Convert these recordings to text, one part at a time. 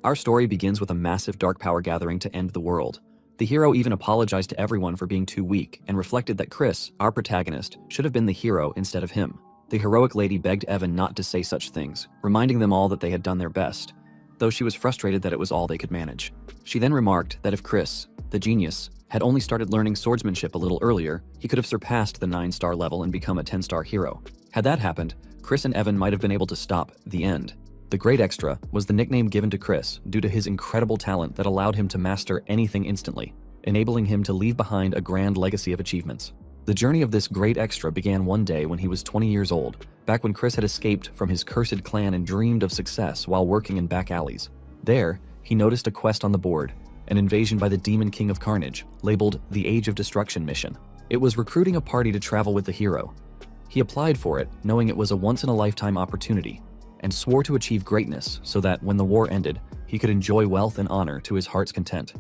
Our story begins with a massive dark power gathering to end the world. The hero even apologized to everyone for being too weak and reflected that Chris, our protagonist, should have been the hero instead of him. The heroic lady begged Evan not to say such things, reminding them all that they had done their best, though she was frustrated that it was all they could manage. She then remarked that if Chris, the genius, had only started learning swordsmanship a little earlier, he could have surpassed the 9-star level and become a 10-star hero. Had that happened, Chris and Evan might have been able to stop the end. The Great Extra was the nickname given to Chris due to his incredible talent that allowed him to master anything instantly, enabling him to leave behind a grand legacy of achievements. The journey of this Great Extra began one day when he was 20 years old, back when Chris had escaped from his cursed clan and dreamed of success while working in back alleys. There, he noticed a quest on the board, an invasion by the Demon King of Carnage, labeled the Age of Destruction mission. It was recruiting a party to travel with the hero. He applied for it, knowing it was a once-in-a-lifetime opportunity, and swore to achieve greatness so that when the war ended, he could enjoy wealth and honor to his heart's content.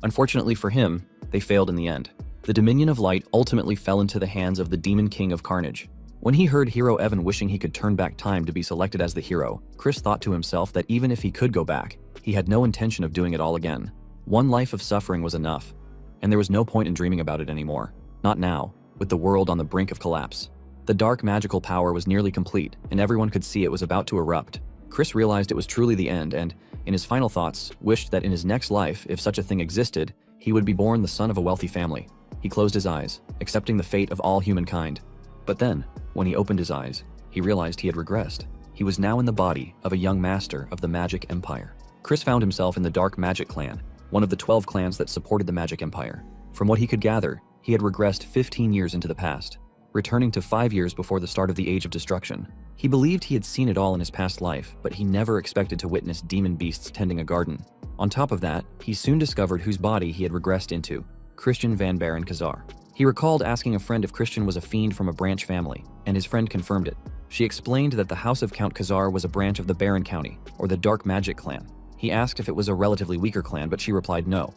Unfortunately for him, they failed in the end. The Dominion of Light ultimately fell into the hands of the Demon King of Carnage. When he heard Hero Evan wishing he could turn back time to be selected as the hero, Chris thought to himself that even if he could go back, he had no intention of doing it all again. One life of suffering was enough, and there was no point in dreaming about it anymore. Not now, with the world on the brink of collapse. The dark magical power was nearly complete, and everyone could see it was about to erupt. Chris realized it was truly the end and, in his final thoughts, wished that in his next life, if such a thing existed, he would be born the son of a wealthy family. He closed his eyes, accepting the fate of all humankind. But then, when he opened his eyes, he realized he had regressed. He was now in the body of a young master of the Magic Empire. Chris found himself in the Dark Magic Clan, one of the 12 clans that supported the Magic Empire. From what he could gather, he had regressed 15 years into the past, returning to 5 years before the start of the Age of Destruction. He believed he had seen it all in his past life, but he never expected to witness demon beasts tending a garden. On top of that, he soon discovered whose body he had regressed into: Christian Van Baron Kazar. He recalled asking a friend if Christian was a fiend from a branch family, and his friend confirmed it. She explained that the house of Count Kazar was a branch of the Baron County, or the Dark Magic Clan. He asked if it was a relatively weaker clan, but she replied no.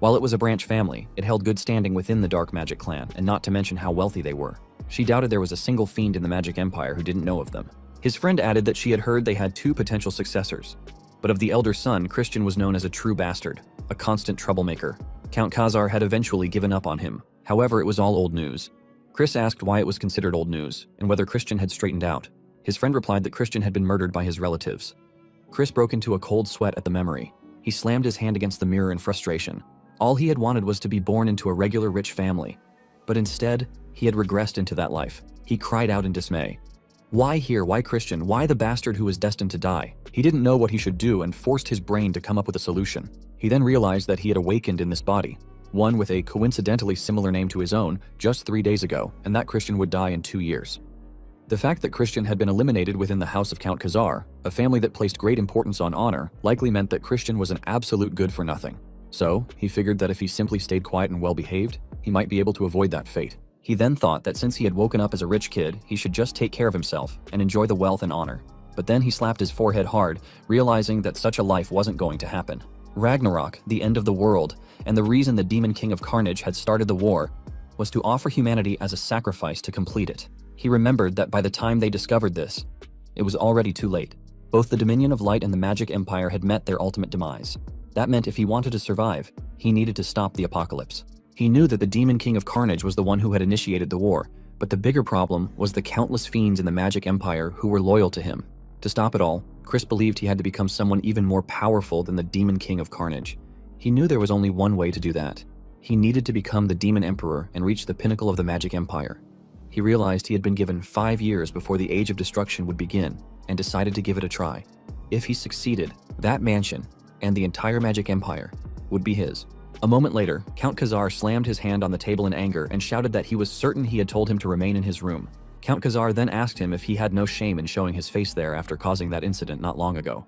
While it was a branch family, it held good standing within the Dark Magic Clan, and not to mention how wealthy they were. She doubted there was a single fiend in the Magic Empire who didn't know of them. His friend added that she had heard they had 2 potential successors, but of the elder son, Christian was known as a true bastard, a constant troublemaker. Count Kazar had eventually given up on him. However, it was all old news. Chris asked why it was considered old news, and whether Christian had straightened out. His friend replied that Christian had been murdered by his relatives. Chris broke into a cold sweat at the memory. He slammed his hand against the mirror in frustration. All he had wanted was to be born into a regular rich family. But instead, he had regressed into that life. He cried out in dismay. Why here? Why Christian? Why the bastard who was destined to die? He didn't know what he should do and forced his brain to come up with a solution. He then realized that he had awakened in this body, one with a coincidentally similar name to his own, just 3 days ago, and that Christian would die in 2 years. The fact that Christian had been eliminated within the house of Count Kazar, a family that placed great importance on honor, likely meant that Christian was an absolute good for nothing. So, he figured that if he simply stayed quiet and well-behaved, he might be able to avoid that fate. He then thought that since he had woken up as a rich kid, he should just take care of himself and enjoy the wealth and honor. But then he slapped his forehead hard, realizing that such a life wasn't going to happen. Ragnarok, the end of the world, and the reason the Demon King of Carnage had started the war, was to offer humanity as a sacrifice to complete it. He remembered that by the time they discovered this, it was already too late. Both the Dominion of Light and the Magic Empire had met their ultimate demise. That meant if he wanted to survive, he needed to stop the apocalypse. He knew that the Demon King of Carnage was the one who had initiated the war, but the bigger problem was the countless fiends in the Magic Empire who were loyal to him. To stop it all, Chris believed he had to become someone even more powerful than the Demon King of Carnage. He knew there was only one way to do that. He needed to become the Demon Emperor and reach the pinnacle of the Magic Empire. He realized he had been given 5 years before the Age of Destruction would begin, and decided to give it a try. If he succeeded, that mansion, and the entire Magic Empire, would be his. A moment later, Count Kazar slammed his hand on the table in anger and shouted that he was certain he had told him to remain in his room. Count Kazar then asked him if he had no shame in showing his face there after causing that incident not long ago.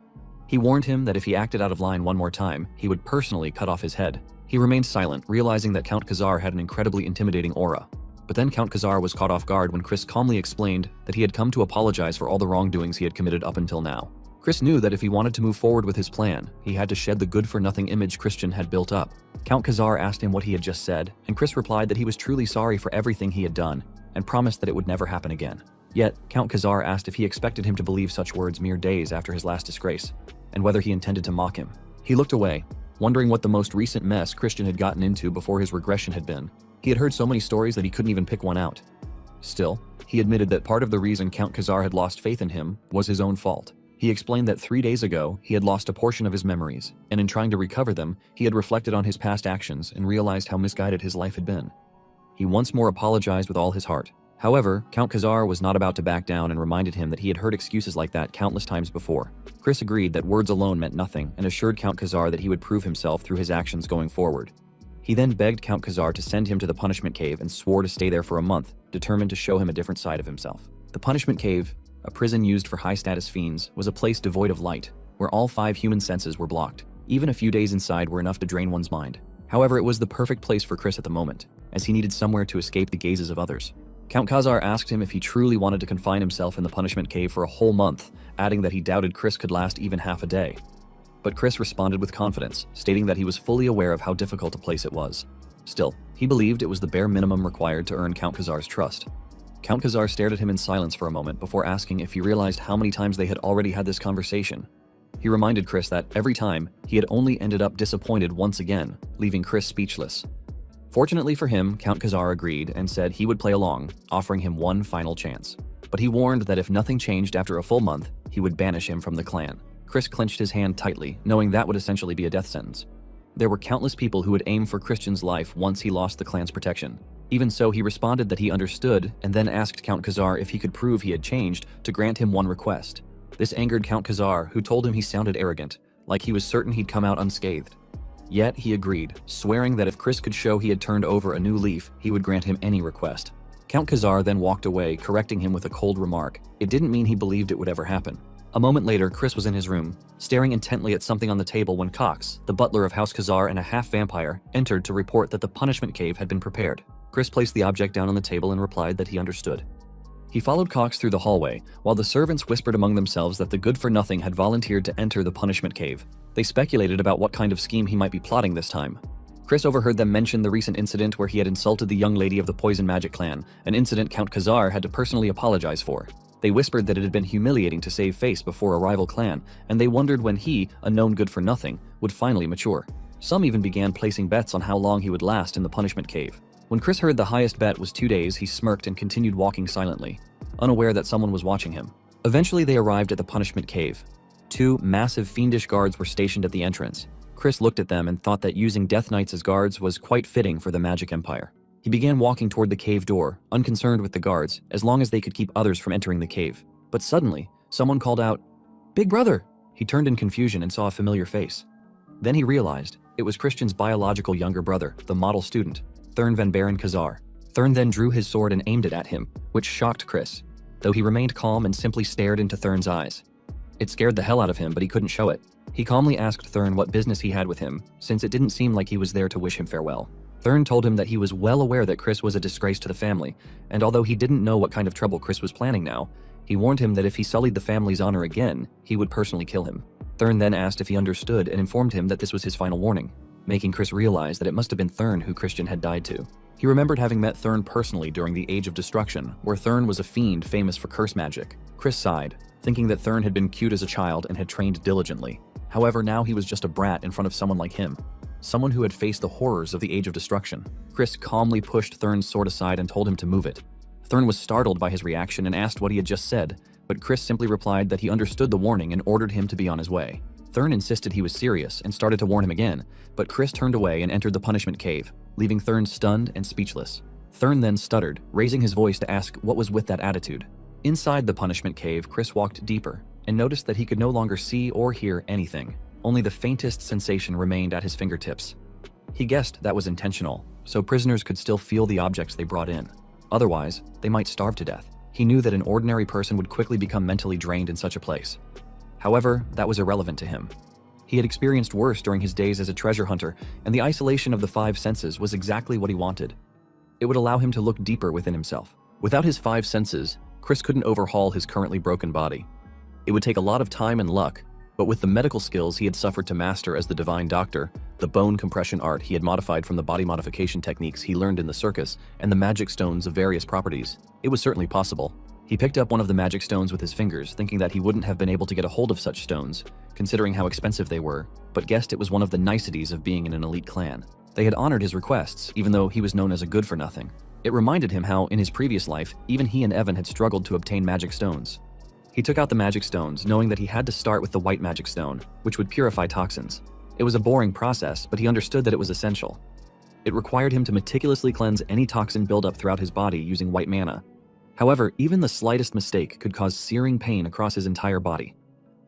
He warned him that if he acted out of line one more time, he would personally cut off his head. He remained silent, realizing that Count Kazar had an incredibly intimidating aura. But then Count Kazar was caught off guard when Chris calmly explained that he had come to apologize for all the wrongdoings he had committed up until now. Chris knew that if he wanted to move forward with his plan, he had to shed the good-for-nothing image Christian had built up. Count Kazar asked him what he had just said, and Chris replied that he was truly sorry for everything he had done, and promised that it would never happen again. Yet, Count Kazar asked if he expected him to believe such words mere days after his last disgrace, and whether he intended to mock him. He looked away, wondering what the most recent mess Christian had gotten into before his regression had been. He had heard so many stories that he couldn't even pick one out. Still, he admitted that part of the reason Count Khazar had lost faith in him was his own fault. He explained that 3 days ago, he had lost a portion of his memories, and in trying to recover them, he had reflected on his past actions and realized how misguided his life had been. He once more apologized with all his heart. However, Count Khazar was not about to back down and reminded him that he had heard excuses like that countless times before. Chris agreed that words alone meant nothing and assured Count Khazar that he would prove himself through his actions going forward. He then begged Count Khazar to send him to the punishment cave and swore to stay there for a month, determined to show him a different side of himself. The punishment cave, a prison used for high-status fiends, was a place devoid of light, where all 5 human senses were blocked. Even a few days inside were enough to drain one's mind. However, it was the perfect place for Chris at the moment, as he needed somewhere to escape the gazes of others. Count Khazar asked him if he truly wanted to confine himself in the punishment cave for a whole month, adding that he doubted Chris could last even half a day. But Chris responded with confidence, stating that he was fully aware of how difficult a place it was. Still, he believed it was the bare minimum required to earn Count Khazar's trust. Count Khazar stared at him in silence for a moment before asking if he realized how many times they had already had this conversation. He reminded Chris that every time, he had only ended up disappointed once again, leaving Chris speechless. Fortunately for him, Count Khazar agreed and said he would play along, offering him one final chance. But he warned that if nothing changed after a full month, he would banish him from the clan. Chris clenched his hand tightly, knowing that would essentially be a death sentence. There were countless people who would aim for Christian's life once he lost the clan's protection. Even so, he responded that he understood and then asked Count Khazar if he could prove he had changed to grant him one request. This angered Count Khazar, who told him he sounded arrogant, like he was certain he'd come out unscathed. Yet he agreed, swearing that if Chris could show he had turned over a new leaf, he would grant him any request. Count Khazar then walked away, correcting him with a cold remark. It didn't mean he believed it would ever happen. A moment later, Chris was in his room, staring intently at something on the table when Cox, the butler of House Khazar and a half-vampire, entered to report that the punishment cave had been prepared. Chris placed the object down on the table and replied that he understood. He followed Cox through the hallway, while the servants whispered among themselves that the good-for-nothing had volunteered to enter the punishment cave. They speculated about what kind of scheme he might be plotting this time. Chris overheard them mention the recent incident where he had insulted the young lady of the Poison Magic clan, an incident Count Khazar had to personally apologize for. They whispered that it had been humiliating to save face before a rival clan, and they wondered when he, a known good-for-nothing, would finally mature. Some even began placing bets on how long he would last in the punishment cave. When Chris heard the highest bet was 2 days, he smirked and continued walking silently, unaware that someone was watching him. Eventually, they arrived at the punishment cave. 2 massive fiendish guards were stationed at the entrance. Chris looked at them and thought that using Death Knights as guards was quite fitting for the Magic Empire. He began walking toward the cave door, unconcerned with the guards, as long as they could keep others from entering the cave. But suddenly, someone called out, "Big brother!" He turned in confusion and saw a familiar face. Then he realized it was Christian's biological younger brother, the model student, Thurn van Baron Khazar. Thurn then drew his sword and aimed it at him, which shocked Chris, though he remained calm and simply stared into Thurn's eyes. It scared the hell out of him, but he couldn't show it. He calmly asked Thurn what business he had with him, since it didn't seem like he was there to wish him farewell. Thurn told him that he was well aware that Chris was a disgrace to the family, and although he didn't know what kind of trouble Chris was planning now, he warned him that if he sullied the family's honor again, he would personally kill him. Thurn then asked if he understood and informed him that this was his final warning, making Chris realize that it must have been Thurn who Christian had died to. He remembered having met Thurn personally during the Age of Destruction, where Thurn was a fiend famous for curse magic. Chris sighed, thinking that Thurn had been cute as a child and had trained diligently. However, now he was just a brat in front of someone like him, someone who had faced the horrors of the Age of Destruction. Chris calmly pushed Thurn's sword aside and told him to move it. Thurn was startled by his reaction and asked what he had just said, but Chris simply replied that he understood the warning and ordered him to be on his way. Thurn insisted he was serious and started to warn him again, but Chris turned away and entered the punishment cave, leaving Thurn stunned and speechless. Thurn then stuttered, raising his voice to ask what was with that attitude. Inside the punishment cave, Chris walked deeper and noticed that he could no longer see or hear anything. Only the faintest sensation remained at his fingertips. He guessed that was intentional, so prisoners could still feel the objects they brought in. Otherwise, they might starve to death. He knew that an ordinary person would quickly become mentally drained in such a place. However, that was irrelevant to him. He had experienced worse during his days as a treasure hunter, and the isolation of the 5 senses was exactly what he wanted. It would allow him to look deeper within himself. Without his 5 senses, Chris couldn't overhaul his currently broken body. It would take a lot of time and luck, but with the medical skills he had suffered to master as the Divine Doctor, the bone compression art he had modified from the body modification techniques he learned in the circus, and the magic stones of various properties, it was certainly possible. He picked up one of the magic stones with his fingers, thinking that he wouldn't have been able to get a hold of such stones, considering how expensive they were, but guessed it was one of the niceties of being in an elite clan. They had honored his requests, even though he was known as a good-for-nothing. It reminded him how, in his previous life, even he and Evan had struggled to obtain magic stones. He took out the magic stones, knowing that he had to start with the white magic stone, which would purify toxins. It was a boring process, but he understood that it was essential. It required him to meticulously cleanse any toxin buildup throughout his body using white mana. However, even the slightest mistake could cause searing pain across his entire body.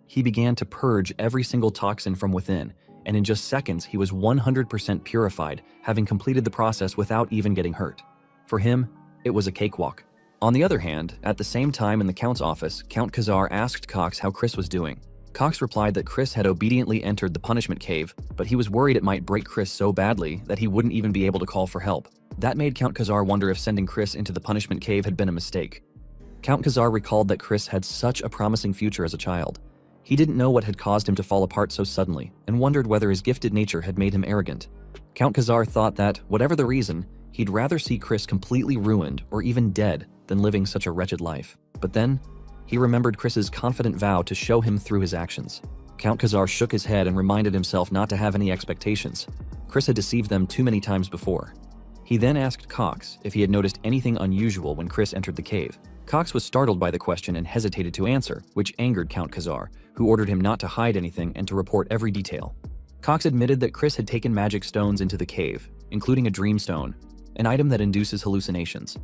He began to purge every single toxin from within, and in just seconds he was 100% purified, having completed the process without even getting hurt. For him, it was a cakewalk. On the other hand, at the same time in the Count's office, Count Khazar asked Cox how Chris was doing. Cox replied that Chris had obediently entered the punishment cave, but he was worried it might break Chris so badly that he wouldn't even be able to call for help. That made Count Khazar wonder if sending Chris into the punishment cave had been a mistake. Count Khazar recalled that Chris had such a promising future as a child. He didn't know what had caused him to fall apart so suddenly, and wondered whether his gifted nature had made him arrogant. Count Khazar thought that, whatever the reason, he'd rather see Chris completely ruined or even dead than living such a wretched life. But then, he remembered Chris's confident vow to show him through his actions. Count Khazar shook his head and reminded himself not to have any expectations. Chris had deceived them too many times before. He then asked Cox if he had noticed anything unusual when Chris entered the cave. Cox was startled by the question and hesitated to answer, which angered Count Khazar, who ordered him not to hide anything and to report every detail. Cox admitted that Chris had taken magic stones into the cave, including a dream stone, an item that induces hallucinations.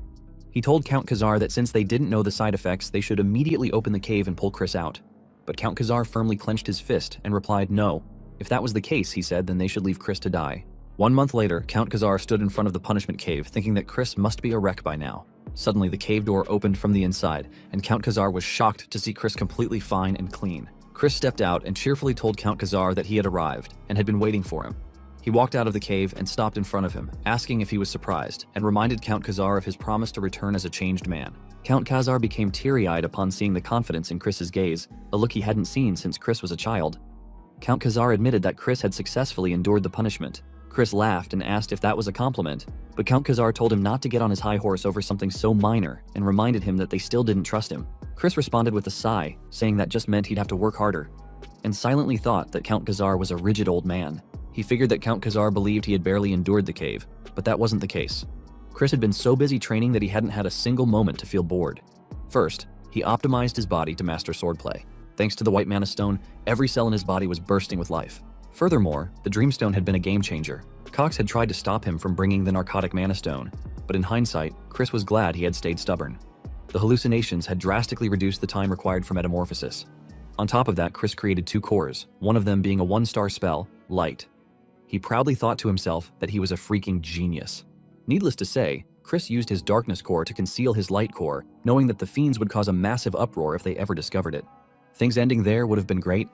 He told Count Khazar that since they didn't know the side effects, they should immediately open the cave and pull Chris out. But Count Khazar firmly clenched his fist and replied no. If that was the case, he said, then they should leave Chris to die. 1 month later, Count Khazar stood in front of the punishment cave, thinking that Chris must be a wreck by now. Suddenly, the cave door opened from the inside, and Count Khazar was shocked to see Chris completely fine and clean. Chris stepped out and cheerfully told Count Khazar that he had arrived and had been waiting for him. He walked out of the cave and stopped in front of him, asking if he was surprised, and reminded Count Khazar of his promise to return as a changed man. Count Khazar became teary-eyed upon seeing the confidence in Chris's gaze, a look he hadn't seen since Chris was a child. Count Khazar admitted that Chris had successfully endured the punishment. Chris laughed and asked if that was a compliment, but Count Khazar told him not to get on his high horse over something so minor and reminded him that they still didn't trust him. Chris responded with a sigh, saying that just meant he'd have to work harder, and silently thought that Count Khazar was a rigid old man. He figured that Count Khazar believed he had barely endured the cave, but that wasn't the case. Chris had been so busy training that he hadn't had a single moment to feel bored. First, he optimized his body to master swordplay. Thanks to the white mana stone, every cell in his body was bursting with life. Furthermore, the Dreamstone had been a game changer. Cox had tried to stop him from bringing the narcotic mana stone, but in hindsight, Chris was glad he had stayed stubborn. The hallucinations had drastically reduced the time required for metamorphosis. On top of that, Chris created 2 cores, one of them being a 1-star spell, Light. He proudly thought to himself that he was a freaking genius. Needless to say, Chris used his darkness core to conceal his light core, knowing that the fiends would cause a massive uproar if they ever discovered it. Things ending there would have been great,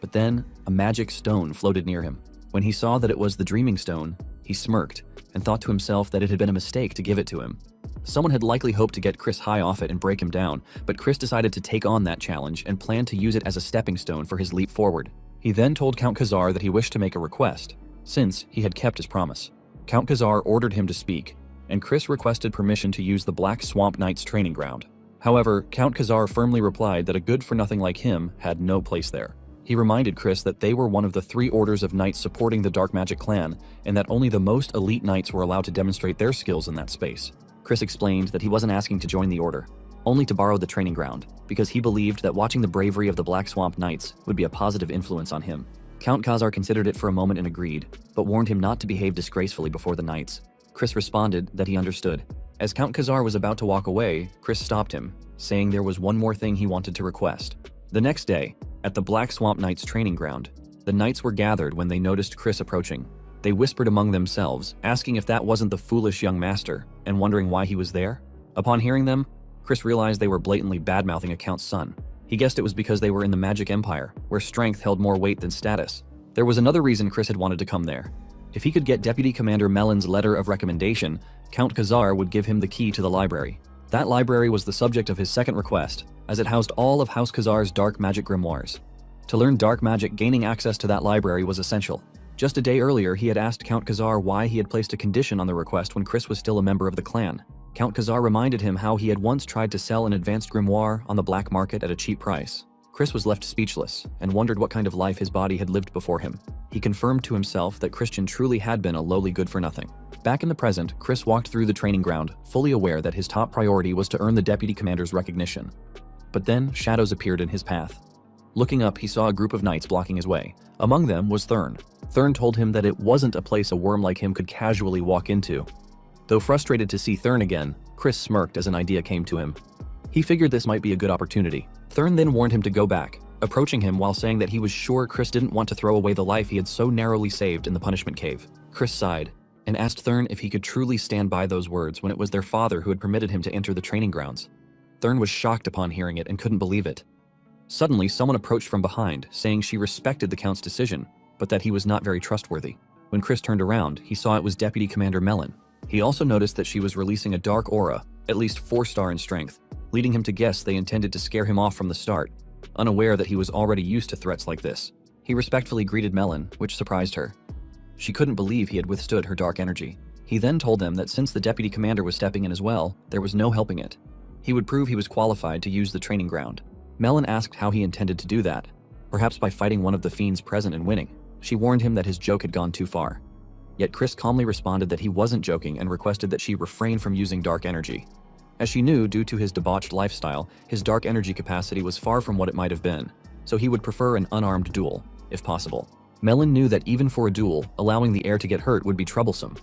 but then a magic stone floated near him. When he saw that it was the Dreaming Stone, he smirked and thought to himself that it had been a mistake to give it to him. Someone had likely hoped to get Chris high off it and break him down, but Chris decided to take on that challenge and planned to use it as a stepping stone for his leap forward. He then told Count Khazar that he wished to make a request, since he had kept his promise. Count Khazar ordered him to speak, and Chris requested permission to use the Black Swamp Knight's training ground. However, Count Khazar firmly replied that a good-for-nothing like him had no place there. He reminded Chris that they were one of the 3 orders of knights supporting the Dark Magic clan, and that only the most elite knights were allowed to demonstrate their skills in that space. Chris explained that he wasn't asking to join the order, only to borrow the training ground, because he believed that watching the bravery of the Black Swamp Knights would be a positive influence on him. Count Khazar considered it for a moment and agreed, but warned him not to behave disgracefully before the knights. Chris responded that he understood. As Count Khazar was about to walk away, Chris stopped him, saying there was one more thing he wanted to request. The next day, at the Black Swamp Knights training ground, the knights were gathered when they noticed Chris approaching. They whispered among themselves, asking if that wasn't the foolish young master, and wondering why he was there. Upon hearing them, Chris realized they were blatantly bad-mouthing a Count's son. He guessed it was because they were in the Magic Empire, where strength held more weight than status. There was another reason Chris had wanted to come there. If he could get Deputy Commander Melon's letter of recommendation, Count Khazar would give him the key to the library. That library was the subject of his second request, as it housed all of House Khazar's dark magic grimoires. To learn dark magic, gaining access to that library was essential. Just a day earlier, he had asked Count Khazar why he had placed a condition on the request when Chris was still a member of the clan. Count Khazar reminded him how he had once tried to sell an advanced grimoire on the black market at a cheap price. Chris was left speechless and wondered what kind of life his body had lived before him. He confirmed to himself that Christian truly had been a lowly good-for-nothing. Back in the present, Chris walked through the training ground, fully aware that his top priority was to earn the deputy commander's recognition. But then, shadows appeared in his path. Looking up, he saw a group of knights blocking his way. Among them was Thurn. Thurn told him that it wasn't a place a worm like him could casually walk into. Though frustrated to see Thurn again, Chris smirked as an idea came to him. He figured this might be a good opportunity. Thurn then warned him to go back, approaching him while saying that he was sure Chris didn't want to throw away the life he had so narrowly saved in the punishment cave. Chris sighed and asked Thurn if he could truly stand by those words when it was their father who had permitted him to enter the training grounds. Thurn was shocked upon hearing it and couldn't believe it. Suddenly, someone approached from behind, saying she respected the Count's decision, but that he was not very trustworthy. When Chris turned around, he saw it was Deputy Commander Melon. He also noticed that she was releasing a dark aura, at least 4-star in strength, leading him to guess they intended to scare him off from the start, unaware that he was already used to threats like this. He respectfully greeted Melon, which surprised her. She couldn't believe he had withstood her dark energy. He then told them that since the Deputy Commander was stepping in as well, there was no helping it. He would prove he was qualified to use the training ground. Melon asked how he intended to do that, perhaps by fighting one of the fiends present and winning. She warned him that his joke had gone too far. Yet Chris calmly responded that he wasn't joking and requested that she refrain from using dark energy. As she knew, due to his debauched lifestyle, his dark energy capacity was far from what it might have been, so he would prefer an unarmed duel, if possible. Melon knew that even for a duel, allowing the heir to get hurt would be troublesome.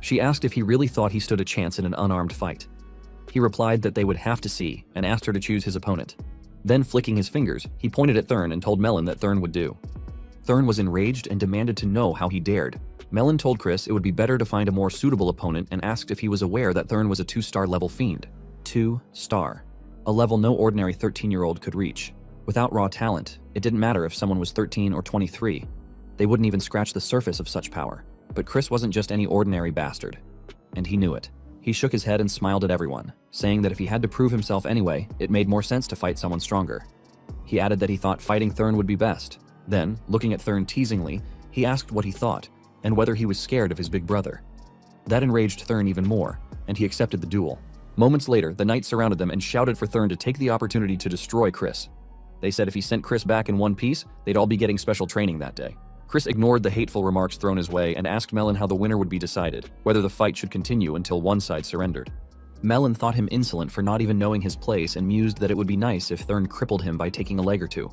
She asked if he really thought he stood a chance in an unarmed fight. He replied that they would have to see, and asked her to choose his opponent. Then, flicking his fingers, he pointed at Thurn and told Melon that Thurn would do. Thurn was enraged and demanded to know how he dared. Melon told Chris it would be better to find a more suitable opponent and asked if he was aware that Thurn was a 2-star level fiend. 2-star. A level no ordinary 13-year-old could reach. Without raw talent, it didn't matter if someone was 13 or 23. They wouldn't even scratch the surface of such power. But Chris wasn't just any ordinary bastard. And he knew it. He shook his head and smiled at everyone, saying that if he had to prove himself anyway, it made more sense to fight someone stronger. He added that he thought fighting Thurn would be best. Then, looking at Thurn teasingly, he asked what he thought, and whether he was scared of his big brother. That enraged Thurn even more, and he accepted the duel. Moments later, the knights surrounded them and shouted for Thurn to take the opportunity to destroy Chris. They said if he sent Chris back in one piece, they'd all be getting special training that day. Chris ignored the hateful remarks thrown his way and asked Melon how the winner would be decided, whether the fight should continue until one side surrendered. Melon thought him insolent for not even knowing his place and mused that it would be nice if Thurn crippled him by taking a leg or two.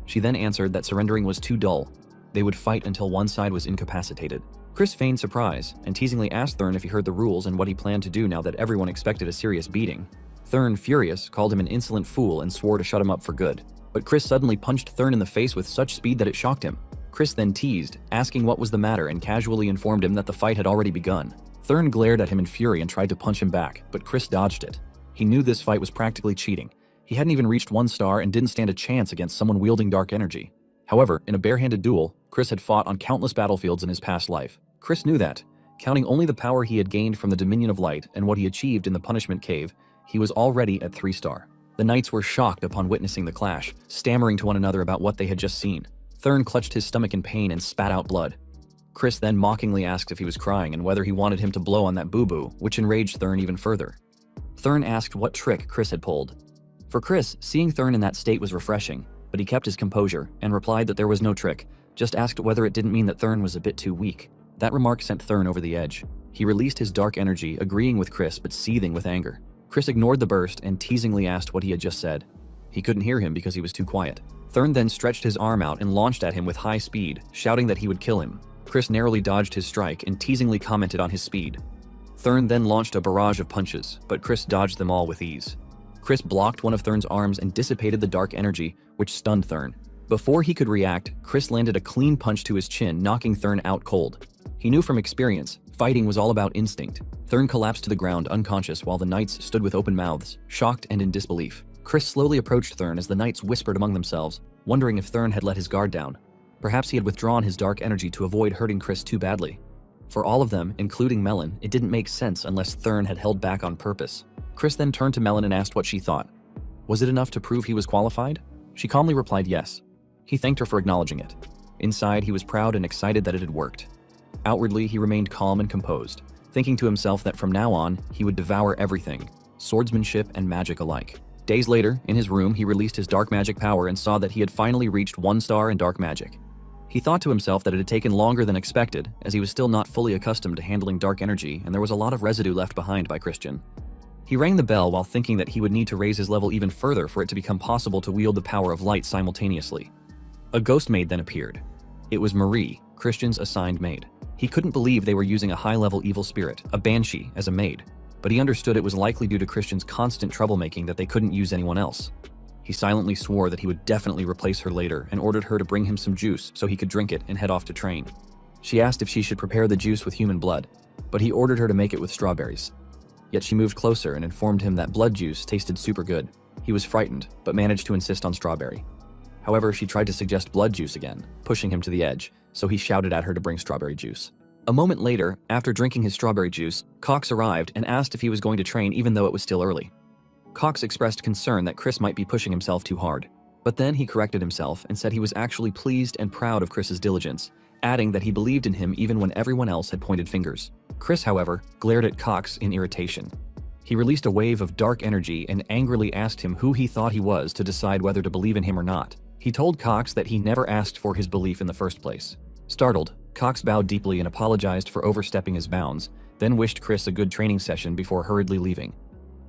She then answered that surrendering was too dull. They would fight until one side was incapacitated. Chris feigned surprise and teasingly asked Thurn if he heard the rules and what he planned to do now that everyone expected a serious beating. Thurn, furious, called him an insolent fool and swore to shut him up for good. But Chris suddenly punched Thurn in the face with such speed that it shocked him. Chris then teased, asking what was the matter and casually informed him that the fight had already begun. Thurn glared at him in fury and tried to punch him back, but Chris dodged it. He knew this fight was practically cheating. He hadn't even reached 1 star and didn't stand a chance against someone wielding dark energy. However, in a barehanded duel, Chris had fought on countless battlefields in his past life. Chris knew that, counting only the power he had gained from the Dominion of Light and what he achieved in the Punishment Cave, he was already at 3-star. The knights were shocked upon witnessing the clash, stammering to one another about what they had just seen. Thurn clutched his stomach in pain and spat out blood. Chris then mockingly asked if he was crying and whether he wanted him to blow on that boo-boo, which enraged Thurn even further. Thurn asked what trick Chris had pulled. For Chris, seeing Thurn in that state was refreshing, but he kept his composure and replied that there was no trick, just asked whether it didn't mean that Thurn was a bit too weak. That remark sent Thurn over the edge. He released his dark energy, agreeing with Chris but seething with anger. Chris ignored the burst and teasingly asked what he had just said. He couldn't hear him because he was too quiet. Thurn then stretched his arm out and launched at him with high speed, shouting that he would kill him. Chris narrowly dodged his strike and teasingly commented on his speed. Thurn then launched a barrage of punches, but Chris dodged them all with ease. Chris blocked one of Thurn's arms and dissipated the dark energy, which stunned Thurn. Before he could react, Chris landed a clean punch to his chin, knocking Thurn out cold. He knew from experience, fighting was all about instinct. Thurn collapsed to the ground unconscious while the knights stood with open mouths, shocked and in disbelief. Chris slowly approached Thurn as the knights whispered among themselves, wondering if Thurn had let his guard down. Perhaps he had withdrawn his dark energy to avoid hurting Chris too badly. For all of them, including Melon, it didn't make sense unless Thurn had held back on purpose. Chris then turned to Melon and asked what she thought. Was it enough to prove he was qualified? She calmly replied yes. He thanked her for acknowledging it. Inside, he was proud and excited that it had worked. Outwardly, he remained calm and composed. thinking to himself that from now on, he would devour everything, swordsmanship and magic alike. Days later, in his room, he released his dark magic power and saw that he had finally reached 1 star in dark magic. He thought to himself that it had taken longer than expected, as he was still not fully accustomed to handling dark energy and there was a lot of residue left behind by Christian. He rang the bell while thinking that he would need to raise his level even further for it to become possible to wield the power of light simultaneously. A ghost maid then appeared. It was Marie, Christian's assigned maid. He couldn't believe they were using a high-level evil spirit, a banshee, as a maid, but he understood it was likely due to Christian's constant troublemaking that they couldn't use anyone else. He silently swore that he would definitely replace her later and ordered her to bring him some juice so he could drink it and head off to train. She asked if she should prepare the juice with human blood, but he ordered her to make it with strawberries. Yet she moved closer and informed him that blood juice tasted super good. He was frightened, but managed to insist on strawberry. However, she tried to suggest blood juice again, pushing him to the edge, so he shouted at her to bring strawberry juice. A moment later, after drinking his strawberry juice, Cox arrived and asked if he was going to train even though it was still early. Cox expressed concern that Chris might be pushing himself too hard, but then he corrected himself and said he was actually pleased and proud of Chris's diligence, adding that he believed in him even when everyone else had pointed fingers. Chris, however, glared at Cox in irritation. He released a wave of dark energy and angrily asked him who he thought he was to decide whether to believe in him or not. He told Cox that he never asked for his belief in the first place. Startled, Cox bowed deeply and apologized for overstepping his bounds, then wished Chris a good training session before hurriedly leaving.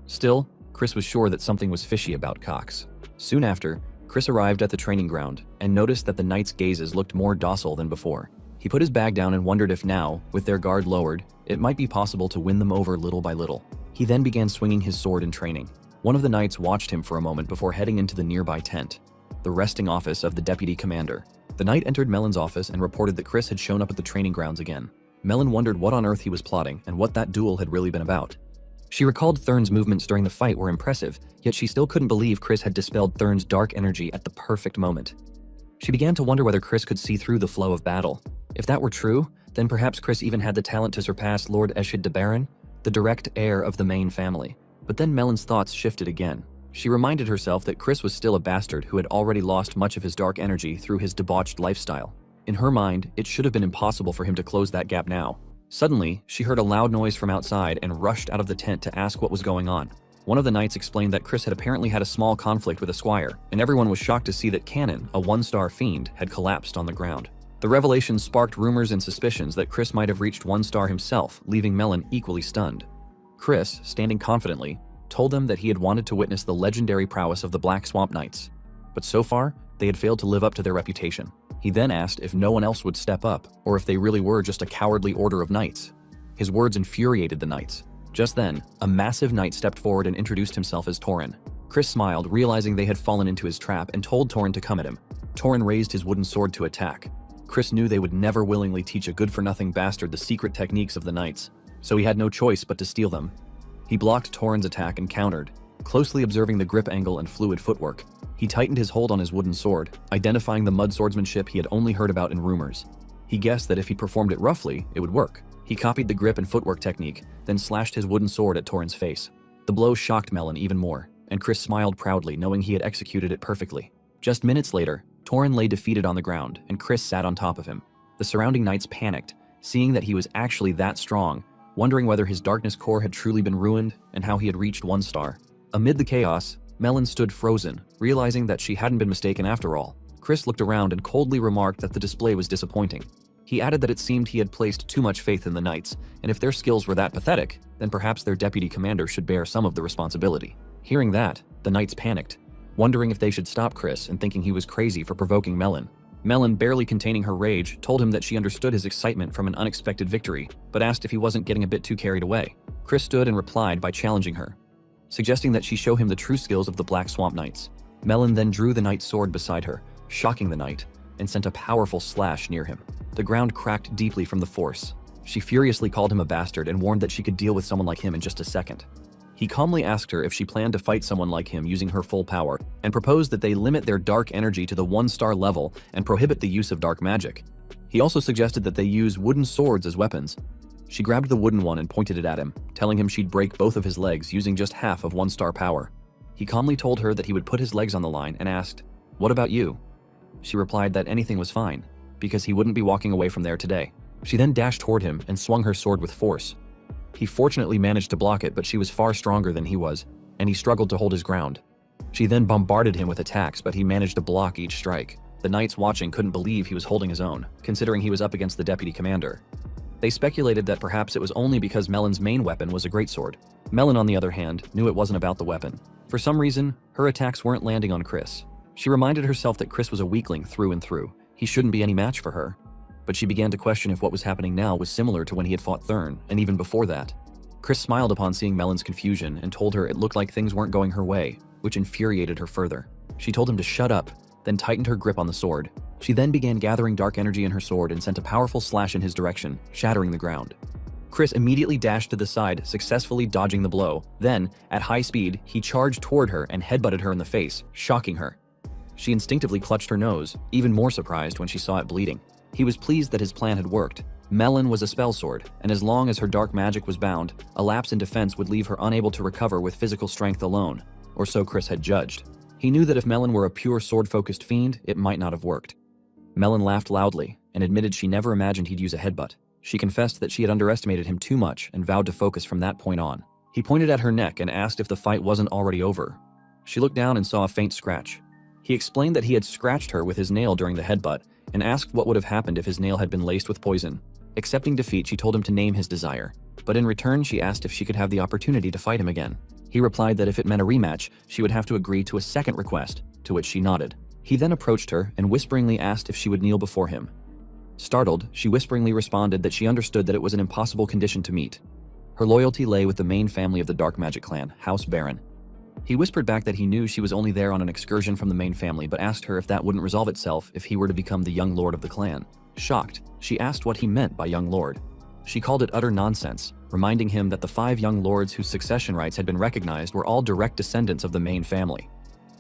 Still, Chris was sure that something was fishy about Cox. Soon after, Chris arrived at the training ground and noticed that the knights' gazes looked more docile than before. He put his bag down and wondered if now, with their guard lowered, it might be possible to win them over little by little. He then began swinging his sword in training. One of the knights watched him for a moment before heading into the nearby tent, the resting office of the deputy commander. The knight entered Melon's office and reported that Chris had shown up at the training grounds again. Melon wondered what on earth he was plotting and what that duel had really been about. She recalled Thurn's movements during the fight were impressive, yet she still couldn't believe Chris had dispelled Thurn's dark energy at the perfect moment. She began to wonder whether Chris could see through the flow of battle. If that were true, then perhaps Chris even had the talent to surpass Lord Eshid de Baron, the direct heir of the main family. But then Melon's thoughts shifted again. She reminded herself that Chris was still a bastard who had already lost much of his dark energy through his debauched lifestyle. In her mind, it should have been impossible for him to close that gap now. Suddenly, she heard a loud noise from outside and rushed out of the tent to ask what was going on. One of the knights explained that Chris had apparently had a small conflict with a squire, and everyone was shocked to see that Cannon, a 1-star fiend, had collapsed on the ground. The revelation sparked rumors and suspicions that Chris might have reached 1 star himself, leaving Melon equally stunned. Chris, standing confidently, told them that he had wanted to witness the legendary prowess of the Black Swamp Knights, but so far, they had failed to live up to their reputation. He then asked if no one else would step up, or if they really were just a cowardly order of knights. His words infuriated the knights. Just then, a massive knight stepped forward and introduced himself as Torin. Chris smiled, realizing they had fallen into his trap, and told Torin to come at him. Torin raised his wooden sword to attack. Chris knew they would never willingly teach a good-for-nothing bastard the secret techniques of the knights, so he had no choice but to steal them. He blocked Torin's attack and countered, closely observing the grip angle and fluid footwork. He tightened his hold on his wooden sword, identifying the mud swordsmanship he had only heard about in rumors. He guessed that if he performed it roughly, it would work. He copied the grip and footwork technique, then slashed his wooden sword at Torin's face. The blow shocked Melon even more, and Chris smiled proudly knowing he had executed it perfectly. Just minutes later, Torin lay defeated on the ground, and Chris sat on top of him. The surrounding knights panicked, seeing that he was actually that strong, wondering whether his darkness core had truly been ruined and how he had reached 1 star. Amid the chaos, Melon stood frozen, realizing that she hadn't been mistaken after all. Chris looked around and coldly remarked that the display was disappointing. He added that it seemed he had placed too much faith in the knights, and if their skills were that pathetic, then perhaps their deputy commander should bear some of the responsibility. Hearing that, the knights panicked, wondering if they should stop Chris and thinking he was crazy for provoking Melon. Melon, barely containing her rage, told him that she understood his excitement from an unexpected victory, but asked if he wasn't getting a bit too carried away. Chris stood and replied by challenging her, suggesting that she show him the true skills of the Black Swamp Knights. Melon then drew the knight's sword beside her, shocking the knight, and sent a powerful slash near him. The ground cracked deeply from the force. She furiously called him a bastard and warned that she could deal with someone like him in just a second. He calmly asked her if she planned to fight someone like him using her full power, and proposed that they limit their dark energy to the 1-star level and prohibit the use of dark magic. He also suggested that they use wooden swords as weapons. She grabbed the wooden one and pointed it at him, telling him she'd break both of his legs using just half of 1-star power. He calmly told her that he would put his legs on the line and asked, "What about you?" She replied that anything was fine, because he wouldn't be walking away from there today. She then dashed toward him and swung her sword with force. He fortunately managed to block it, but she was far stronger than he was, and he struggled to hold his ground. She then bombarded him with attacks, but he managed to block each strike. The knights watching couldn't believe he was holding his own, considering he was up against the deputy commander. They speculated that perhaps it was only because Melon's main weapon was a greatsword. Melon, on the other hand, knew it wasn't about the weapon. For some reason, her attacks weren't landing on Chris. She reminded herself that Chris was a weakling through and through. He shouldn't be any match for her. But she began to question if what was happening now was similar to when he had fought Thurn, and even before that. Chris smiled upon seeing Melon's confusion and told her it looked like things weren't going her way, which infuriated her further. She told him to shut up, then tightened her grip on the sword. She then began gathering dark energy in her sword and sent a powerful slash in his direction, shattering the ground. Chris immediately dashed to the side, successfully dodging the blow. Then, at high speed, he charged toward her and headbutted her in the face, shocking her. She instinctively clutched her nose, even more surprised when she saw it bleeding. He was pleased that his plan had worked. Melon was a spell sword, and as long as her dark magic was bound, a lapse in defense would leave her unable to recover with physical strength alone, or so Chris had judged. He knew that if Melon were a pure sword-focused fiend, it might not have worked. Melon laughed loudly and admitted she never imagined he'd use a headbutt. She confessed that she had underestimated him too much and vowed to focus from that point on. He pointed at her neck and asked if the fight wasn't already over. She looked down and saw a faint scratch. He explained that he had scratched her with his nail during the headbutt and asked what would have happened if his nail had been laced with poison. Accepting defeat, she told him to name his desire, but in return she asked if she could have the opportunity to fight him again. He replied that if it meant a rematch, she would have to agree to a second request, to which she nodded. He then approached her and whisperingly asked if she would kneel before him. Startled, she whisperingly responded that she understood that it was an impossible condition to meet. Her loyalty lay with the main family of the Dark Magic clan, House Baron. He whispered back that he knew she was only there on an excursion from the main family, but asked her if that wouldn't resolve itself if he were to become the young lord of the clan. Shocked, she asked what he meant by young lord. She called it utter nonsense, reminding him that the 5 young lords whose succession rights had been recognized were all direct descendants of the main family.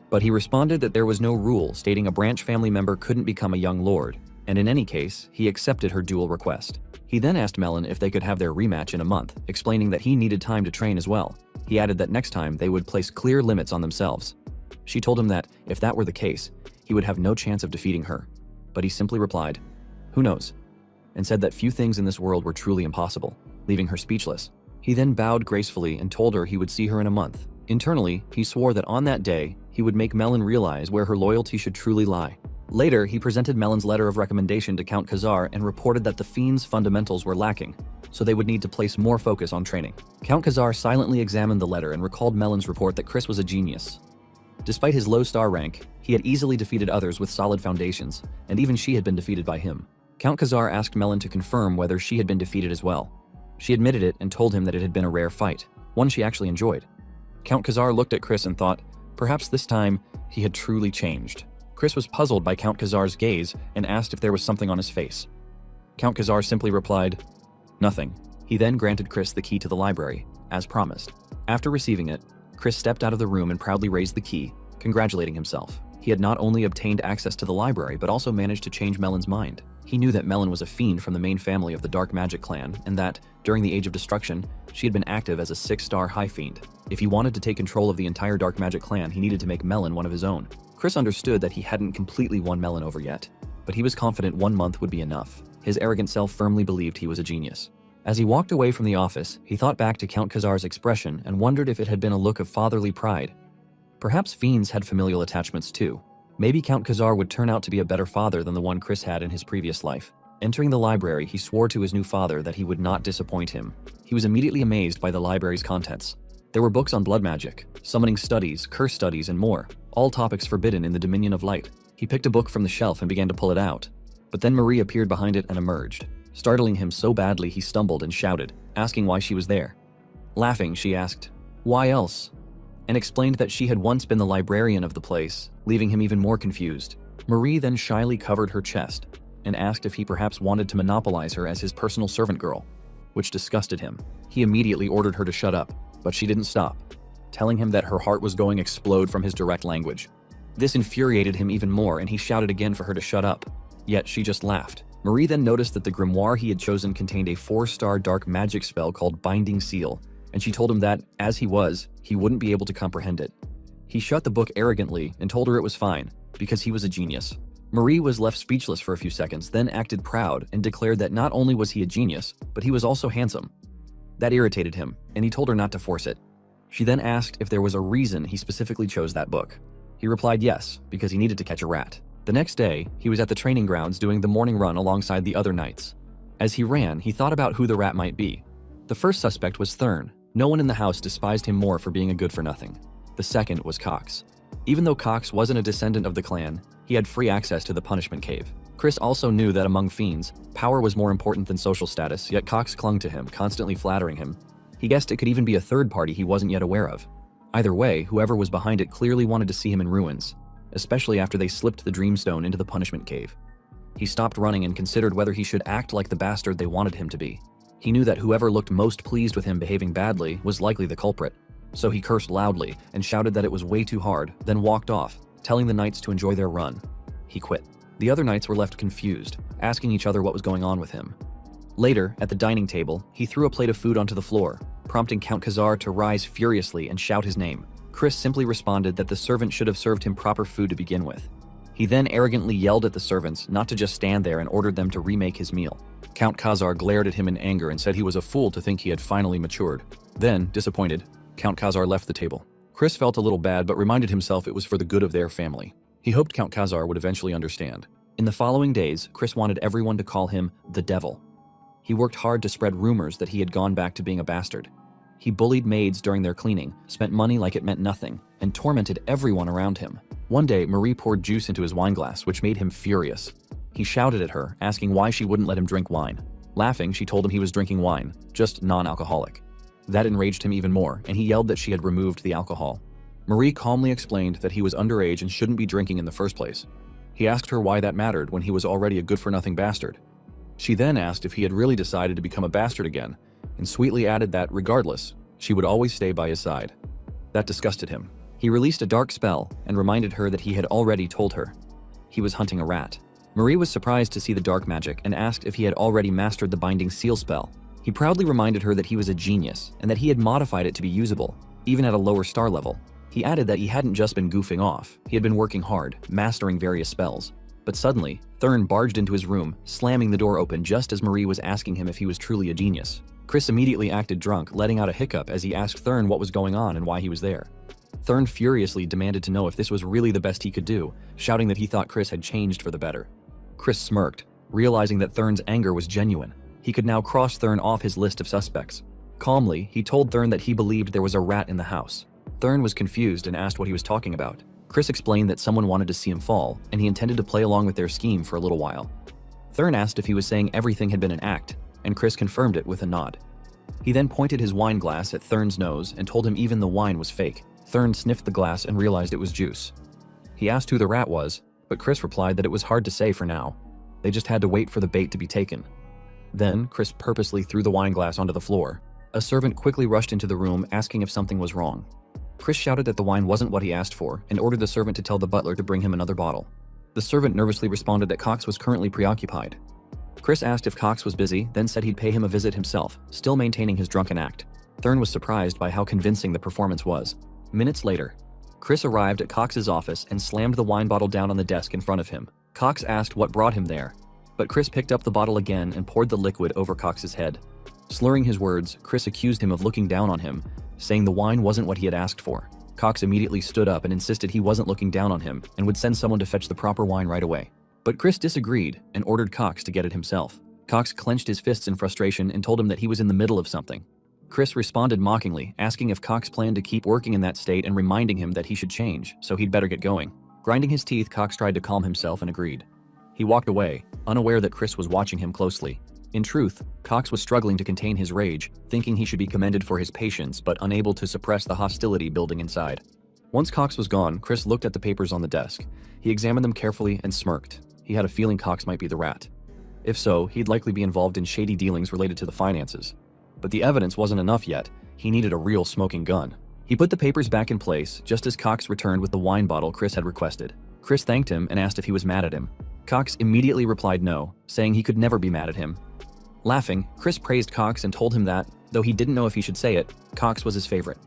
But he responded that there was no rule stating a branch family member couldn't become a young lord, and in any case, he accepted her dual request. He then asked Melon if they could have their rematch in a month, explaining that he needed time to train as well. He added that next time they would place clear limits on themselves. She told him that, if that were the case, he would have no chance of defeating her. But he simply replied, "Who knows?" and said that few things in this world were truly impossible, leaving her speechless. He then bowed gracefully and told her he would see her in a month. Internally, he swore that on that day, he would make Melon realize where her loyalty should truly lie. Later, he presented Melon's letter of recommendation to Count Khazar and reported that the fiend's fundamentals were lacking, so they would need to place more focus on training. Count Khazar silently examined the letter and recalled Melon's report that Chris was a genius. Despite his low star rank, he had easily defeated others with solid foundations, and even she had been defeated by him. Count Khazar asked Melon to confirm whether she had been defeated as well. She admitted it and told him that it had been a rare fight, one she actually enjoyed. Count Khazar looked at Chris and thought, perhaps this time, he had truly changed. Chris was puzzled by Count Khazar's gaze and asked if there was something on his face. Count Khazar simply replied, "Nothing." He then granted Chris the key to the library, as promised. After receiving it, Chris stepped out of the room and proudly raised the key, congratulating himself. He had not only obtained access to the library, but also managed to change Melon's mind. He knew that Melon was a fiend from the main family of the Dark Magic clan, and that, during the Age of Destruction, she had been active as a 6-star high fiend. If he wanted to take control of the entire Dark Magic clan, he needed to make Melon one of his own. Chris understood that he hadn't completely won Melon over yet, but he was confident 1 month would be enough. His arrogant self firmly believed he was a genius. As he walked away from the office, he thought back to Count Khazar's expression and wondered if it had been a look of fatherly pride. Perhaps fiends had familial attachments too. Maybe Count Khazar would turn out to be a better father than the one Chris had in his previous life. Entering the library, he swore to his new father that he would not disappoint him. He was immediately amazed by the library's contents. There were books on blood magic, summoning studies, curse studies, and more, all topics forbidden in the Dominion of Light. He picked a book from the shelf and began to pull it out. But then Marie appeared behind it and emerged, startling him so badly he stumbled and shouted, asking why she was there. Laughing, she asked, "Why else?" and explained that she had once been the librarian of the place, leaving him even more confused. Marie then shyly covered her chest and asked if he perhaps wanted to monopolize her as his personal servant girl, which disgusted him. He immediately ordered her to shut up, but she didn't stop, telling him that her heart was going to explode from his direct language. This infuriated him even more, and he shouted again for her to shut up, yet she just laughed. Marie then noticed that the grimoire he had chosen contained a 4-star dark magic spell called Binding Seal, and she told him that, as he wouldn't be able to comprehend it. He shut the book arrogantly and told her it was fine, because he was a genius. Marie was left speechless for a few seconds, then acted proud and declared that not only was he a genius, but he was also handsome. That irritated him, and he told her not to force it. She then asked if there was a reason he specifically chose that book. He replied yes, because he needed to catch a rat. The next day, he was at the training grounds doing the morning run alongside the other knights. As he ran, he thought about who the rat might be. The first suspect was Thurn. No one in the house despised him more for being a good-for-nothing. The second was Cox. Even though Cox wasn't a descendant of the clan, he had free access to the punishment cave. Chris also knew that among fiends, power was more important than social status, yet Cox clung to him, constantly flattering him. He guessed it could even be a third party he wasn't yet aware of. Either way, whoever was behind it clearly wanted to see him in ruins, especially after they slipped the Dreamstone into the punishment cave. He stopped running and considered whether he should act like the bastard they wanted him to be. He knew that whoever looked most pleased with him behaving badly was likely the culprit, so he cursed loudly and shouted that it was way too hard, then walked off, telling the knights to enjoy their run. He quit. The other knights were left confused, asking each other what was going on with him. Later, at the dining table, he threw a plate of food onto the floor, prompting Count Khazar to rise furiously and shout his name. Chris simply responded that the servant should have served him proper food to begin with. He then arrogantly yelled at the servants not to just stand there and ordered them to remake his meal. Count Khazar glared at him in anger and said he was a fool to think he had finally matured. Then, disappointed, Count Khazar left the table. Chris felt a little bad but reminded himself it was for the good of their family. He hoped Count Khazar would eventually understand. In the following days, Chris wanted everyone to call him the Devil. He worked hard to spread rumors that he had gone back to being a bastard. He bullied maids during their cleaning, spent money like it meant nothing, and tormented everyone around him. One day, Marie poured juice into his wine glass, which made him furious. He shouted at her, asking why she wouldn't let him drink wine. Laughing, she told him he was drinking wine, just non-alcoholic. That enraged him even more, and he yelled that she had removed the alcohol. Marie calmly explained that he was underage and shouldn't be drinking in the first place. He asked her why that mattered when he was already a good-for-nothing bastard. She then asked if he had really decided to become a bastard again, and sweetly added that, regardless, she would always stay by his side. That disgusted him. He released a dark spell and reminded her that he had already told her. He was hunting a rat. Marie was surprised to see the dark magic and asked if he had already mastered the binding seal spell. He proudly reminded her that he was a genius and that he had modified it to be usable, even at a lower star level. He added that he hadn't just been goofing off, he had been working hard, mastering various spells. But suddenly, Thurn barged into his room, slamming the door open just as Marie was asking him if he was truly a genius. Chris immediately acted drunk, letting out a hiccup as he asked Thurn what was going on and why he was there. Thurn furiously demanded to know if this was really the best he could do, shouting that he thought Chris had changed for the better. Chris smirked, realizing that Thurn's anger was genuine. He could now cross Thurn off his list of suspects. Calmly, he told Thurn that he believed there was a rat in the house. Thurn was confused and asked what he was talking about. Chris explained that someone wanted to see him fall, and he intended to play along with their scheme for a little while. Thurn asked if he was saying everything had been an act, and Chris confirmed it with a nod. He then pointed his wine glass at Thurn's nose and told him even the wine was fake. Thurn sniffed the glass and realized it was juice. He asked who the rat was, but Chris replied that it was hard to say for now. They just had to wait for the bait to be taken. Then, Chris purposely threw the wine glass onto the floor. A servant quickly rushed into the room asking if something was wrong. Chris shouted that the wine wasn't what he asked for and ordered the servant to tell the butler to bring him another bottle. The servant nervously responded that Cox was currently preoccupied. Chris asked if Cox was busy, then said he'd pay him a visit himself, still maintaining his drunken act. Thurn was surprised by how convincing the performance was. Minutes later, Chris arrived at Cox's office and slammed the wine bottle down on the desk in front of him. Cox asked what brought him there, but Chris picked up the bottle again and poured the liquid over Cox's head. Slurring his words, Chris accused him of looking down on him, saying the wine wasn't what he had asked for. Cox immediately stood up and insisted he wasn't looking down on him and would send someone to fetch the proper wine right away. But Chris disagreed and ordered Cox to get it himself. Cox clenched his fists in frustration and told him that he was in the middle of something. Chris responded mockingly, asking if Cox planned to keep working in that state and reminding him that he should change, so he'd better get going. Grinding his teeth, Cox tried to calm himself and agreed. He walked away, unaware that Chris was watching him closely. In truth, Cox was struggling to contain his rage, thinking he should be commended for his patience but unable to suppress the hostility building inside. Once Cox was gone, Chris looked at the papers on the desk. He examined them carefully and smirked. He had a feeling Cox might be the rat. If so, he'd likely be involved in shady dealings related to the finances. But the evidence wasn't enough yet. He needed a real smoking gun. He put the papers back in place just as Cox returned with the wine bottle Chris had requested. Chris thanked him and asked if he was mad at him. Cox immediately replied no, saying he could never be mad at him. Laughing, Chris praised Cox and told him that, though he didn't know if he should say it, Cox was his favorite.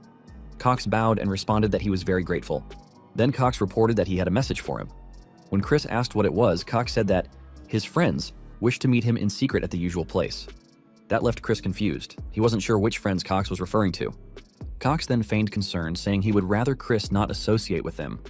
Cox bowed and responded that he was very grateful. Then Cox reported that he had a message for him. When Chris asked what it was, Cox said that his friends wished to meet him in secret at the usual place. That left Chris confused. He wasn't sure which friends Cox was referring to. Cox then feigned concern, saying he would rather Chris not associate with them,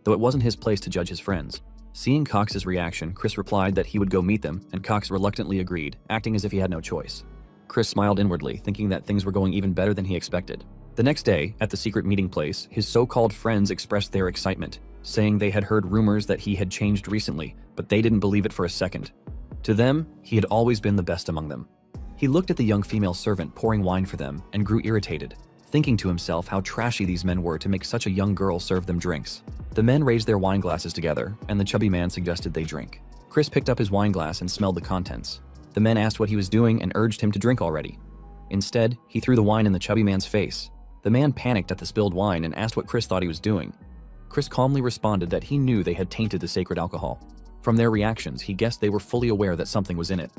though it wasn't his place to judge his friends. Seeing Cox's reaction, Chris replied that he would go meet them, and Cox reluctantly agreed, acting as if he had no choice. Chris smiled inwardly, thinking that things were going even better than he expected. The next day, at the secret meeting place, his so-called friends expressed their excitement, saying they had heard rumors that he had changed recently, but they didn't believe it for a second. To them, he had always been the best among them. He looked at the young female servant pouring wine for them and grew irritated, thinking to himself how trashy these men were to make such a young girl serve them drinks. The men raised their wine glasses together, and the chubby man suggested they drink. Chris picked up his wine glass and smelled the contents. The men asked what he was doing and urged him to drink already. Instead, he threw the wine in the chubby man's face. The man panicked at the spilled wine and asked what Chris thought he was doing. Chris calmly responded that he knew they had tainted the sacred alcohol. From their reactions, he guessed they were fully aware that something was in it.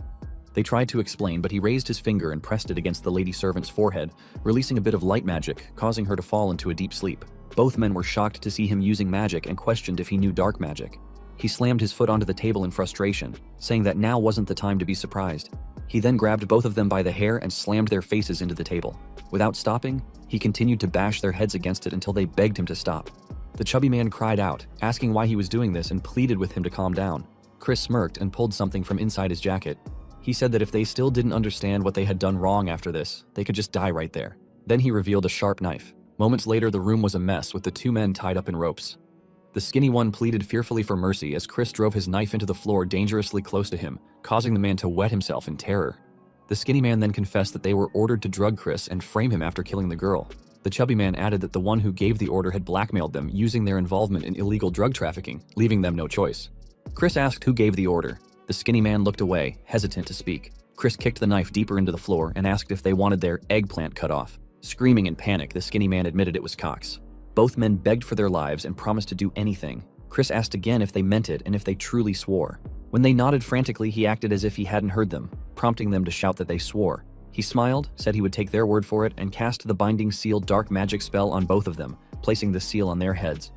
They tried to explain, but he raised his finger and pressed it against the lady servant's forehead, releasing a bit of light magic, causing her to fall into a deep sleep. Both men were shocked to see him using magic and questioned if he knew dark magic. He slammed his foot onto the table in frustration, saying that now wasn't the time to be surprised. He then grabbed both of them by the hair and slammed their faces into the table. Without stopping, he continued to bash their heads against it until they begged him to stop. The chubby man cried out, asking why he was doing this, and pleaded with him to calm down. Chris smirked and pulled something from inside his jacket. He said that if they still didn't understand what they had done wrong after this, they could just die right there. Then he revealed a sharp knife. Moments later, the room was a mess with the two men tied up in ropes. The skinny one pleaded fearfully for mercy as Chris drove his knife into the floor dangerously close to him, causing the man to wet himself in terror. The skinny man then confessed that they were ordered to drug Chris and frame him after killing the girl. The chubby man added that the one who gave the order had blackmailed them using their involvement in illegal drug trafficking, leaving them no choice. Chris asked who gave the order. The skinny man looked away, hesitant to speak. Chris kicked the knife deeper into the floor and asked if they wanted their eggplant cut off. Screaming in panic, the skinny man admitted it was Cox. Both men begged for their lives and promised to do anything. Chris asked again if they meant it and if they truly swore. When they nodded frantically, he acted as if he hadn't heard them, prompting them to shout that they swore. He smiled, said he would take their word for it, and cast the binding seal dark magic spell on both of them, placing the seal on their heads.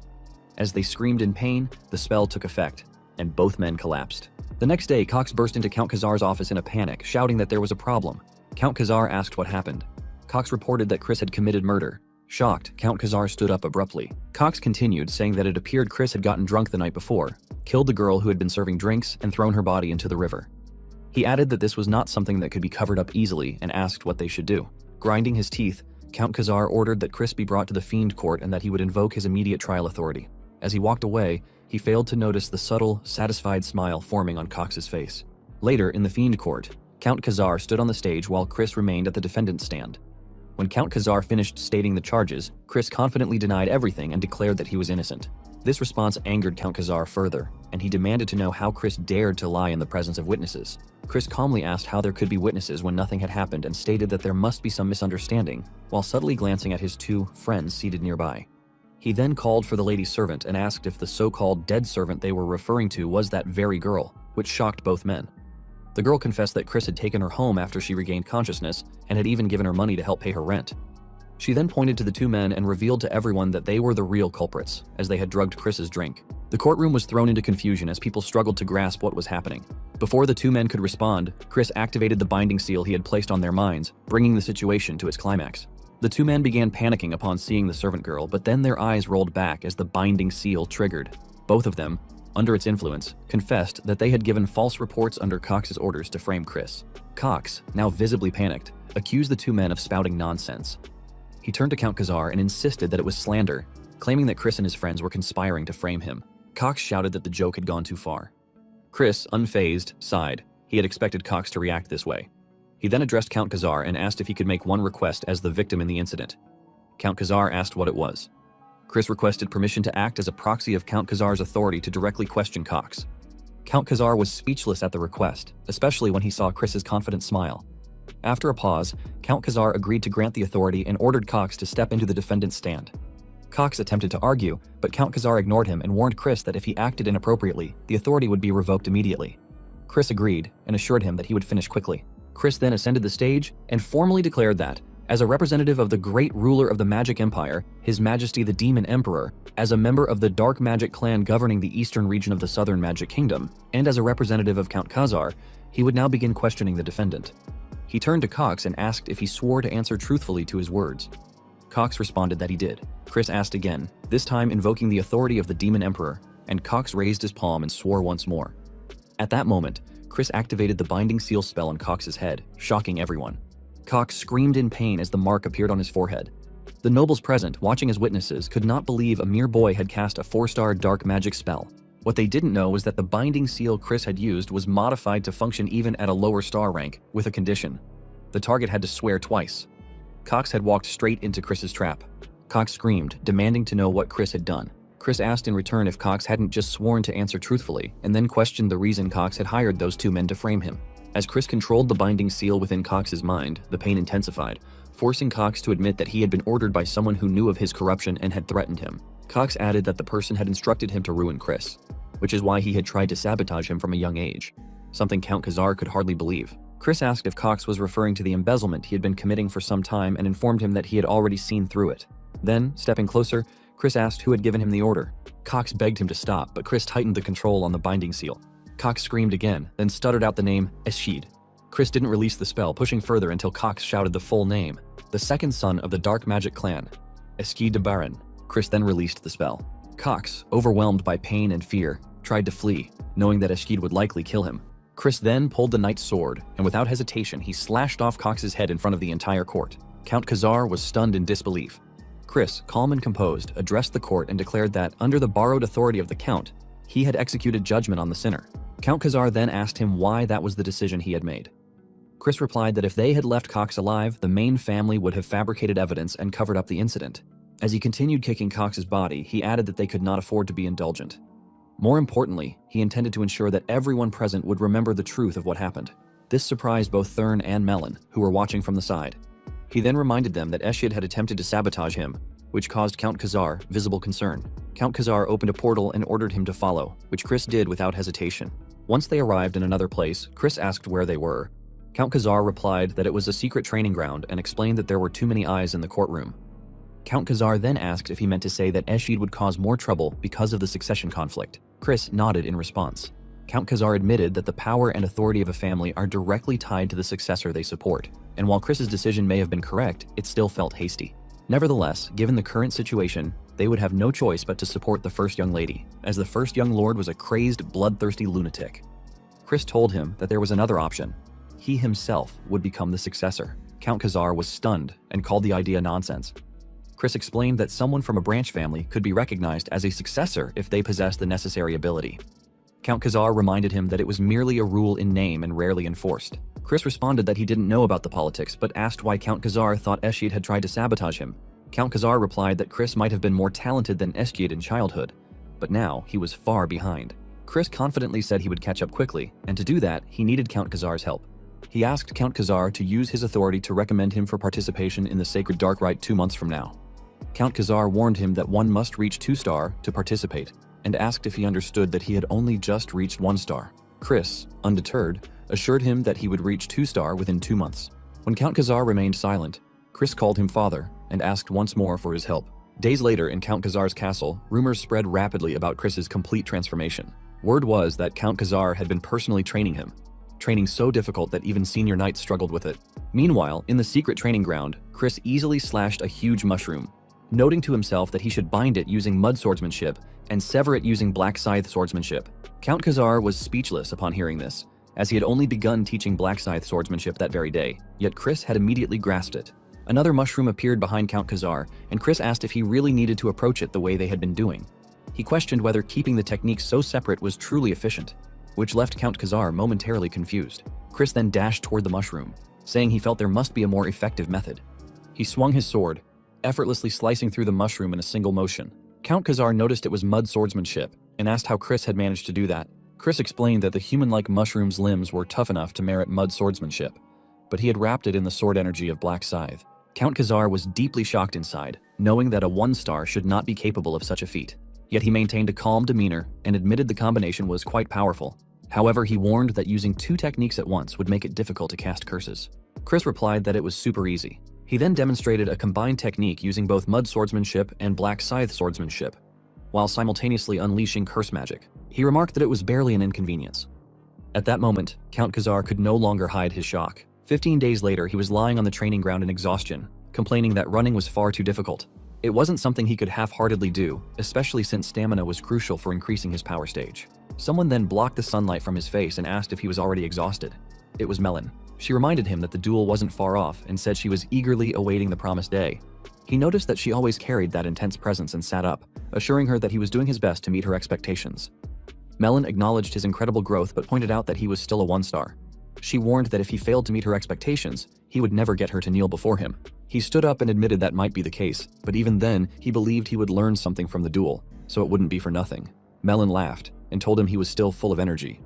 As they screamed in pain, the spell took effect, and both men collapsed. The next day, Cox burst into Count Khazar's office in a panic, shouting that there was a problem. Count Khazar asked what happened. Cox reported that Chris had committed murder. Shocked, Count Khazar stood up abruptly. Cox continued, saying that it appeared Chris had gotten drunk the night before, killed the girl who had been serving drinks, and thrown her body into the river. He added that this was not something that could be covered up easily and asked what they should do. Grinding his teeth, Count Khazar ordered that Chris be brought to the Fiend Court and that he would invoke his immediate trial authority. As he walked away, he failed to notice the subtle, satisfied smile forming on Cox's face. Later, in the Fiend Court, Count Khazar stood on the stage while Chris remained at the defendant's stand. When Count Khazar finished stating the charges, Chris confidently denied everything and declared that he was innocent. This response angered Count Khazar further, and he demanded to know how Chris dared to lie in the presence of witnesses. Chris calmly asked how there could be witnesses when nothing had happened and stated that there must be some misunderstanding, while subtly glancing at his two friends seated nearby. He then called for the lady's servant and asked if the so-called dead servant they were referring to was that very girl, which shocked both men. The girl confessed that Chris had taken her home after she regained consciousness and had even given her money to help pay her rent. She then pointed to the two men and revealed to everyone that they were the real culprits, as they had drugged Chris's drink. The courtroom was thrown into confusion as people struggled to grasp what was happening. Before the two men could respond, Chris activated the binding seal he had placed on their minds, bringing the situation to its climax. The two men began panicking upon seeing the servant girl, but then their eyes rolled back as the binding seal triggered. Both of them, under its influence, confessed that they had given false reports under Cox's orders to frame Chris. Cox, now visibly panicked, accused the two men of spouting nonsense. He turned to Count Khazar and insisted that it was slander, claiming that Chris and his friends were conspiring to frame him. Cox shouted that the joke had gone too far. Chris, unfazed, sighed. He had expected Cox to react this way. He then addressed Count Khazar and asked if he could make one request as the victim in the incident. Count Khazar asked what it was. Chris requested permission to act as a proxy of Count Khazar's authority to directly question Cox. Count Khazar was speechless at the request, especially when he saw Chris's confident smile. After a pause, Count Khazar agreed to grant the authority and ordered Cox to step into the defendant's stand. Cox attempted to argue, but Count Khazar ignored him and warned Chris that if he acted inappropriately, the authority would be revoked immediately. Chris agreed and assured him that he would finish quickly. Chris then ascended the stage and formally declared that, as a representative of the great ruler of the Magic Empire, His Majesty the Demon Emperor, as a member of the Dark Magic clan governing the eastern region of the Southern Magic Kingdom, and as a representative of Count Khazar, he would now begin questioning the defendant. He turned to Cox and asked if he swore to answer truthfully to his words. Cox responded that he did. Chris asked again, this time invoking the authority of the Demon Emperor, and Cox raised his palm and swore once more. At that moment, Chris activated the binding seal spell on Cox's head, shocking everyone. Cox screamed in pain as the mark appeared on his forehead. The nobles present, watching as witnesses, could not believe a mere boy had cast a 4-star dark magic spell. What they didn't know was that the binding seal Chris had used was modified to function even at a lower star rank, with a condition. The target had to swear twice. Cox had walked straight into Chris's trap. Cox screamed, demanding to know what Chris had done. Chris asked in return if Cox hadn't just sworn to answer truthfully, and then questioned the reason Cox had hired those 2 men to frame him. As Chris controlled the binding seal within Cox's mind, the pain intensified, forcing Cox to admit that he had been ordered by someone who knew of his corruption and had threatened him. Cox added that the person had instructed him to ruin Chris, which is why he had tried to sabotage him from a young age, something Count Khazar could hardly believe. Chris asked if Cox was referring to the embezzlement he had been committing for some time and informed him that he had already seen through it. Then, stepping closer, Chris asked who had given him the order. Cox begged him to stop, but Chris tightened the control on the binding seal. Cox screamed again, then stuttered out the name Eschid. Chris didn't release the spell, pushing further until Cox shouted the full name, the second son of the Dark Magic clan, Eschid de Baron. Chris then released the spell. Cox, overwhelmed by pain and fear, tried to flee, knowing that Eschid would likely kill him. Chris then pulled the knight's sword, and without hesitation, he slashed off Cox's head in front of the entire court. Count Khazar was stunned in disbelief. Chris, calm and composed, addressed the court and declared that, under the borrowed authority of the Count, he had executed judgment on the sinner. Count Khazar then asked him why that was the decision he had made. Chris replied that if they had left Cox alive, the main family would have fabricated evidence and covered up the incident. As he continued kicking Cox's body, he added that they could not afford to be indulgent. More importantly, he intended to ensure that everyone present would remember the truth of what happened. This surprised both Thurn and Melon, who were watching from the side. He then reminded them that Eschid had attempted to sabotage him, which caused Count Khazar visible concern. Count Khazar opened a portal and ordered him to follow, which Chris did without hesitation. Once they arrived in another place, Chris asked where they were. Count Khazar replied that it was a secret training ground and explained that there were too many eyes in the courtroom. Count Khazar then asked if he meant to say that Eschid would cause more trouble because of the succession conflict. Chris nodded in response. Count Khazar admitted that the power and authority of a family are directly tied to the successor they support, and while Chris's decision may have been correct, it still felt hasty. Nevertheless, given the current situation, they would have no choice but to support the first young lady, as the first young lord was a crazed, bloodthirsty lunatic. Chris told him that there was another option. He himself would become the successor. Count Khazar was stunned and called the idea nonsense. Chris explained that someone from a branch family could be recognized as a successor if they possessed the necessary ability. Count Khazar reminded him that it was merely a rule in name and rarely enforced. Chris responded that he didn't know about the politics, but asked why Count Khazar thought Eschid had tried to sabotage him. Count Khazar replied that Chris might have been more talented than Eschid in childhood, but now he was far behind. Chris confidently said he would catch up quickly, and to do that, he needed Count Khazar's help. He asked Count Khazar to use his authority to recommend him for participation in the Sacred Dark Rite 2 months from now. Count Khazar warned him that one must reach 2-star to participate, and asked if he understood that he had only just reached 1-star. Chris, undeterred, assured him that he would reach 2-star within 2 months. When Count Khazar remained silent, Chris called him father and asked once more for his help. Days later in Count Khazar's castle, rumors spread rapidly about Chris's complete transformation. Word was that Count Khazar had been personally training him, training so difficult that even senior knights struggled with it. Meanwhile, in the secret training ground, Chris easily slashed a huge mushroom, noting to himself that he should bind it using mud swordsmanship and sever it using black scythe swordsmanship. Count Khazar was speechless upon hearing this, as he had only begun teaching black scythe swordsmanship that very day, yet Chris had immediately grasped it. Another mushroom appeared behind Count Khazar, and Chris asked if he really needed to approach it the way they had been doing. He questioned whether keeping the techniques so separate was truly efficient, which left Count Khazar momentarily confused. Chris then dashed toward the mushroom, saying he felt there must be a more effective method. He swung his sword, effortlessly slicing through the mushroom in a single motion. Count Khazar noticed it was mud swordsmanship and asked how Chris had managed to do that. Chris explained that the human-like mushroom's limbs were tough enough to merit mud swordsmanship, but he had wrapped it in the sword energy of black scythe. Count Khazar was deeply shocked inside, knowing that a 1-star should not be capable of such a feat. Yet he maintained a calm demeanor and admitted the combination was quite powerful. However, he warned that using 2 techniques at once would make it difficult to cast curses. Chris replied that it was super easy. He then demonstrated a combined technique using both mud swordsmanship and black scythe swordsmanship, while simultaneously unleashing curse magic. He remarked that it was barely an inconvenience. At that moment, Count Khazar could no longer hide his shock. 15 days later, he was lying on the training ground in exhaustion, complaining that running was far too difficult. It wasn't something he could half-heartedly do, especially since stamina was crucial for increasing his power stage. Someone then blocked the sunlight from his face and asked if he was already exhausted. It was Melon. She reminded him that the duel wasn't far off and said she was eagerly awaiting the promised day. He noticed that she always carried that intense presence and sat up, assuring her that he was doing his best to meet her expectations. Melon acknowledged his incredible growth but pointed out that he was still a 1-star. She warned that if he failed to meet her expectations, he would never get her to kneel before him. He stood up and admitted that might be the case, but even then, he believed he would learn something from the duel, so it wouldn't be for nothing. Melon laughed and told him he was still full of energy.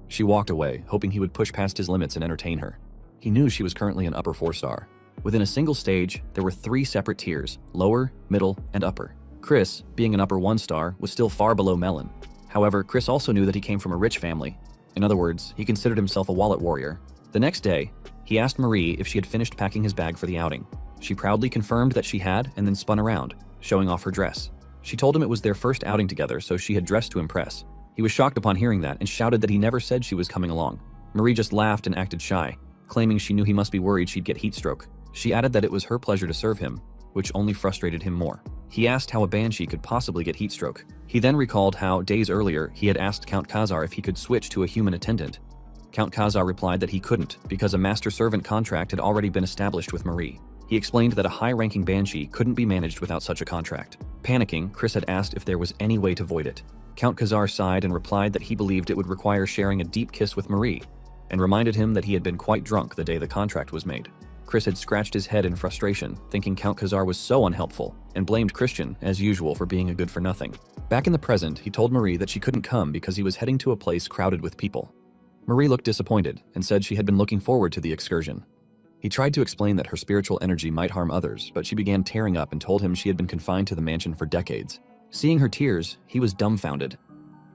She walked away, hoping he would push past his limits and entertain her. He knew she was currently an upper 4-star. Within a single stage, there were 3 separate tiers: lower, middle, and upper. Chris, being an upper 1-star, was still far below Melon. However, Chris also knew that he came from a rich family. In other words, he considered himself a wallet warrior. The next day, he asked Marie if she had finished packing his bag for the outing. She proudly confirmed that she had and then spun around, showing off her dress. She told him it was their first outing together, so she had dressed to impress. He was shocked upon hearing that and shouted that he never said she was coming along. Marie just laughed and acted shy, claiming she knew he must be worried she'd get heat stroke. She added that it was her pleasure to serve him, which only frustrated him more. He asked how a banshee could possibly get heat stroke. He then recalled how, days earlier, he had asked Count Khazar if he could switch to a human attendant. Count Khazar replied that he couldn't, because a master-servant contract had already been established with Marie. He explained that a high-ranking banshee couldn't be managed without such a contract. Panicking, Chris had asked if there was any way to void it. Count Khazar sighed and replied that he believed it would require sharing a deep kiss with Marie, and reminded him that he had been quite drunk the day the contract was made. Chris had scratched his head in frustration, thinking Count Khazar was so unhelpful, and blamed Christian, as usual, for being a good-for-nothing. Back in the present, he told Marie that she couldn't come because he was heading to a place crowded with people. Marie looked disappointed and said she had been looking forward to the excursion. He tried to explain that her spiritual energy might harm others, but she began tearing up and told him she had been confined to the mansion for decades. Seeing her tears, he was dumbfounded.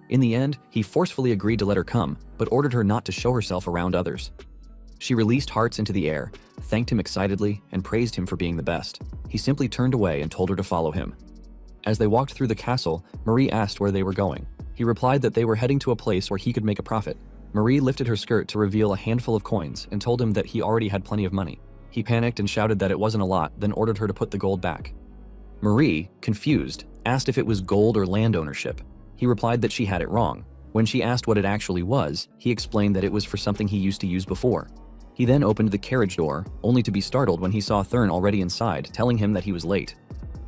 In the end, he forcefully agreed to let her come, but ordered her not to show herself around others. She released hearts into the air, thanked him excitedly, and praised him for being the best. He simply turned away and told her to follow him. As they walked through the castle, Marie asked where they were going. He replied that they were heading to a place where he could make a profit. Marie lifted her skirt to reveal a handful of coins and told him that he already had plenty of money. He panicked and shouted that it wasn't a lot, then ordered her to put the gold back. Marie, confused, asked if it was gold or land ownership. He replied that she had it wrong. When she asked what it actually was, he explained that it was for something he used to use before. He then opened the carriage door, only to be startled when he saw Thurn already inside, telling him that he was late.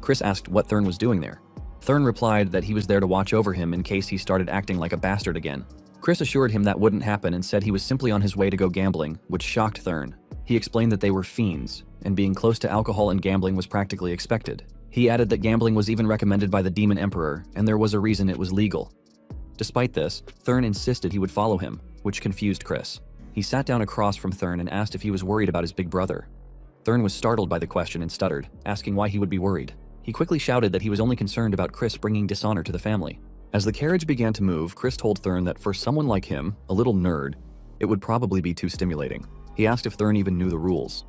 Chris asked what Thurn was doing there. Thurn replied that he was there to watch over him in case he started acting like a bastard again. Chris assured him that wouldn't happen and said he was simply on his way to go gambling, which shocked Thurn. He explained that they were fiends, and being close to alcohol and gambling was practically expected. He added that gambling was even recommended by the Demon Emperor, and there was a reason it was legal. Despite this, Thurn insisted he would follow him, which confused Chris. He sat down across from Thurn and asked if he was worried about his big brother. Thurn was startled by the question and stuttered, asking why he would be worried. He quickly shouted that he was only concerned about Chris bringing dishonor to the family. As the carriage began to move, Chris told Thurn that for someone like him, a little nerd, it would probably be too stimulating. He asked if Thurn even knew the rules.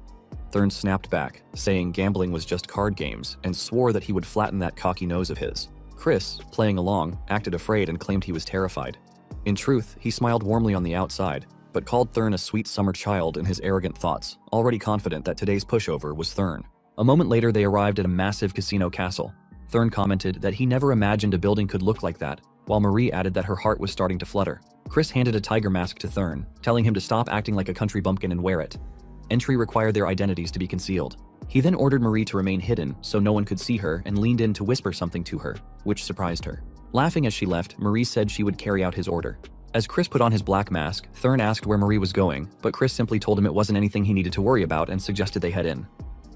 Thurn snapped back, saying gambling was just card games, and swore that he would flatten that cocky nose of his. Chris, playing along, acted afraid and claimed he was terrified. In truth, he smiled warmly on the outside, but called Thurn a sweet summer child in his arrogant thoughts, already confident that today's pushover was Thurn. A moment later, they arrived at a massive casino castle. Thurn commented that he never imagined a building could look like that, while Marie added that her heart was starting to flutter. Chris handed a tiger mask to Thurn, telling him to stop acting like a country bumpkin and wear it. Entry required their identities to be concealed. He then ordered Marie to remain hidden so no one could see her and leaned in to whisper something to her, which surprised her. Laughing as she left, Marie said she would carry out his order. As Chris put on his black mask, Thurn asked where Marie was going, but Chris simply told him it wasn't anything he needed to worry about and suggested they head in.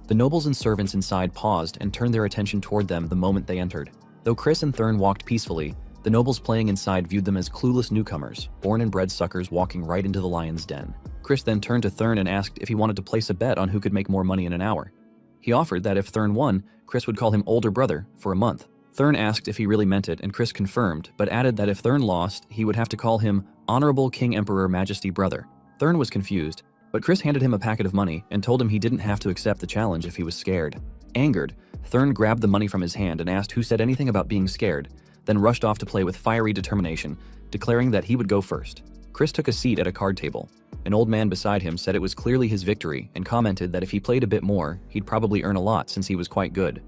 The nobles and servants inside paused and turned their attention toward them the moment they entered. Though Chris and Thurn walked peacefully, the nobles playing inside viewed them as clueless newcomers, born and bred suckers walking right into the lion's den. Chris then turned to Thurn and asked if he wanted to place a bet on who could make more money in an hour. He offered that if Thurn won, Chris would call him older brother for a month. Thurn asked if he really meant it, and Chris confirmed, but added that if Thurn lost, he would have to call him Honorable King Emperor Majesty Brother. Thurn was confused, but Chris handed him a packet of money and told him he didn't have to accept the challenge if he was scared. Angered, Thurn grabbed the money from his hand and asked who said anything about being scared, then rushed off to play with fiery determination, declaring that he would go first. Chris took a seat at a card table. An old man beside him said it was clearly his victory and commented that if he played a bit more, he'd probably earn a lot since he was quite good.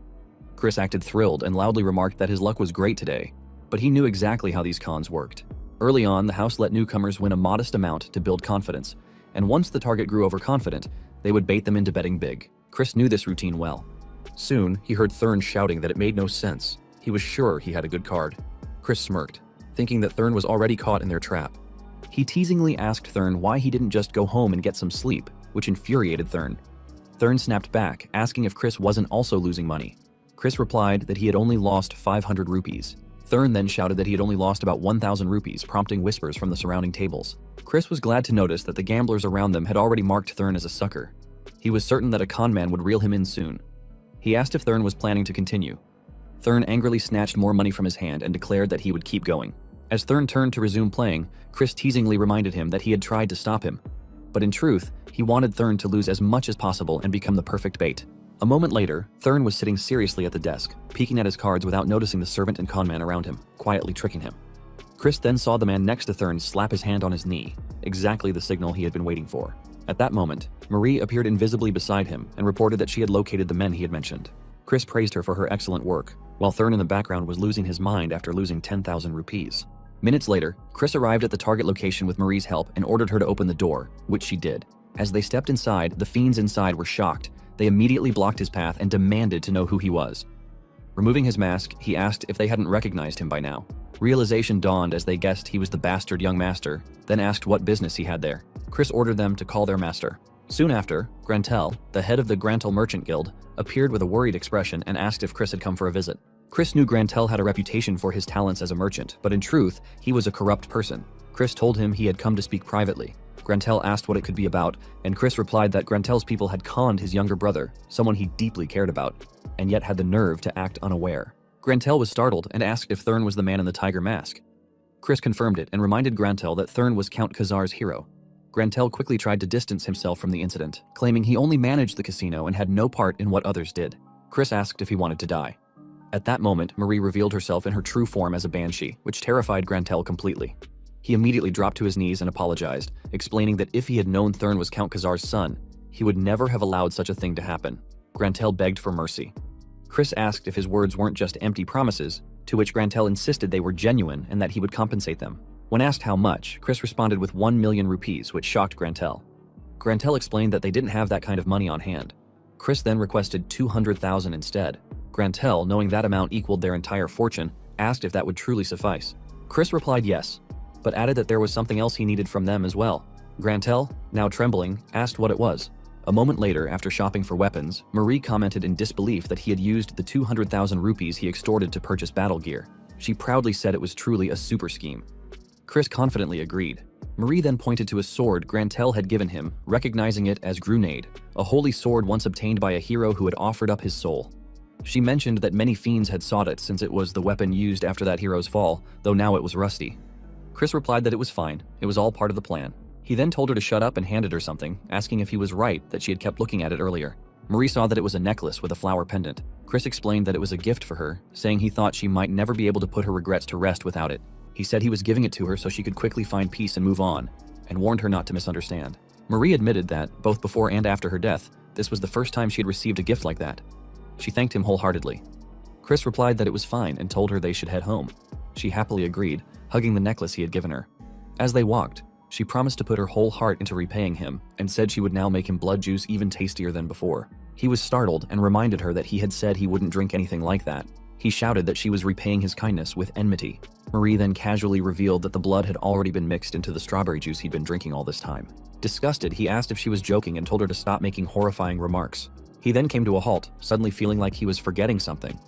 Chris acted thrilled and loudly remarked that his luck was great today, but he knew exactly how these cons worked. Early on, the house let newcomers win a modest amount to build confidence, and once the target grew overconfident, they would bait them into betting big. Chris knew this routine well. Soon, he heard Thurn shouting that it made no sense. He was sure he had a good card. Chris smirked, thinking that Thurn was already caught in their trap. He teasingly asked Thurn why he didn't just go home and get some sleep, which infuriated Thurn. Thurn snapped back, asking if Chris wasn't also losing money. Chris replied that he had only lost 500 rupees. Thurn then shouted that he had only lost about 1,000 rupees, prompting whispers from the surrounding tables. Chris was glad to notice that the gamblers around them had already marked Thurn as a sucker. He was certain that a con man would reel him in soon. He asked if Thurn was planning to continue. Thurn angrily snatched more money from his hand and declared that he would keep going. As Thurn turned to resume playing, Chris teasingly reminded him that he had tried to stop him. But in truth, he wanted Thurn to lose as much as possible and become the perfect bait. A moment later, Thurn was sitting seriously at the desk, peeking at his cards without noticing the servant and conman around him, quietly tricking him. Chris then saw the man next to Thurn slap his hand on his knee, exactly the signal he had been waiting for. At that moment, Marie appeared invisibly beside him and reported that she had located the men he had mentioned. Chris praised her for her excellent work, while Thurn in the background was losing his mind after losing 10,000 rupees. Minutes later, Chris arrived at the target location with Marie's help and ordered her to open the door, which she did. As they stepped inside, the fiends inside were shocked. They immediately blocked his path and demanded to know who he was. Removing his mask, he asked if they hadn't recognized him by now. Realization dawned as they guessed he was the bastard young master, then asked what business he had there. Chris ordered them to call their master. Soon after, Grantel, the head of the Grantel Merchant Guild, appeared with a worried expression and asked if Chris had come for a visit. Chris knew Grantel had a reputation for his talents as a merchant, but in truth, he was a corrupt person. Chris told him he had come to speak privately. Grantel asked what it could be about, and Chris replied that Grantel's people had conned his younger brother, someone he deeply cared about, and yet had the nerve to act unaware. Grantel was startled and asked if Thurn was the man in the tiger mask. Chris confirmed it and reminded Grantel that Thurn was Count Khazar's hero. Grantel quickly tried to distance himself from the incident, claiming he only managed the casino and had no part in what others did. Chris asked if he wanted to die. At that moment, Marie revealed herself in her true form as a banshee, which terrified Grantel completely. He immediately dropped to his knees and apologized, explaining that if he had known Thurn was Count Khazar's son, he would never have allowed such a thing to happen. Grantel begged for mercy. Chris asked if his words weren't just empty promises, to which Grantel insisted they were genuine and that he would compensate them. When asked how much, Chris responded with 1 million rupees, which shocked Grantel. Grantel explained that they didn't have that kind of money on hand. Chris then requested 200,000 instead. Grantel, knowing that amount equaled their entire fortune, asked if that would truly suffice. Chris replied yes, but added that there was something else he needed from them as well. Grantel, now trembling, asked what it was. A moment later, after shopping for weapons, Marie commented in disbelief that he had used the 200,000 rupees he extorted to purchase battle gear. She proudly said it was truly a super scheme. Chris confidently agreed. Marie then pointed to a sword Grantel had given him, recognizing it as Grunade, a holy sword once obtained by a hero who had offered up his soul. She mentioned that many fiends had sought it since it was the weapon used after that hero's fall, though now it was rusty. Chris replied that it was fine, it was all part of the plan. He then told her to shut up and handed her something, asking if he was right that she had kept looking at it earlier. Marie saw that it was a necklace with a flower pendant. Chris explained that it was a gift for her, saying he thought she might never be able to put her regrets to rest without it. He said he was giving it to her so she could quickly find peace and move on, and warned her not to misunderstand. Marie admitted that, both before and after her death, this was the first time she had received a gift like that. She thanked him wholeheartedly. Chris replied that it was fine and told her they should head home. She happily agreed, hugging the necklace he had given her. As they walked, she promised to put her whole heart into repaying him and said she would now make him blood juice even tastier than before. He was startled and reminded her that he had said he wouldn't drink anything like that. He shouted that she was repaying his kindness with enmity. Marie then casually revealed that the blood had already been mixed into the strawberry juice he'd been drinking all this time. Disgusted, he asked if she was joking and told her to stop making horrifying remarks. He then came to a halt, suddenly feeling like he was forgetting something.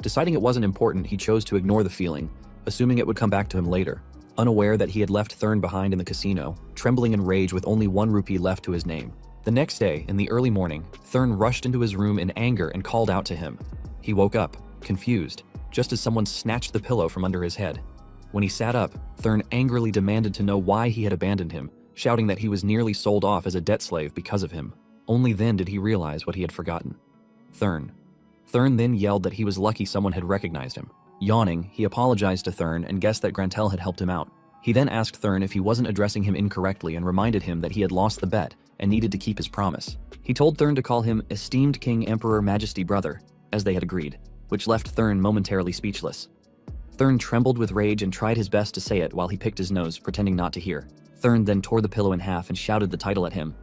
Deciding it wasn't important, he chose to ignore the feeling, assuming it would come back to him later. Unaware that he had left Thurn behind in the casino, trembling in rage with only 1 rupee left to his name. The next day, in the early morning, Thurn rushed into his room in anger and called out to him. He woke up, confused, just as someone snatched the pillow from under his head. When he sat up, Thurn angrily demanded to know why he had abandoned him, shouting that he was nearly sold off as a debt slave because of him. Only then did he realize what he had forgotten. Thurn then yelled that he was lucky someone had recognized him. Yawning, he apologized to Thurn and guessed that Grantel had helped him out. He then asked Thurn if he wasn't addressing him incorrectly and reminded him that he had lost the bet and needed to keep his promise. He told Thurn to call him Esteemed King Emperor Majesty Brother, as they had agreed, which left Thurn momentarily speechless. Thurn trembled with rage and tried his best to say it while he picked his nose, pretending not to hear. Thurn then tore the pillow in half and shouted the title at him.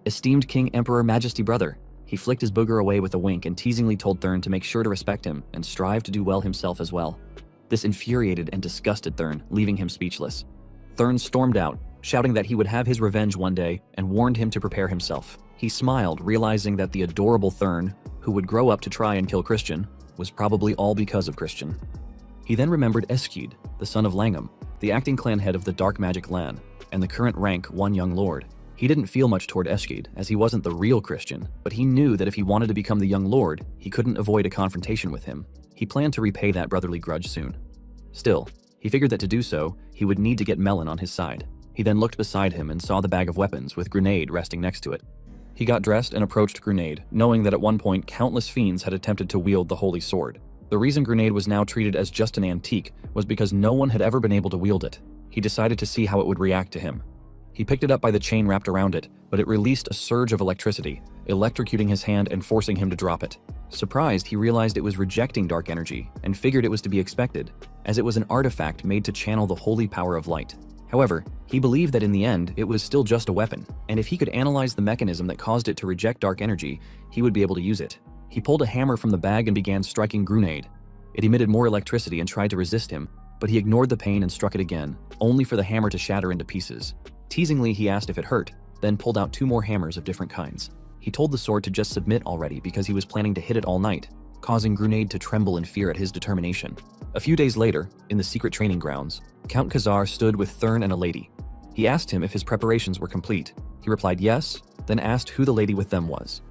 Esteemed King Emperor Majesty Brother. He flicked his booger away with a wink and teasingly told Thurn to make sure to respect him and strive to do well himself as well. This infuriated and disgusted Thurn, leaving him speechless. Thurn stormed out, shouting that he would have his revenge one day and warned him to prepare himself. He smiled, realizing that the adorable Thurn, who would grow up to try and kill Christian, was probably all because of Christian. He then remembered Eskid, the son of Langham, the acting clan head of the Dark Magic clan, and the current rank One Young Lord. He didn't feel much toward Eskid, as he wasn't the real Christian, but he knew that if he wanted to become the Young Lord, he couldn't avoid a confrontation with him. He planned to repay that brotherly grudge soon. Still, he figured that to do so, he would need to get Melon on his side. He then looked beside him and saw the bag of weapons with Grenade resting next to it. He got dressed and approached Grenade, knowing that at one point countless fiends had attempted to wield the Holy Sword. The reason Grenade was now treated as just an antique was because no one had ever been able to wield it. He decided to see how it would react to him. He picked it up by the chain wrapped around it, but it released a surge of electricity, electrocuting his hand and forcing him to drop it. Surprised, he realized it was rejecting dark energy and figured it was to be expected, as it was an artifact made to channel the holy power of light. However, he believed that in the end, it was still just a weapon, and if he could analyze the mechanism that caused it to reject dark energy, he would be able to use it. He pulled a hammer from the bag and began striking Grenade. It emitted more electricity and tried to resist him, but he ignored the pain and struck it again, only for the hammer to shatter into pieces. Teasingly, he asked if it hurt, then pulled out 2 more hammers of different kinds. He told the sword to just submit already because he was planning to hit it all night, causing Grenade to tremble in fear at his determination. A few days later, in the secret training grounds, Count Khazar stood with Thurn and a lady. He asked him if his preparations were complete. He replied yes, then asked who the lady with them was.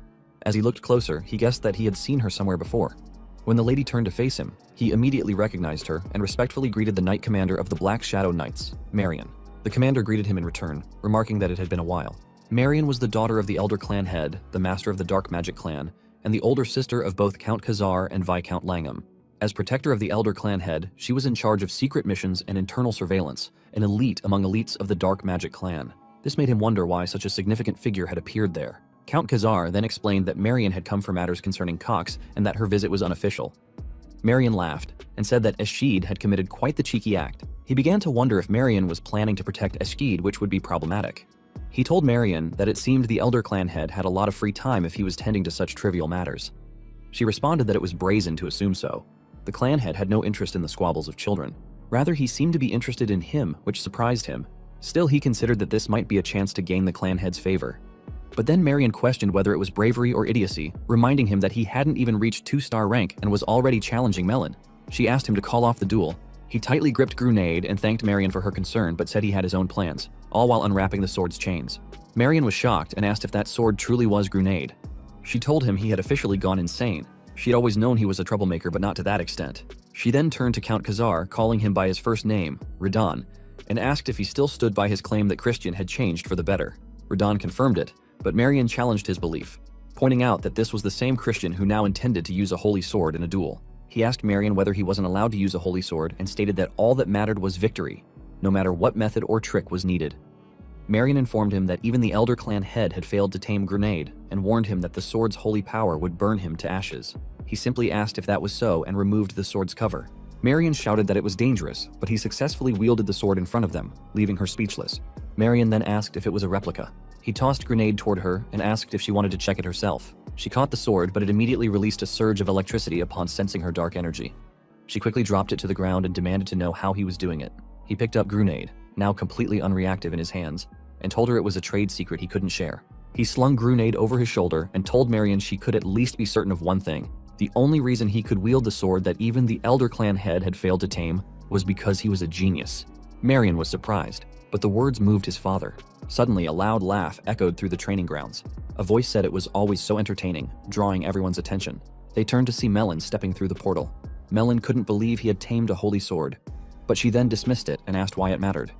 As he looked closer, he guessed that he had seen her somewhere before. When the lady turned to face him, he immediately recognized her and respectfully greeted the Knight Commander of the Black Shadow Knights, Marion. The commander greeted him in return, remarking that it had been a while. Marion was the daughter of the Elder Clan head, the master of the Dark Magic clan, and the older sister of both Count Khazar and Viscount Langham. As protector of the Elder Clan head, she was in charge of secret missions and internal surveillance, an elite among elites of the Dark Magic clan. This made him wonder why such a significant figure had appeared there. Count Khazar then explained that Marion had come for matters concerning Cox and that her visit was unofficial. Marion laughed and said that Eshid had committed quite the cheeky act. He began to wonder if Marion was planning to protect Eshid, which would be problematic. He told Marion that it seemed the Elder Clan head had a lot of free time if he was tending to such trivial matters. She responded that it was brazen to assume so. The clan head had no interest in the squabbles of children. Rather, he seemed to be interested in him, which surprised him. Still, he considered that this might be a chance to gain the clan head's favor. But then Marion questioned whether it was bravery or idiocy, reminding him that he hadn't even reached 2-star rank and was already challenging Melon. She asked him to call off the duel. He tightly gripped Grenade and thanked Marion for her concern, but said he had his own plans, all while unwrapping the sword's chains. Marion was shocked and asked if that sword truly was Grenade. She told him he had officially gone insane. She'd always known he was a troublemaker, but not to that extent. She then turned to Count Khazar, calling him by his first name, Radon, and asked if he still stood by his claim that Christian had changed for the better. Radon confirmed it, but Marion challenged his belief, pointing out that this was the same Christian who now intended to use a holy sword in a duel. He asked Marion whether he wasn't allowed to use a holy sword and stated that all that mattered was victory, no matter what method or trick was needed. Marion informed him that even the Elder Clan head had failed to tame Grenade and warned him that the sword's holy power would burn him to ashes. He simply asked if that was so and removed the sword's cover. Marion shouted that it was dangerous, but he successfully wielded the sword in front of them, leaving her speechless. Marion then asked if it was a replica. He tossed Grenade toward her and asked if she wanted to check it herself. She caught the sword, but it immediately released a surge of electricity upon sensing her dark energy. She quickly dropped it to the ground and demanded to know how he was doing it. He picked up Grenade, now completely unreactive in his hands, and told her it was a trade secret he couldn't share. He slung Grenade over his shoulder and told Marion she could at least be certain of one thing. The only reason he could wield the sword that even the Elder Clan head had failed to tame was because he was a genius. Marion was surprised, but the words moved his father. Suddenly, a loud laugh echoed through the training grounds. A voice said it was always so entertaining, drawing everyone's attention. They turned to see Melon stepping through the portal. Melon couldn't believe he had tamed a holy sword, but she then dismissed it and asked why it mattered.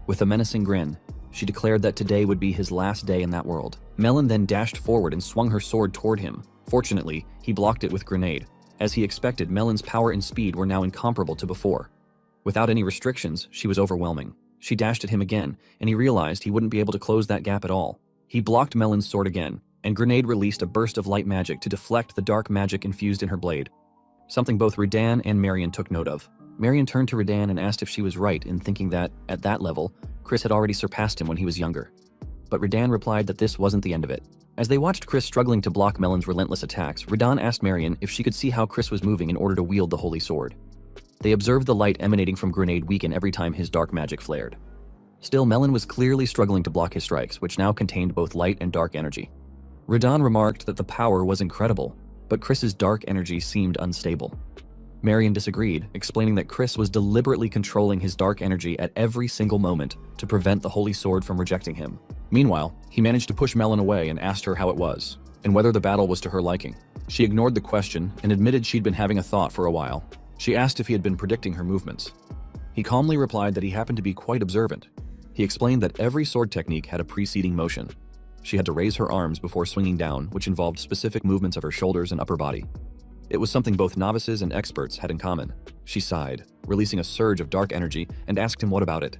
With a menacing grin, she declared that today would be his last day in that world. Melon then dashed forward and swung her sword toward him. Fortunately, he blocked it with Grenade. As he expected, Melon's power and speed were now incomparable to before. Without any restrictions, she was overwhelming. She dashed at him again, and he realized he wouldn't be able to close that gap at all. He blocked Melon's sword again, and Grenade released a burst of light magic to deflect the dark magic infused in her blade. Something both Redan and Marion took note of. Marion turned to Redan and asked if she was right in thinking that, at that level, Chris had already surpassed him when he was younger. But Redan replied that this wasn't the end of it. As they watched Chris struggling to block Melon's relentless attacks, Redan asked Marion if she could see how Chris was moving in order to wield the holy sword. They observed the light emanating from Grenade weaken every time his dark magic flared. Still, Melon was clearly struggling to block his strikes, which now contained both light and dark energy. Redan remarked that the power was incredible, but Chris's dark energy seemed unstable. Marion disagreed, explaining that Chris was deliberately controlling his dark energy at every single moment to prevent the holy sword from rejecting him. Meanwhile, he managed to push Melon away and asked her how it was, and whether the battle was to her liking. She ignored the question and admitted she'd been having a thought for a while. She asked if he had been predicting her movements. He calmly replied that he happened to be quite observant. He explained that every sword technique had a preceding motion. She had to raise her arms before swinging down, which involved specific movements of her shoulders and upper body. It was something both novices and experts had in common. She sighed, releasing a surge of dark energy, and asked him what about it.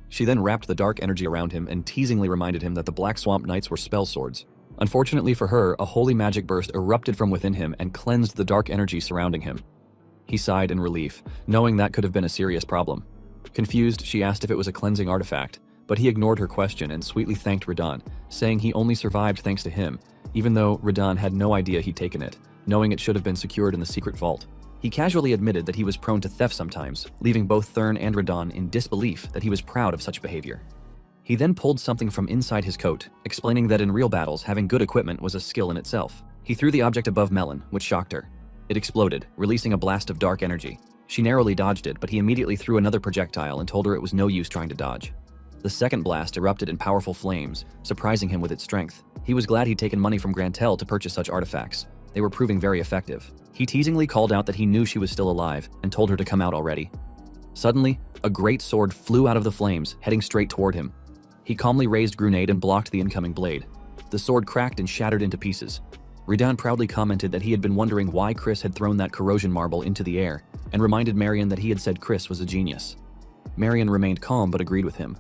She then wrapped the dark energy around him and teasingly reminded him that the Black Swamp Knights were spell swords. Unfortunately for her, a holy magic burst erupted from within him and cleansed the dark energy surrounding him. He sighed in relief, knowing that could have been a serious problem. Confused, she asked if it was a cleansing artifact, but he ignored her question and sweetly thanked Redan, saying he only survived thanks to him, even though Redan had no idea he'd taken it, knowing it should have been secured in the secret vault. He casually admitted that he was prone to theft sometimes, leaving both Thurn and Redan in disbelief that he was proud of such behavior. He then pulled something from inside his coat, explaining that in real battles, having good equipment was a skill in itself. He threw the object above Melon, which shocked her. It exploded, releasing a blast of dark energy. She narrowly dodged it, but he immediately threw another projectile and told her it was no use trying to dodge. The second blast erupted in powerful flames, surprising him with its strength. He was glad he'd taken money from Grantel to purchase such artifacts. They were proving very effective. He teasingly called out that he knew she was still alive and told her to come out already. Suddenly, a great sword flew out of the flames, heading straight toward him. He calmly raised Grenade and blocked the incoming blade. The sword cracked and shattered into pieces. Redan proudly commented that he had been wondering why Chris had thrown that corrosion marble into the air, and reminded Marion that he had said Chris was a genius. Marion remained calm but agreed with him.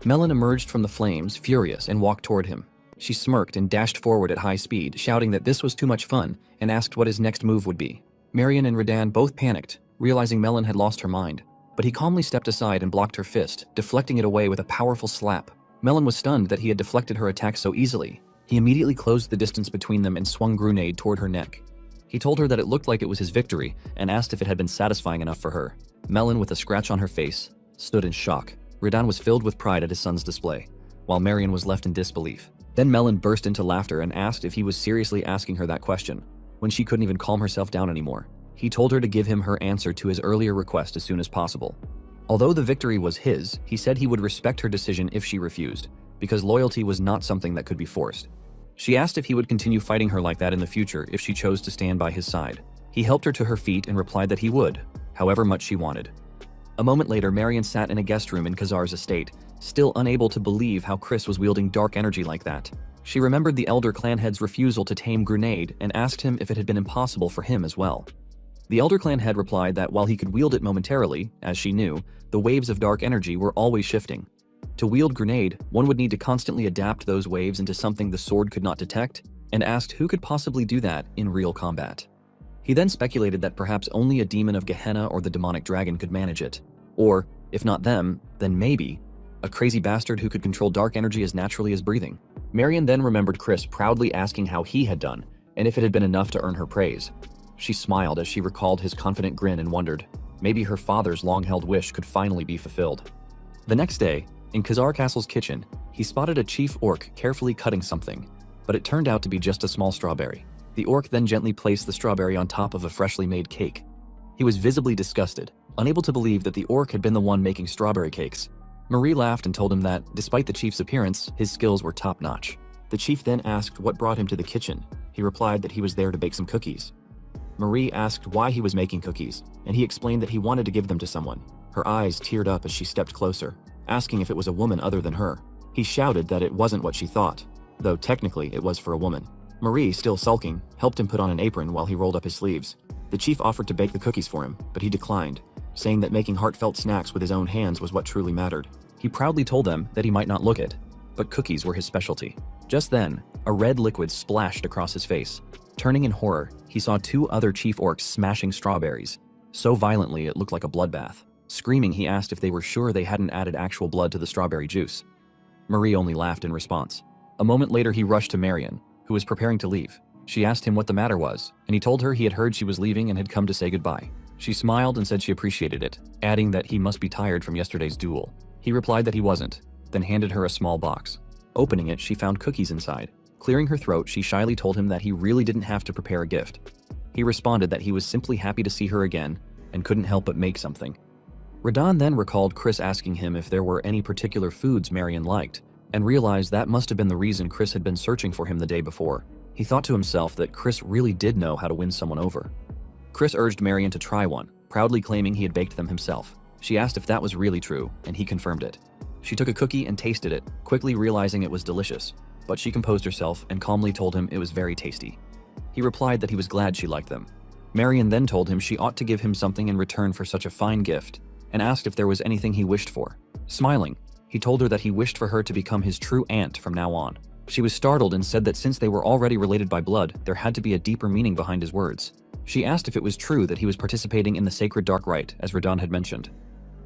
Melon emerged from the flames, furious, and walked toward him. She smirked and dashed forward at high speed, shouting that this was too much fun, and asked what his next move would be. Marion and Redan both panicked, realizing Melon had lost her mind, but he calmly stepped aside and blocked her fist, deflecting it away with a powerful slap. Melon was stunned that he had deflected her attack so easily. He immediately closed the distance between them and swung Grenade toward her neck. He told her that it looked like it was his victory, and asked if it had been satisfying enough for her. Melon, with a scratch on her face, stood in shock. Redan was filled with pride at his son's display, while Marion was left in disbelief. Then Melon burst into laughter and asked if he was seriously asking her that question, when she couldn't even calm herself down anymore. He told her to give him her answer to his earlier request as soon as possible. Although the victory was his, he said he would respect her decision if she refused, because loyalty was not something that could be forced. She asked if he would continue fighting her like that in the future if she chose to stand by his side. He helped her to her feet and replied that he would, however much she wanted. A moment later, Marion sat in a guest room in Khazar's estate, still unable to believe how Chris was wielding dark energy like that. She remembered the elder clan head's refusal to tame Grenade and asked him if it had been impossible for him as well. The elder clan head replied that while he could wield it momentarily, as she knew, the waves of dark energy were always shifting. To wield Grenade, one would need to constantly adapt those waves into something the sword could not detect, and asked who could possibly do that in real combat. He then speculated that perhaps only a demon of Gehenna or the demonic dragon could manage it. Or, if not them, then maybe a crazy bastard who could control dark energy as naturally as breathing. Marion then remembered Chris proudly asking how he had done, and if it had been enough to earn her praise. She smiled as she recalled his confident grin and wondered, maybe her father's long-held wish could finally be fulfilled. The next day, in Khazar Castle's kitchen, he spotted a chief orc carefully cutting something, but it turned out to be just a small strawberry. The orc then gently placed the strawberry on top of a freshly made cake. He was visibly disgusted, unable to believe that the orc had been the one making strawberry cakes. Marie laughed and told him that, despite the chief's appearance, his skills were top-notch. The chief then asked what brought him to the kitchen. He replied that he was there to bake some cookies. Marie asked why he was making cookies, and he explained that he wanted to give them to someone. Her eyes teared up as she stepped closer, asking if it was a woman other than her. He shouted that it wasn't what she thought, though technically it was for a woman. Marie, still sulking, helped him put on an apron while he rolled up his sleeves. The chief offered to bake the cookies for him, but he declined, saying that making heartfelt snacks with his own hands was what truly mattered. He proudly told them that he might not look it, but cookies were his specialty. Just then, a red liquid splashed across his face. Turning in horror, he saw two other chief orcs smashing strawberries, so violently it looked like a bloodbath. Screaming, he asked if they were sure they hadn't added actual blood to the strawberry juice. Marie only laughed in response. A moment later, he rushed to Marion, who was preparing to leave. She asked him what the matter was, and he told her he had heard she was leaving and had come to say goodbye. She smiled and said she appreciated it, adding that he must be tired from yesterday's duel. He replied that he wasn't, then handed her a small box. Opening it, she found cookies inside. Clearing her throat, she shyly told him that he really didn't have to prepare a gift. He responded that he was simply happy to see her again and couldn't help but make something. Radon then recalled Chris asking him if there were any particular foods Marion liked, and realized that must have been the reason Chris had been searching for him the day before. He thought to himself that Chris really did know how to win someone over. Chris urged Marion to try one, proudly claiming he had baked them himself. She asked if that was really true, and he confirmed it. She took a cookie and tasted it, quickly realizing it was delicious, but she composed herself and calmly told him it was very tasty. He replied that he was glad she liked them. Marion then told him she ought to give him something in return for such a fine gift, and asked if there was anything he wished for. Smiling, he told her that he wished for her to become his true aunt from now on. She was startled and said that since they were already related by blood, there had to be a deeper meaning behind his words. She asked if it was true that he was participating in the sacred dark rite, as Radon had mentioned.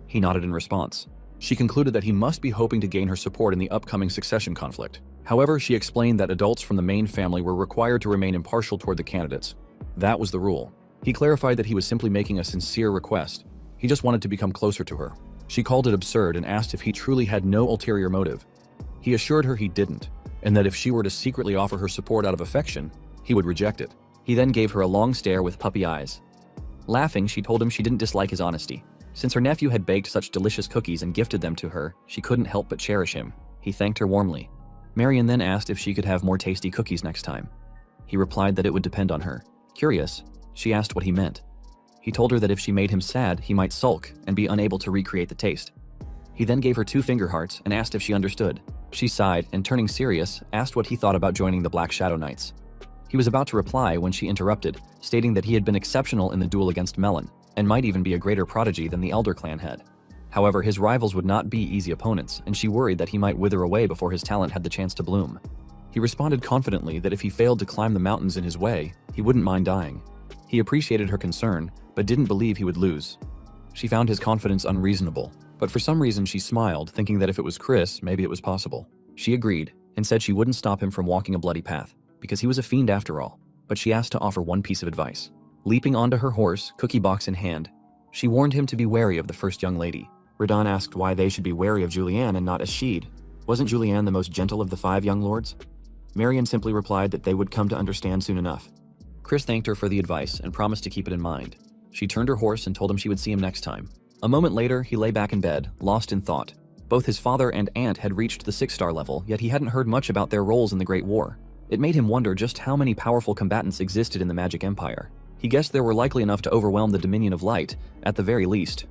He nodded in response. She concluded that he must be hoping to gain her support in the upcoming succession conflict. However, she explained that adults from the main family were required to remain impartial toward the candidates. That was the rule. He clarified that he was simply making a sincere request. He just wanted to become closer to her. She called it absurd and asked if he truly had no ulterior motive. He assured her he didn't, and that if she were to secretly offer her support out of affection, he would reject it. He then gave her a long stare with puppy eyes. Laughing, she told him she didn't dislike his honesty. Since her nephew had baked such delicious cookies and gifted them to her, she couldn't help but cherish him. He thanked her warmly. Marion then asked if she could have more tasty cookies next time. He replied that it would depend on her. Curious, she asked what he meant. He told her that if she made him sad, he might sulk and be unable to recreate the taste. He then gave her 2 finger hearts and asked if she understood. She sighed and, turning serious, asked what he thought about joining the Black Shadow Knights. He was about to reply when she interrupted, stating that he had been exceptional in the duel against Melon, and might even be a greater prodigy than the Elder Clan had. However, his rivals would not be easy opponents, and she worried that he might wither away before his talent had the chance to bloom. He responded confidently that if he failed to climb the mountains in his way, he wouldn't mind dying. He appreciated her concern, but didn't believe he would lose. She found his confidence unreasonable, but for some reason she smiled, thinking that if it was Chris, maybe it was possible. She agreed, and said she wouldn't stop him from walking a bloody path, because he was a fiend after all, but she asked to offer one piece of advice. Leaping onto her horse, cookie box in hand, she warned him to be wary of the first young lady. Radon asked why they should be wary of Julianne and not Ashid. Wasn't Julianne the most gentle of the 5 young lords? Marion simply replied that they would come to understand soon enough. Chris thanked her for the advice and promised to keep it in mind. She turned her horse and told him she would see him next time. A moment later, he lay back in bed, lost in thought. Both his father and aunt had reached the 6-star level, yet he hadn't heard much about their roles in the Great War. It made him wonder just how many powerful combatants existed in the Magic Empire. He guessed there were likely enough to overwhelm the Dominion of Light, at the very least.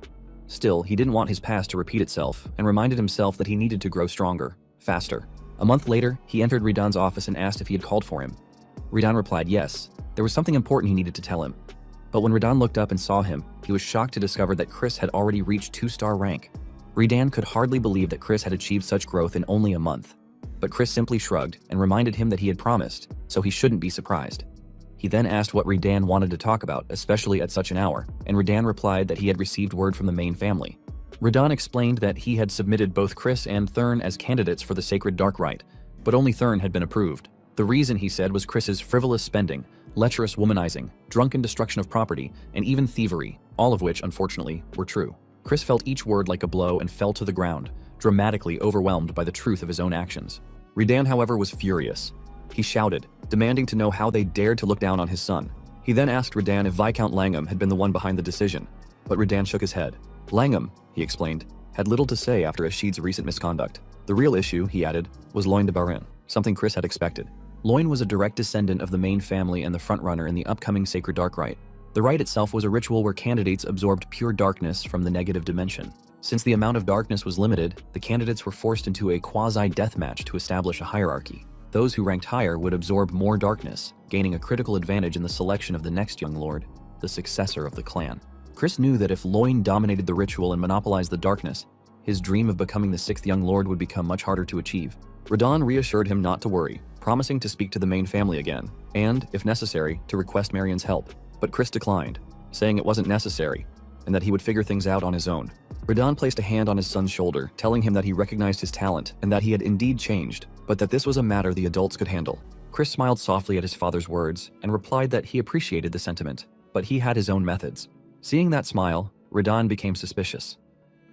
Still, he didn't want his past to repeat itself, and reminded himself that he needed to grow stronger, faster. A month later, he entered Ridan's office and asked if he had called for him. Ridan replied yes. There was something important he needed to tell him. But when Ridan looked up and saw him, he was shocked to discover that Chris had already reached 2-star rank. Ridan could hardly believe that Chris had achieved such growth in only a month. But Chris simply shrugged and reminded him that he had promised, so he shouldn't be surprised. He then asked what Ridan wanted to talk about, especially at such an hour, and Ridan replied that he had received word from the main family. Ridan explained that he had submitted both Chris and Thurn as candidates for the Sacred Dark Rite, but only Thurn had been approved. The reason, he said, was Chris's frivolous spending, lecherous womanizing, drunken destruction of property, and even thievery, all of which, unfortunately, were true. Chris felt each word like a blow and fell to the ground, dramatically overwhelmed by the truth of his own actions. Ridan, however, was furious. He shouted, demanding to know how they dared to look down on his son. He then asked Ridan if Viscount Langham had been the one behind the decision, but Ridan shook his head. Langham, he explained, had little to say after Ashid's recent misconduct. The real issue, he added, was Loin de Barin, something Chris had expected. Loin was a direct descendant of the main family and the frontrunner in the upcoming Sacred Dark Rite. The rite itself was a ritual where candidates absorbed pure darkness from the negative dimension. Since the amount of darkness was limited, the candidates were forced into a quasi-death match to establish a hierarchy. Those who ranked higher would absorb more darkness, gaining a critical advantage in the selection of the next young lord, the successor of the clan. Chris knew that if Loin dominated the ritual and monopolized the darkness, his dream of becoming the 6th young lord would become much harder to achieve. Radon reassured him not to worry, promising to speak to the main family again, and, if necessary, to request Marion's help. But Chris declined, saying it wasn't necessary, and that he would figure things out on his own. Radon placed a hand on his son's shoulder, telling him that he recognized his talent and that he had indeed changed, but that this was a matter the adults could handle. Chris smiled softly at his father's words and replied that he appreciated the sentiment, but he had his own methods. Seeing that smile, Radon became suspicious.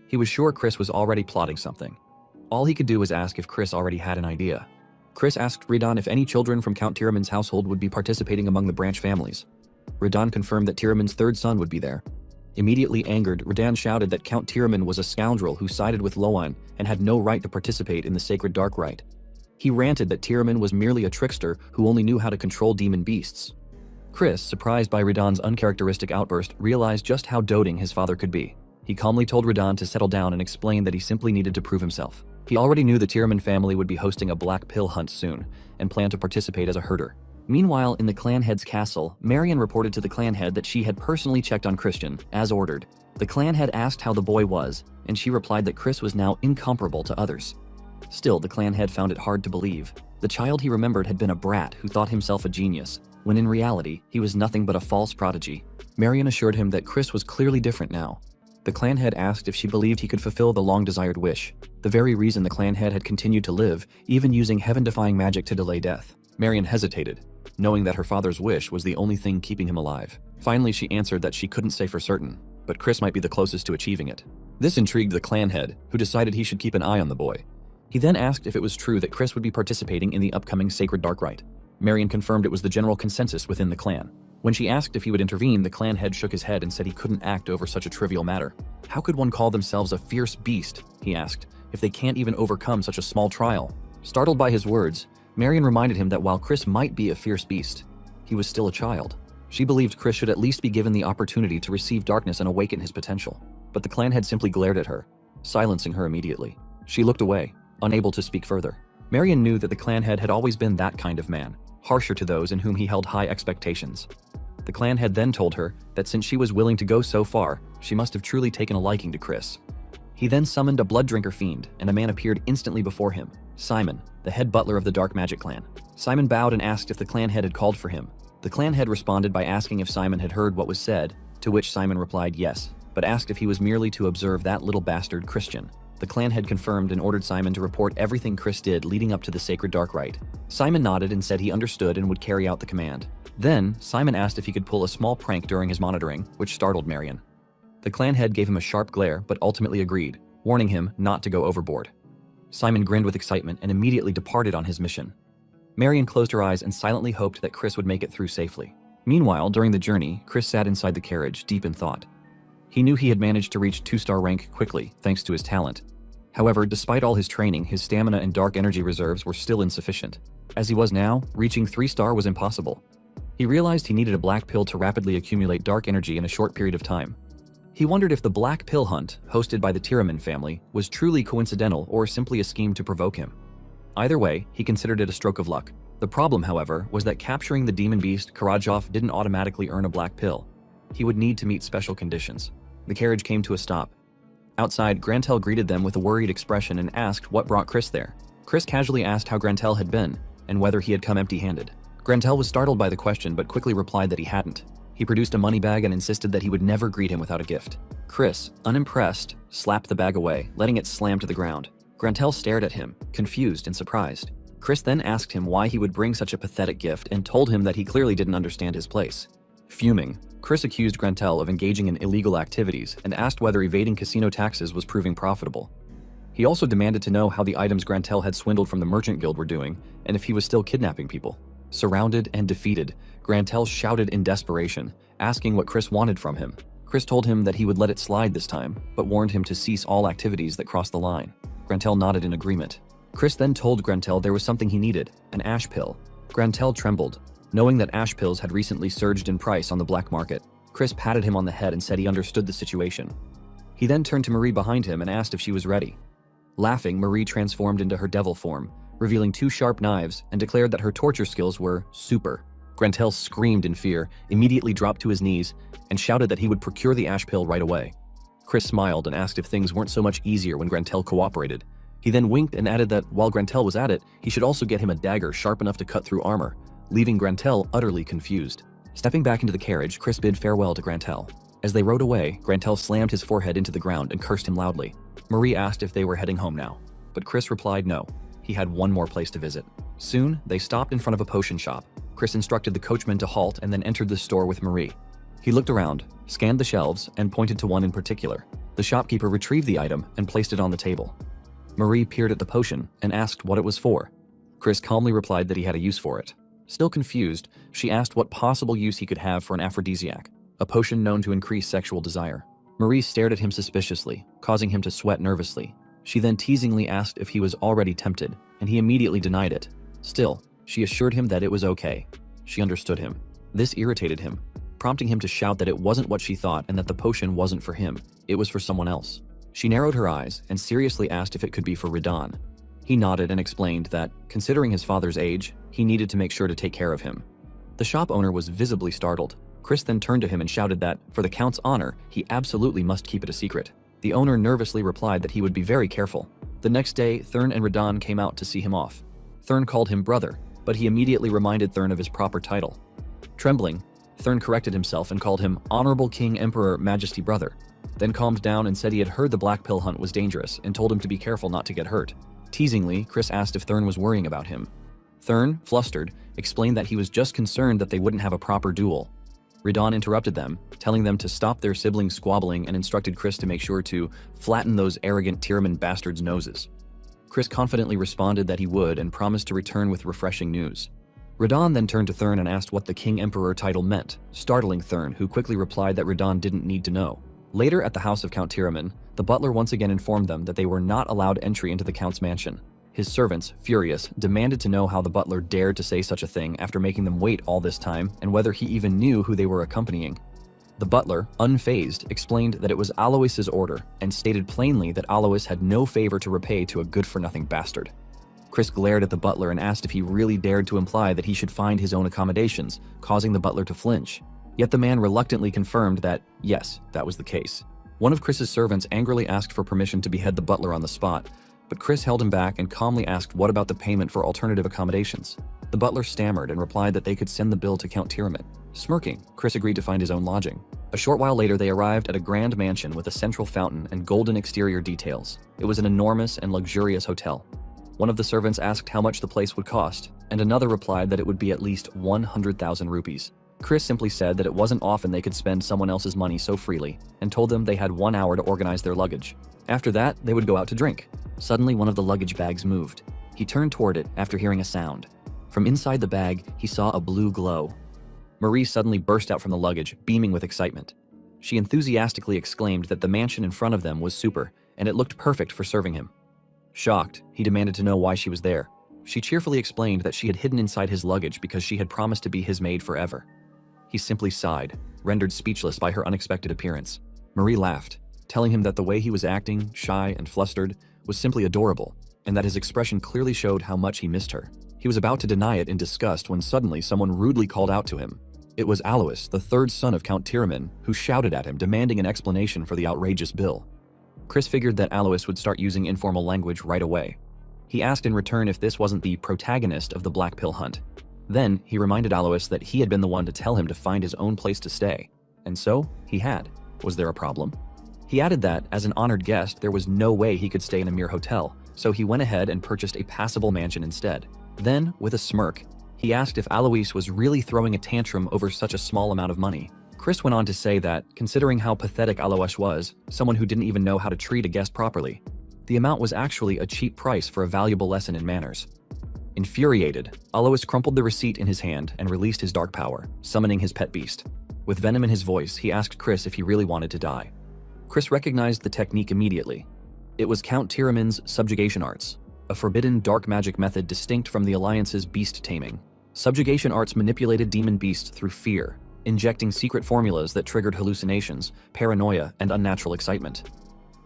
He was sure Chris was already plotting something. All he could do was ask if Chris already had an idea. Chris asked Radon if any children from Count Tiramin's household would be participating among the branch families. Radon confirmed that Tiramin's 3rd son would be there. Immediately angered, Radon shouted that Count Tiramin was a scoundrel who sided with Loan and had no right to participate in the sacred dark rite. He ranted that Tiramin was merely a trickster who only knew how to control demon beasts. Chris, surprised by Radon's uncharacteristic outburst, realized just how doting his father could be. He calmly told Radon to settle down and explained that he simply needed to prove himself. He already knew the Tiramin family would be hosting a black pill hunt soon, and planned to participate as a herder. Meanwhile, in the clan head's castle, Marion reported to the clan head that she had personally checked on Christian, as ordered. The clan head asked how the boy was, and she replied that Chris was now incomparable to others. Still, the clan head found it hard to believe. The child he remembered had been a brat who thought himself a genius, when in reality, he was nothing but a false prodigy. Marion assured him that Chris was clearly different now. The clan head asked if she believed he could fulfill the long-desired wish, the very reason the clan head had continued to live, even using heaven-defying magic to delay death. Marion hesitated, knowing that her father's wish was the only thing keeping him alive. Finally, she answered that she couldn't say for certain, but Chris might be the closest to achieving it. This intrigued the clan head, who decided he should keep an eye on the boy. He then asked if it was true that Chris would be participating in the upcoming Sacred Dark Rite. Marion confirmed it was the general consensus within the clan. When she asked if he would intervene, the clan head shook his head and said he couldn't act over such a trivial matter. How could one call themselves a fierce beast, he asked, if they can't even overcome such a small trial? Startled by his words, Marion reminded him that while Chris might be a fierce beast, he was still a child. She believed Chris should at least be given the opportunity to receive darkness and awaken his potential. But the clan head simply glared at her, silencing her immediately. She looked away, unable to speak further. Marion knew that the clan head had always been that kind of man, harsher to those in whom he held high expectations. The clan head then told her that since she was willing to go so far, she must have truly taken a liking to Chris. He then summoned a blood drinker fiend, and a man appeared instantly before him, Simon, the head butler of the Dark Magic clan. Simon bowed and asked if the clan head had called for him. The clan head responded by asking if Simon had heard what was said, to which Simon replied yes, but asked if he was merely to observe that little bastard Christian. The clan head confirmed and ordered Simon to report everything Chris did leading up to the Sacred Dark Rite. Simon nodded and said he understood and would carry out the command. Then, Simon asked if he could pull a small prank during his monitoring, which startled Marion. The clan head gave him a sharp glare, but ultimately agreed, warning him not to go overboard. Simon grinned with excitement and immediately departed on his mission. Marion closed her eyes and silently hoped that Chris would make it through safely. Meanwhile, during the journey, Chris sat inside the carriage, deep in thought. He knew he had managed to reach 2-star rank quickly, thanks to his talent. However, despite all his training, his stamina and dark energy reserves were still insufficient. As he was now, reaching 3-star was impossible. He realized he needed a black pill to rapidly accumulate dark energy in a short period of time. He wondered if the black pill hunt, hosted by the Tiramin family, was truly coincidental or simply a scheme to provoke him. Either way, he considered it a stroke of luck. The problem, however, was that capturing the demon beast, Karajov didn't automatically earn a black pill. He would need to meet special conditions. The carriage came to a stop. Outside, Grantel greeted them with a worried expression and asked what brought Chris there. Chris casually asked how Grantel had been, and whether he had come empty-handed. Grantel was startled by the question but quickly replied that he hadn't. He produced a money bag and insisted that he would never greet him without a gift. Chris, unimpressed, slapped the bag away, letting it slam to the ground. Grantel stared at him, confused and surprised. Chris then asked him why he would bring such a pathetic gift and told him that he clearly didn't understand his place. Fuming, Chris accused Grantel of engaging in illegal activities and asked whether evading casino taxes was proving profitable. He also demanded to know how the items Grantel had swindled from the Merchant Guild were doing and if he was still kidnapping people. Surrounded and defeated, Grantel shouted in desperation, asking what Chris wanted from him. Chris told him that he would let it slide this time, but warned him to cease all activities that crossed the line. Grantel nodded in agreement. Chris then told Grantel there was something he needed, an ash pill. Grantel trembled, knowing that ash pills had recently surged in price on the black market. Chris patted him on the head and said he understood the situation. He then turned to Marie behind him and asked if she was ready. Laughing, Marie transformed into her devil form, revealing 2 sharp knives, and declared that her torture skills were super. Grantel screamed in fear, immediately dropped to his knees, and shouted that he would procure the ash pill right away. Chris smiled and asked if things weren't so much easier when Grantel cooperated. He then winked and added that while Grantel was at it, he should also get him a dagger sharp enough to cut through armor, leaving Grantel utterly confused. Stepping back into the carriage, Chris bid farewell to Grantel. As they rode away, Grantel slammed his forehead into the ground and cursed him loudly. Marie asked if they were heading home now, but Chris replied no. He had one more place to visit. Soon, they stopped in front of a potion shop. Chris instructed the coachman to halt and then entered the store with Marie. He looked around, scanned the shelves, and pointed to one in particular. The shopkeeper retrieved the item and placed it on the table. Marie peered at the potion and asked what it was for. Chris calmly replied that he had a use for it. Still confused, she asked what possible use he could have for an aphrodisiac, a potion known to increase sexual desire. Marie stared at him suspiciously, causing him to sweat nervously. She then teasingly asked if he was already tempted, and he immediately denied it. Still, she assured him that it was okay. She understood him. This irritated him, prompting him to shout that it wasn't what she thought and that the potion wasn't for him, it was for someone else. She narrowed her eyes and seriously asked if it could be for Radon. He nodded and explained that, considering his father's age, he needed to make sure to take care of him. The shop owner was visibly startled. Chris then turned to him and shouted that, for the Count's honor, he absolutely must keep it a secret. The owner nervously replied that he would be very careful. The next day, Thurn and Radon came out to see him off. Thurn called him brother, but he immediately reminded Thurn of his proper title. Trembling, Thurn corrected himself and called him Honorable King Emperor Majesty Brother, then calmed down and said he had heard the black pill hunt was dangerous and told him to be careful not to get hurt. Teasingly, Chris asked if Thurn was worrying about him. Thurn, flustered, explained that he was just concerned that they wouldn't have a proper duel. Radon interrupted them, telling them to stop their siblings squabbling and instructed Chris to make sure to flatten those arrogant Tiraman bastards' noses. Chris confidently responded that he would and promised to return with refreshing news. Radon then turned to Thurn and asked what the King Emperor title meant, startling Thurn, who quickly replied that Radon didn't need to know. Later at the house of Count Tiraman, the butler once again informed them that they were not allowed entry into the Count's mansion. His servants, furious, demanded to know how the butler dared to say such a thing after making them wait all this time and whether he even knew who they were accompanying. The butler, unfazed, explained that it was Alois's order and stated plainly that Alois had no favor to repay to a good-for-nothing bastard. Chris glared at the butler and asked if he really dared to imply that he should find his own accommodations, causing the butler to flinch. Yet the man reluctantly confirmed that, yes, that was the case. One of Chris's servants angrily asked for permission to behead the butler on the spot, but Chris held him back and calmly asked what about the payment for alternative accommodations. The butler stammered and replied that they could send the bill to Count Tiraman. Smirking, Chris agreed to find his own lodging. A short while later, they arrived at a grand mansion with a central fountain and golden exterior details. It was an enormous and luxurious hotel. One of the servants asked how much the place would cost, and another replied that it would be at least 100,000 rupees. Chris simply said that it wasn't often they could spend someone else's money so freely, and told them they had 1 hour to organize their luggage. After that, they would go out to drink. Suddenly, one of the luggage bags moved. He turned toward it after hearing a sound. From inside the bag, he saw a blue glow. Marie suddenly burst out from the luggage, beaming with excitement. She enthusiastically exclaimed that the mansion in front of them was super, and it looked perfect for serving him. Shocked, he demanded to know why she was there. She cheerfully explained that she had hidden inside his luggage because she had promised to be his maid forever. He simply sighed, rendered speechless by her unexpected appearance. Marie laughed, telling him that the way he was acting, shy and flustered, was simply adorable, and that his expression clearly showed how much he missed her. He was about to deny it in disgust when suddenly someone rudely called out to him. It was Alois, the third son of Count Tiraman, who shouted at him, demanding an explanation for the outrageous bill. Chris figured that Alois would start using informal language right away. He asked in return if this wasn't the protagonist of the Black Pill hunt. Then, he reminded Alois that he had been the one to tell him to find his own place to stay. And so, he had. Was there a problem? He added that, as an honored guest, there was no way he could stay in a mere hotel, so he went ahead and purchased a passable mansion instead. Then, with a smirk, he asked if Alois was really throwing a tantrum over such a small amount of money. Chris went on to say that, considering how pathetic Alois was, someone who didn't even know how to treat a guest properly, the amount was actually a cheap price for a valuable lesson in manners. Infuriated, Alois crumpled the receipt in his hand and released his dark power, summoning his pet beast. With venom in his voice, he asked Chris if he really wanted to die. Chris recognized the technique immediately. It was Count Tiraman's subjugation arts, a forbidden dark magic method distinct from the Alliance's beast taming. Subjugation arts manipulated demon beasts through fear, injecting secret formulas that triggered hallucinations, paranoia, and unnatural excitement.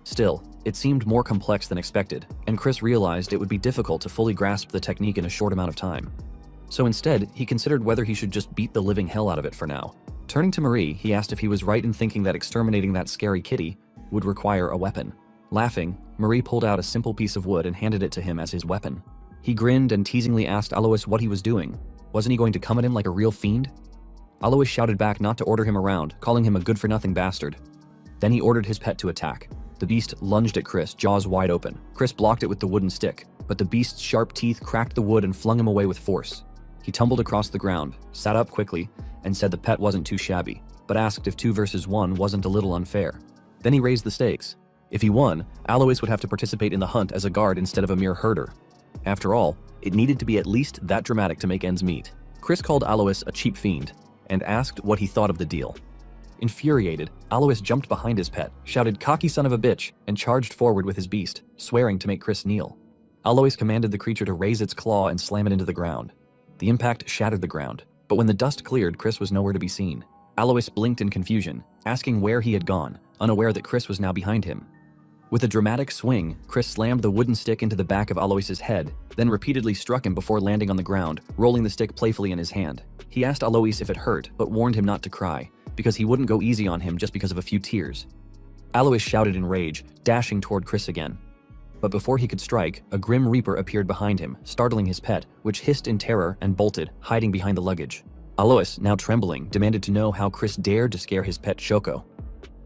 Still, it seemed more complex than expected, and Chris realized it would be difficult to fully grasp the technique in a short amount of time. So instead, he considered whether he should just beat the living hell out of it for now. Turning to Marie, he asked if he was right in thinking that exterminating that scary kitty would require a weapon. Laughing, Marie pulled out a simple piece of wood and handed it to him as his weapon. He grinned and teasingly asked Alois what he was doing. Wasn't he going to come at him like a real fiend? Alois shouted back not to order him around, calling him a good-for-nothing bastard. Then he ordered his pet to attack. The beast lunged at Chris, jaws wide open. Chris blocked it with the wooden stick, but the beast's sharp teeth cracked the wood and flung him away with force. He tumbled across the ground, sat up quickly, and said the pet wasn't too shabby, but asked if 2 versus 1 wasn't a little unfair. Then he raised the stakes. If he won, Alois would have to participate in the hunt as a guard instead of a mere herder. After all, it needed to be at least that dramatic to make ends meet. Chris called Alois a cheap fiend, and asked what he thought of the deal. Infuriated, Alois jumped behind his pet, shouted "cocky son of a bitch," and charged forward with his beast, swearing to make Chris kneel. Alois commanded the creature to raise its claw and slam it into the ground. The impact shattered the ground, but when the dust cleared, Chris was nowhere to be seen. Alois blinked in confusion, asking where he had gone, unaware that Chris was now behind him. With a dramatic swing, Chris slammed the wooden stick into the back of Alois's head, then repeatedly struck him before landing on the ground, rolling the stick playfully in his hand. He asked Alois if it hurt, but warned him not to cry, because he wouldn't go easy on him just because of a few tears. Alois shouted in rage, dashing toward Chris again. But before he could strike, a grim reaper appeared behind him, startling his pet, which hissed in terror and bolted, hiding behind the luggage. Alois, now trembling, demanded to know how Chris dared to scare his pet Shoko.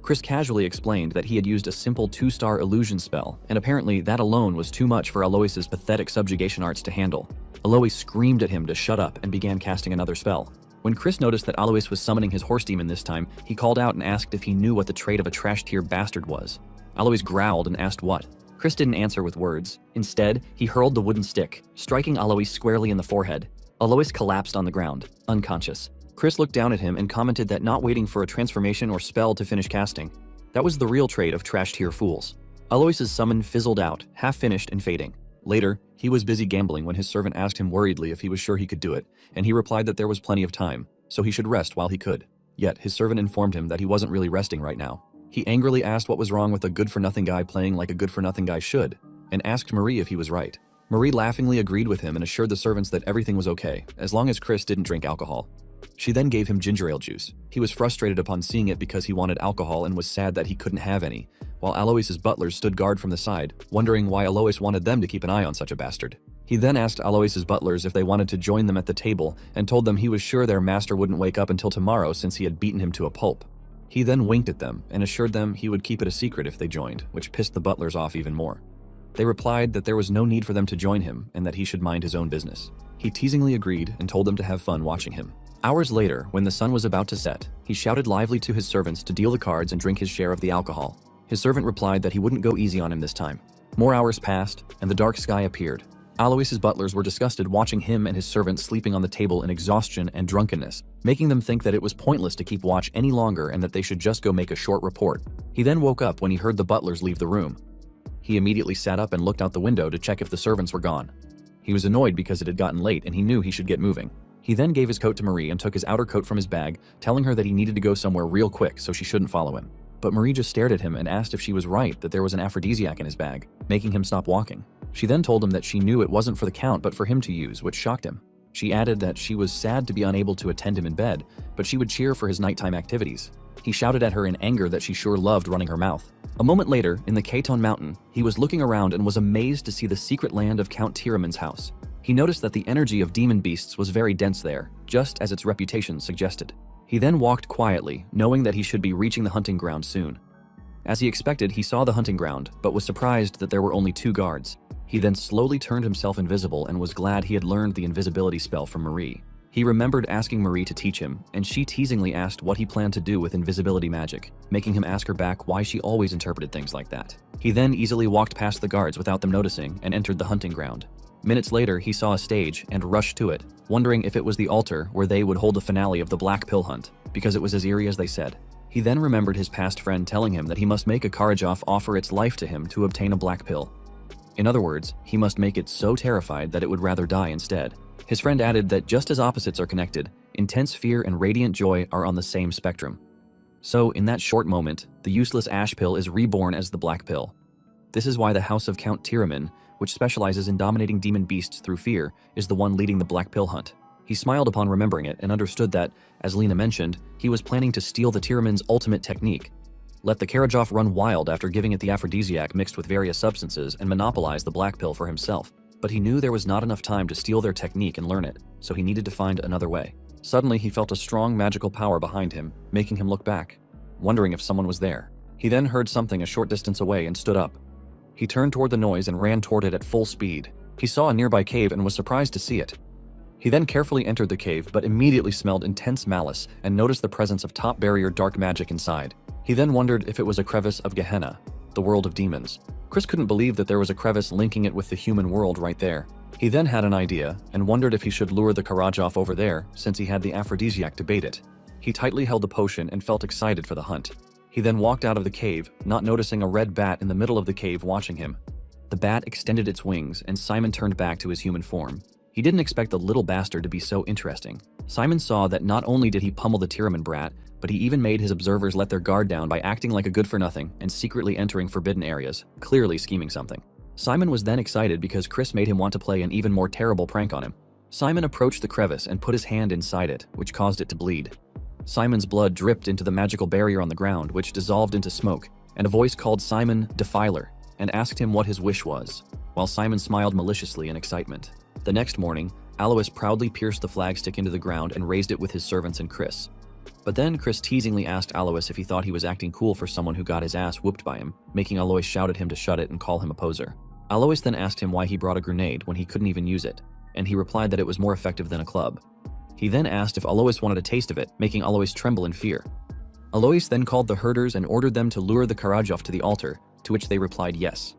Chris casually explained that he had used a simple 2-star illusion spell, and apparently that alone was too much for Alois's pathetic subjugation arts to handle. Alois screamed at him to shut up and began casting another spell. When Chris noticed that Alois was summoning his horse demon this time, he called out and asked if he knew what the trait of a trash-tier bastard was. Alois growled and asked what. Chris didn't answer with words. Instead, he hurled the wooden stick, striking Alois squarely in the forehead. Alois collapsed on the ground, unconscious. Chris looked down at him and commented that not waiting for a transformation or spell to finish casting. That was the real trait of trash-tier fools. Alois's summon fizzled out, half-finished and fading. Later, he was busy gambling when his servant asked him worriedly if he was sure he could do it, and he replied that there was plenty of time, so he should rest while he could. Yet, his servant informed him that he wasn't really resting right now. He angrily asked what was wrong with a good-for-nothing guy playing like a good-for-nothing guy should, and asked Marie if he was right. Marie laughingly agreed with him and assured the servants that everything was okay, as long as Chris didn't drink alcohol. She then gave him ginger ale juice. He was frustrated upon seeing it because he wanted alcohol and was sad that he couldn't have any, while Alois's butlers stood guard from the side, wondering why Alois wanted them to keep an eye on such a bastard. He then asked Alois's butlers if they wanted to join them at the table and told them he was sure their master wouldn't wake up until tomorrow since he had beaten him to a pulp. He then winked at them and assured them he would keep it a secret if they joined, which pissed the butlers off even more. They replied that there was no need for them to join him and that he should mind his own business. He teasingly agreed and told them to have fun watching him. Hours later, when the sun was about to set, he shouted lively to his servants to deal the cards and drink his share of the alcohol. His servant replied that he wouldn't go easy on him this time. More hours passed, and the dark sky appeared. Alois's butlers were disgusted watching him and his servant sleeping on the table in exhaustion and drunkenness, making them think that it was pointless to keep watch any longer and that they should just go make a short report. He then woke up when he heard the butlers leave the room. He immediately sat up and looked out the window to check if the servants were gone. He was annoyed because it had gotten late and he knew he should get moving. He then gave his coat to Marie and took his outer coat from his bag, telling her that he needed to go somewhere real quick so she shouldn't follow him. But Marie just stared at him and asked if she was right that there was an aphrodisiac in his bag, making him stop walking. She then told him that she knew it wasn't for the Count but for him to use, which shocked him. She added that she was sad to be unable to attend him in bed, but she would cheer for his nighttime activities. He shouted at her in anger that she sure loved running her mouth. A moment later, in the Katon Mountain, he was looking around and was amazed to see the secret land of Count Tiraman's house. He noticed that the energy of demon beasts was very dense there, just as its reputation suggested. He then walked quietly, knowing that he should be reaching the hunting ground soon. As he expected, he saw the hunting ground, but was surprised that there were only 2 guards. He then slowly turned himself invisible and was glad he had learned the invisibility spell from Marie. He remembered asking Marie to teach him, and she teasingly asked what he planned to do with invisibility magic, making him ask her back why she always interpreted things like that. He then easily walked past the guards without them noticing and entered the hunting ground. Minutes later, he saw a stage and rushed to it, wondering if it was the altar where they would hold the finale of the Black Pill Hunt, because it was as eerie as they said. He then remembered his past friend telling him that he must make a Karajoff offer its life to him to obtain a black pill. In other words, he must make it so terrified that it would rather die instead. His friend added that just as opposites are connected, intense fear and radiant joy are on the same spectrum. So, in that short moment, the useless ash pill is reborn as the black pill. This is why the House of Count Tiraman, which specializes in dominating demon beasts through fear, is the one leading the black pill hunt. He smiled upon remembering it and understood that, as Lena mentioned, he was planning to steal the Tiraman's ultimate technique. let the Karajov run wild after giving it the aphrodisiac mixed with various substances and monopolize the black pill for himself. But he knew there was not enough time to steal their technique and learn it, so he needed to find another way. Suddenly, he felt a strong magical power behind him, making him look back, wondering if someone was there. He then heard something a short distance away and stood up. He turned toward the noise and ran toward it at full speed. He saw a nearby cave and was surprised to see it. He then carefully entered the cave, but immediately smelled intense malice and noticed the presence of top barrier dark magic inside. He then wondered if it was a crevice of Gehenna, the world of demons. Chris couldn't believe that there was a crevice linking it with the human world right there. He then had an idea and wondered if he should lure the Karajov over there since he had the aphrodisiac to bait it. He tightly held the potion and felt excited for the hunt. He then walked out of the cave, not noticing a red bat in the middle of the cave watching him. The bat extended its wings and Simon turned back to his human form. He didn't expect the little bastard to be so interesting. Simon saw that not only did he pummel the Tiraman brat, but he even made his observers let their guard down by acting like a good-for-nothing and secretly entering forbidden areas, clearly scheming something. Simon was then excited because Chris made him want to play an even more terrible prank on him. Simon approached the crevice and put his hand inside it, which caused it to bleed. Simon's blood dripped into the magical barrier on the ground, which dissolved into smoke, and a voice called Simon Defiler and asked him what his wish was, while Simon smiled maliciously in excitement. The next morning, Alois proudly pierced the flagstick into the ground and raised it with his servants and Chris. But then Chris teasingly asked Alois if he thought he was acting cool for someone who got his ass whooped by him, making Alois shout at him to shut it and call him a poser. Alois then asked him why he brought a grenade when he couldn't even use it, and he replied that it was more effective than a club. He then asked if Alois wanted a taste of it, making Alois tremble in fear. Alois then called the herders and ordered them to lure the Karajov to the altar, to which they replied yes.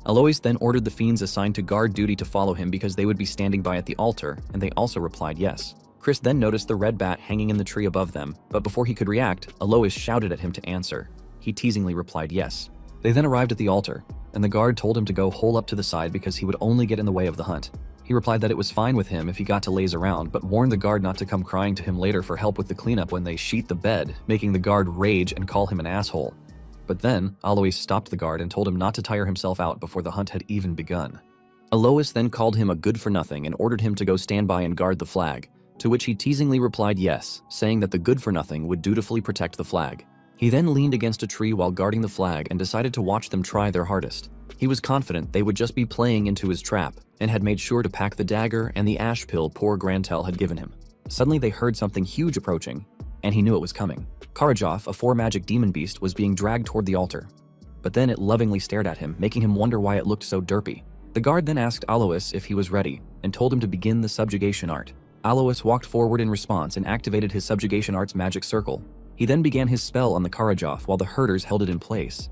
Alois then ordered the fiends assigned to guard duty to follow him because they would be standing by at the altar, and they also replied yes. Chris then noticed the red bat hanging in the tree above them, but before he could react, Alois shouted at him to answer. He teasingly replied yes. They then arrived at the altar, and the guard told him to go hole up to the side because he would only get in the way of the hunt. He replied that it was fine with him if he got to laze around, but warned the guard not to come crying to him later for help with the cleanup when they sheet the bed, making the guard rage and call him an asshole. But then, Alois stopped the guard and told him not to tire himself out before the hunt had even begun. Alois then called him a good-for-nothing and ordered him to go stand by and guard the flag, to which he teasingly replied yes, saying that the good-for-nothing would dutifully protect the flag. He then leaned against a tree while guarding the flag and decided to watch them try their hardest. He was confident they would just be playing into his trap, and had made sure to pack the dagger and the ash pill poor Grantel had given him. Suddenly they heard something huge approaching, and he knew it was coming. Karajov, a four-magic demon beast, was being dragged toward the altar. But then it lovingly stared at him, making him wonder why it looked so derpy. The guard then asked Alois if he was ready, and told him to begin the subjugation art. Alois walked forward in response and activated his subjugation art's magic circle. He then began his spell on the Karajov while the herders held it in place.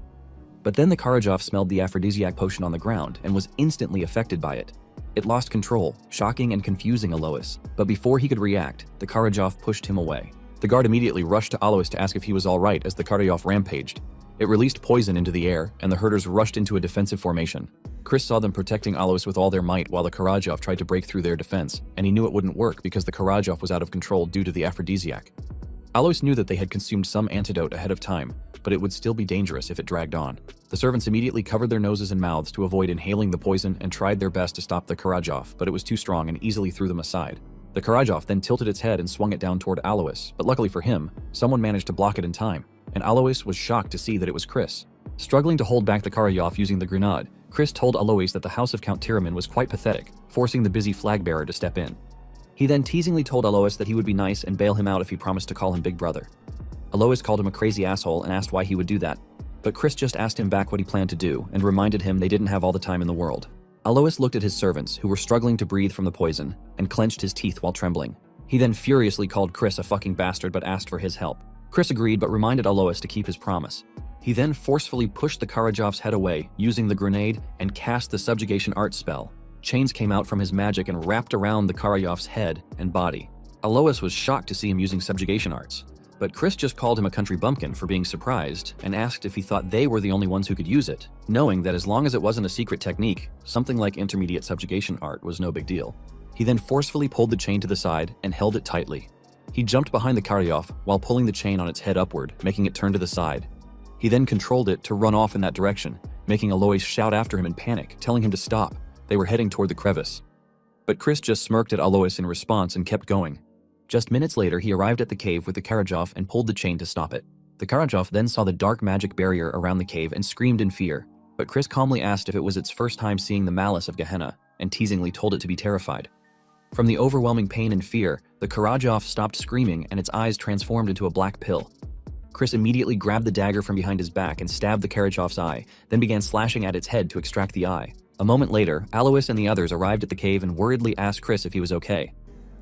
But then the Karajov smelled the aphrodisiac potion on the ground and was instantly affected by it. It lost control, shocking and confusing Alois, but before he could react, the Karajov pushed him away. The guard immediately rushed to Alois to ask if he was alright as the Karajov rampaged. It released poison into the air, and the herders rushed into a defensive formation. Chris saw them protecting Alois with all their might while the Karajov tried to break through their defense, and he knew it wouldn't work because the Karajov was out of control due to the aphrodisiac. Alois knew that they had consumed some antidote ahead of time, but it would still be dangerous if it dragged on. The servants immediately covered their noses and mouths to avoid inhaling the poison and tried their best to stop the Karajov, but it was too strong and easily threw them aside. The Karajov then tilted its head and swung it down toward Alois, but luckily for him, someone managed to block it in time, and Alois was shocked to see that it was Chris. Struggling to hold back the Karajov using the grenade, Chris told Alois that the house of Count Tiraman was quite pathetic, forcing the busy flag bearer to step in. He then teasingly told Alois that he would be nice and bail him out if he promised to call him Big Brother. Alois called him a crazy asshole and asked why he would do that, but Chris just asked him back what he planned to do and reminded him they didn't have all the time in the world. Alois looked at his servants, who were struggling to breathe from the poison, and clenched his teeth while trembling. He then furiously called Chris a fucking bastard but asked for his help. Chris agreed but reminded Alois to keep his promise. He then forcefully pushed the Karajov's head away using the grenade and cast the subjugation art spell. Chains came out from his magic and wrapped around the Karajov's head and body. Alois was shocked to see him using subjugation arts, but Chris just called him a country bumpkin for being surprised and asked if he thought they were the only ones who could use it, knowing that as long as it wasn't a secret technique, something like intermediate subjugation art was no big deal. He then forcefully pulled the chain to the side and held it tightly. He jumped behind the Karajov while pulling the chain on its head upward, making it turn to the side. He then controlled it to run off in that direction, making Alois shout after him in panic, telling him to stop. They were heading toward the crevice. But Chris just smirked at Alois in response and kept going. Just minutes later, he arrived at the cave with the Karajov and pulled the chain to stop it. The Karajov then saw the dark magic barrier around the cave and screamed in fear, but Chris calmly asked if it was its first time seeing the malice of Gehenna, and teasingly told it to be terrified. From the overwhelming pain and fear, the Karajov stopped screaming and its eyes transformed into a black pill. Chris immediately grabbed the dagger from behind his back and stabbed the Karajov's eye, then began slashing at its head to extract the eye. A moment later, Alois and the others arrived at the cave and worriedly asked Chris if he was okay.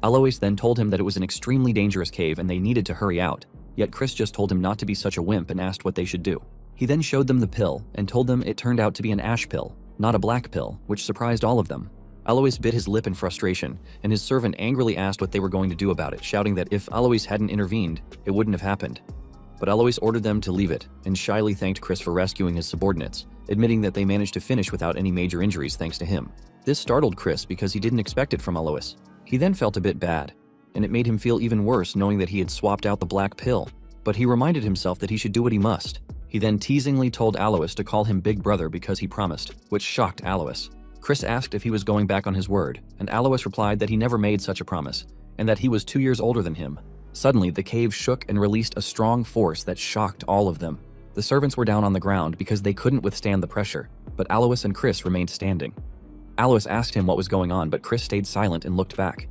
Alois then told him that it was an extremely dangerous cave and they needed to hurry out, yet Chris just told him not to be such a wimp and asked what they should do. He then showed them the pill and told them it turned out to be an ash pill, not a black pill, which surprised all of them. Alois bit his lip in frustration, and his servant angrily asked what they were going to do about it, shouting that if Alois hadn't intervened, it wouldn't have happened. But Alois ordered them to leave it, and shyly thanked Chris for rescuing his subordinates, admitting that they managed to finish without any major injuries thanks to him. This startled Chris because he didn't expect it from Alois. He then felt a bit bad, and it made him feel even worse knowing that he had swapped out the black pill, but he reminded himself that he should do what he must. He then teasingly told Alois to call him Big Brother because he promised, which shocked Alois. Chris asked if he was going back on his word, and Alois replied that he never made such a promise, and that he was 2 years older than him. Suddenly, the cave shook and released a strong force that shocked all of them. The servants were down on the ground because they couldn't withstand the pressure, but Alois and Chris remained standing. Alois asked him what was going on, but Chris stayed silent and looked back.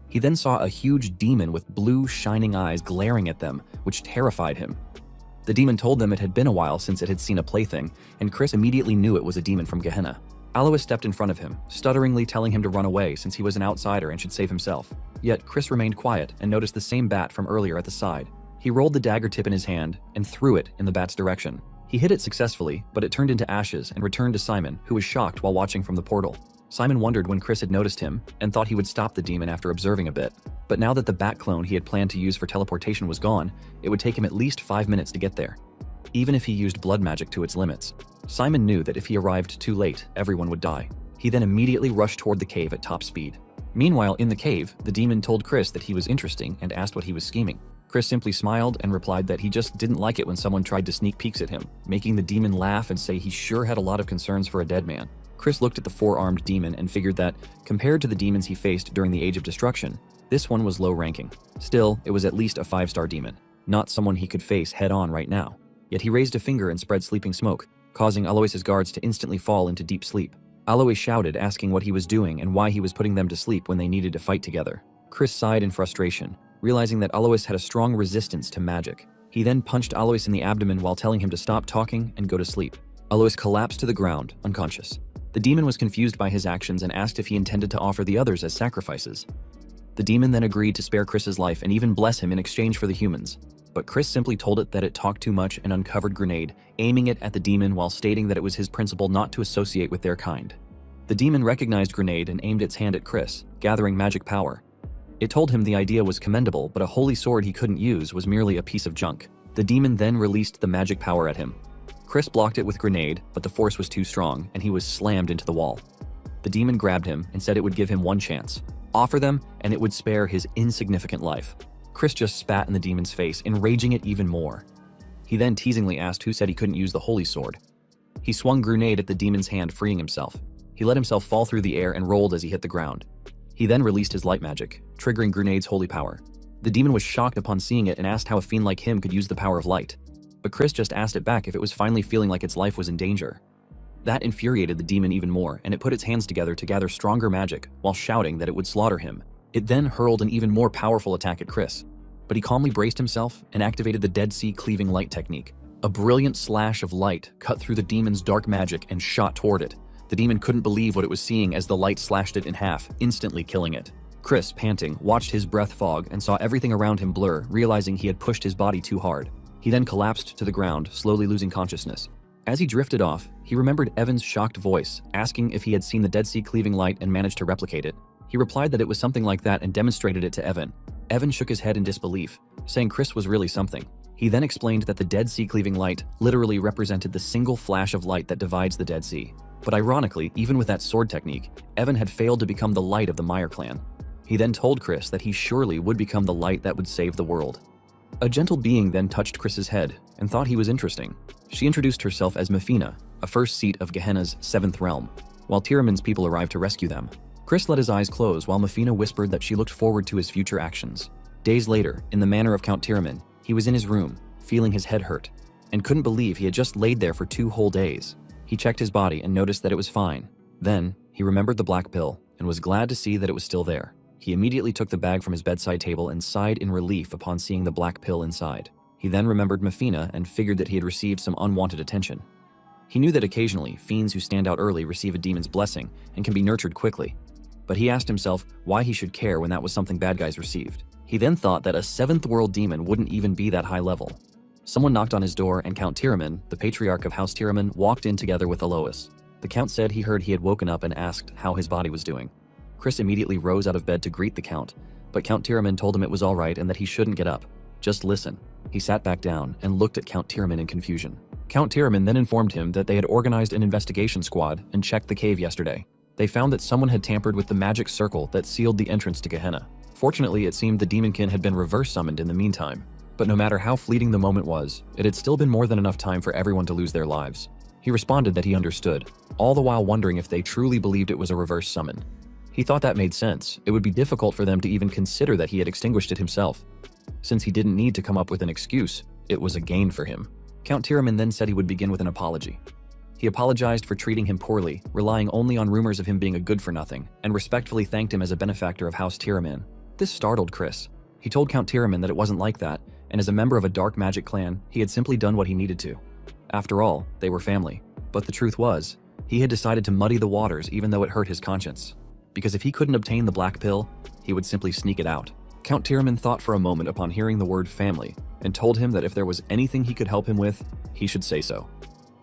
He then saw a huge demon with blue, shining eyes glaring at them, which terrified him. The demon told them it had been a while since it had seen a plaything, and Chris immediately knew it was a demon from Gehenna. Alois stepped in front of him, stutteringly telling him to run away since he was an outsider and should save himself. Yet Chris remained quiet and noticed the same bat from earlier at the side. He rolled the dagger tip in his hand and threw it in the bat's direction. He hit it successfully, but it turned into ashes and returned to Simon, who was shocked while watching from the portal. Simon wondered when Chris had noticed him and thought he would stop the demon after observing a bit. But now that the bat clone he had planned to use for teleportation was gone, it would take him at least 5 minutes to get there, even if he used blood magic to its limits. Simon knew that if he arrived too late, everyone would die. He then immediately rushed toward the cave at top speed. Meanwhile, in the cave, the demon told Chris that he was interesting and asked what he was scheming. Chris simply smiled and replied that he just didn't like it when someone tried to sneak peeks at him, making the demon laugh and say he sure had a lot of concerns for a dead man. Chris looked at the four-armed demon and figured that, compared to the demons he faced during the Age of Destruction, this one was low-ranking. Still, it was at least a 5-star demon, not someone he could face head-on right now. Yet he raised a finger and spread sleeping smoke, causing Alois's guards to instantly fall into deep sleep. Alois shouted, asking what he was doing and why he was putting them to sleep when they needed to fight together. Chris sighed in frustration, realizing that Alois had a strong resistance to magic. He then punched Alois in the abdomen while telling him to stop talking and go to sleep. Alois collapsed to the ground, unconscious. The demon was confused by his actions and asked if he intended to offer the others as sacrifices. The demon then agreed to spare Chris's life and even bless him in exchange for the humans. But Chris simply told it that it talked too much and uncovered Grenade, aiming it at the demon while stating that it was his principle not to associate with their kind. The demon recognized Grenade and aimed its hand at Chris, gathering magic power. It told him the idea was commendable, but a holy sword he couldn't use was merely a piece of junk. The demon then released the magic power at him. Chris blocked it with Grenade, but the force was too strong, and he was slammed into the wall. The demon grabbed him and said it would give him one chance. Offer them, and it would spare his insignificant life. Chris just spat in the demon's face, enraging it even more. He then teasingly asked who said he couldn't use the holy sword. He swung Grenade at the demon's hand, freeing himself. He let himself fall through the air and rolled as he hit the ground. He then released his light magic, triggering Grenade's holy power. The demon was shocked upon seeing it and asked how a fiend like him could use the power of light. But Chris just asked it back if it was finally feeling like its life was in danger. That infuriated the demon even more, and it put its hands together to gather stronger magic while shouting that it would slaughter him. It then hurled an even more powerful attack at Chris, but he calmly braced himself and activated the Dead Sea Cleaving Light technique. A brilliant slash of light cut through the demon's dark magic and shot toward it. The demon couldn't believe what it was seeing as the light slashed it in half, instantly killing it. Chris, panting, watched his breath fog and saw everything around him blur, realizing he had pushed his body too hard. He then collapsed to the ground, slowly losing consciousness. As he drifted off, he remembered Evan's shocked voice, asking if he had seen the Dead Sea Cleaving Light and managed to replicate it. He replied that it was something like that and demonstrated it to Evan. Evan shook his head in disbelief, saying Chris was really something. He then explained that the Dead Sea Cleaving Light literally represented the single flash of light that divides the Dead Sea. But ironically, even with that sword technique, Evan had failed to become the light of the Meyer clan. He then told Chris that he surely would become the light that would save the world. A gentle being then touched Chris's head and thought he was interesting. She introduced herself as Mefina, a first seat of Gehenna's 7th realm, while Tiramin's people arrived to rescue them. Chris let his eyes close while Mefina whispered that she looked forward to his future actions. Days later, in the manor of Count Tiramin, he was in his room, feeling his head hurt, and couldn't believe he had just laid there for 2 whole days. He checked his body and noticed that it was fine. Then, he remembered the black pill and was glad to see that it was still there. He immediately took the bag from his bedside table and sighed in relief upon seeing the black pill inside. He then remembered Mafina and figured that he had received some unwanted attention. He knew that occasionally, fiends who stand out early receive a demon's blessing and can be nurtured quickly. But he asked himself why he should care when that was something bad guys received. He then thought that a 7th world demon wouldn't even be that high level. Someone knocked on his door and Count Tyraman, the patriarch of House Tyraman, walked in together with Alois. The Count said he heard he had woken up and asked how his body was doing. Chris immediately rose out of bed to greet the Count, but Count Tyraman told him it was all right and that he shouldn't get up. Just listen. He sat back down and looked at Count Tyraman in confusion. Count Tyraman then informed him that they had organized an investigation squad and checked the cave yesterday. They found that someone had tampered with the magic circle that sealed the entrance to Gehenna. Fortunately, it seemed the demonkin had been reverse summoned in the meantime. But no matter how fleeting the moment was, it had still been more than enough time for everyone to lose their lives. He responded that he understood, all the while wondering if they truly believed it was a reverse summon. He thought that made sense. It would be difficult for them to even consider that he had extinguished it himself. Since he didn't need to come up with an excuse, it was a gain for him. Count Tyraman then said he would begin with an apology. He apologized for treating him poorly, relying only on rumors of him being a good-for-nothing, and respectfully thanked him as a benefactor of House Tyraman. This startled Chris. He told Count Tyraman that it wasn't like that, and as a member of a dark magic clan, he had simply done what he needed to. After all, they were family. But the truth was, he had decided to muddy the waters even though it hurt his conscience. Because if he couldn't obtain the black pill, he would simply sneak it out. Count Tyraman thought for a moment upon hearing the word family, and told him that if there was anything he could help him with, he should say so.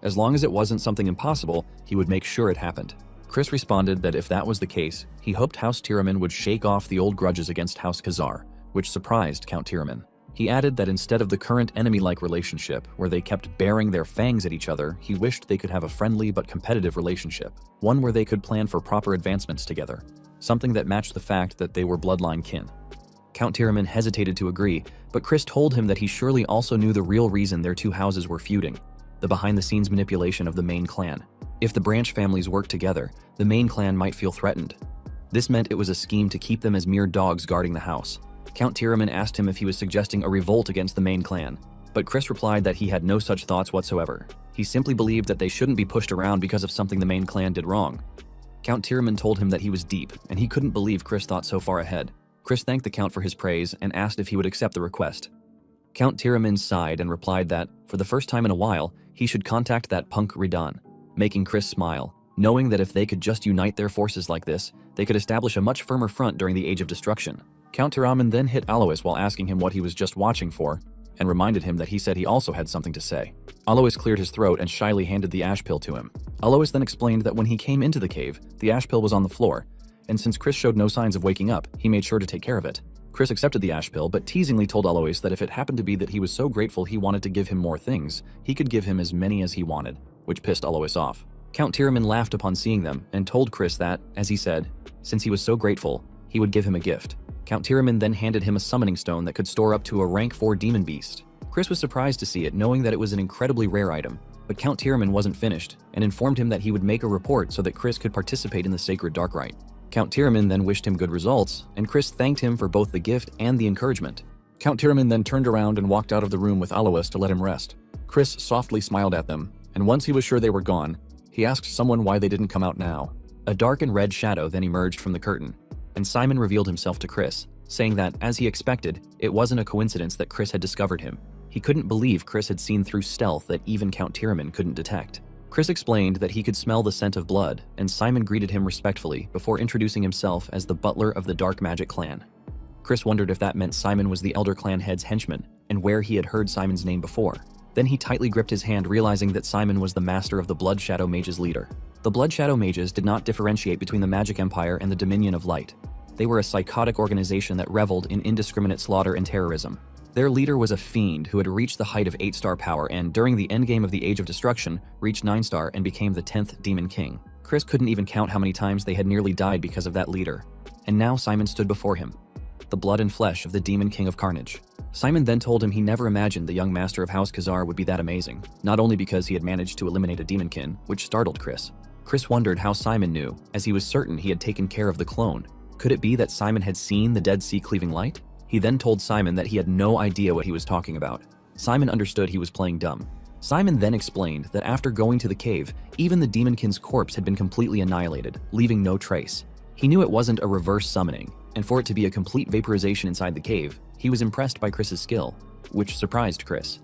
As long as it wasn't something impossible, he would make sure it happened. Chris responded that if that was the case, he hoped House Tyraman would shake off the old grudges against House Khazar, which surprised Count Tyraman. He added that instead of the current enemy-like relationship, where they kept baring their fangs at each other, he wished they could have a friendly but competitive relationship, one where they could plan for proper advancements together, something that matched the fact that they were bloodline kin. Count Tyraman hesitated to agree, but Chris told him that he surely also knew the real reason their 2 houses were feuding, the behind-the-scenes manipulation of the main clan. If the branch families worked together, the main clan might feel threatened. This meant it was a scheme to keep them as mere dogs guarding the house. Count Tyraman asked him if he was suggesting a revolt against the main clan, but Chris replied that he had no such thoughts whatsoever. He simply believed that they shouldn't be pushed around because of something the main clan did wrong. Count Tyraman told him that he was deep, and he couldn't believe Chris thought so far ahead. Chris thanked the Count for his praise and asked if he would accept the request. Count Tyraman sighed and replied that, for the first time in a while, he should contact that punk Ridan, making Chris smile, knowing that if they could just unite their forces like this, they could establish a much firmer front during the Age of Destruction. Count Tyraman then hit Alois while asking him what he was just watching for, and reminded him that he said he also had something to say. Alois cleared his throat and shyly handed the ash pill to him. Alois then explained that when he came into the cave, the ash pill was on the floor, and since Chris showed no signs of waking up, he made sure to take care of it. Chris accepted the ash pill, but teasingly told Alois that if it happened to be that he was so grateful he wanted to give him more things, he could give him as many as he wanted, which pissed Alois off. Count Tyraman laughed upon seeing them and told Chris that, as he said, since he was so grateful, he would give him a gift. Count Tyraman then handed him a summoning stone that could store up to a rank 4 demon beast. Chris was surprised to see it, knowing that it was an incredibly rare item, but Count Tyraman wasn't finished, and informed him that he would make a report so that Chris could participate in the sacred dark rite. Count Tyraman then wished him good results, and Chris thanked him for both the gift and the encouragement. Count Tyraman then turned around and walked out of the room with Alois to let him rest. Chris softly smiled at them, and once he was sure they were gone, he asked someone why they didn't come out now. A dark and red shadow then emerged from the curtain, and Simon revealed himself to Chris, saying that, as he expected, it wasn't a coincidence that Chris had discovered him. He couldn't believe Chris had seen through stealth that even Count Tyraman couldn't detect. Chris explained that he could smell the scent of blood, and Simon greeted him respectfully before introducing himself as the butler of the Dark Magic clan. Chris wondered if that meant Simon was the Elder Clan head's henchman, and where he had heard Simon's name before. Then he tightly gripped his hand, realizing that Simon was the master of the Blood Shadow Mages leader. The Blood Shadow Mages did not differentiate between the Magic Empire and the Dominion of Light. They were a psychotic organization that reveled in indiscriminate slaughter and terrorism. Their leader was a fiend who had reached the height of 8-star power and, during the endgame of the Age of Destruction, reached 9-star and became the 10th Demon King. Chris couldn't even count how many times they had nearly died because of that leader. And now Simon stood before him, the blood and flesh of the Demon King of Carnage. Simon then told him he never imagined the young master of House Khazar would be that amazing, not only because he had managed to eliminate a demonkin, which startled Chris. Chris wondered how Simon knew, as he was certain he had taken care of the clone. Could it be that Simon had seen the Dead Sea cleaving light? He then told Simon that he had no idea what he was talking about. Simon understood he was playing dumb. Simon then explained that after going to the cave, even the demonkin's corpse had been completely annihilated, leaving no trace. He knew it wasn't a reverse summoning, and for it to be a complete vaporization inside the cave, he was impressed by Chris's skill, which surprised Chris.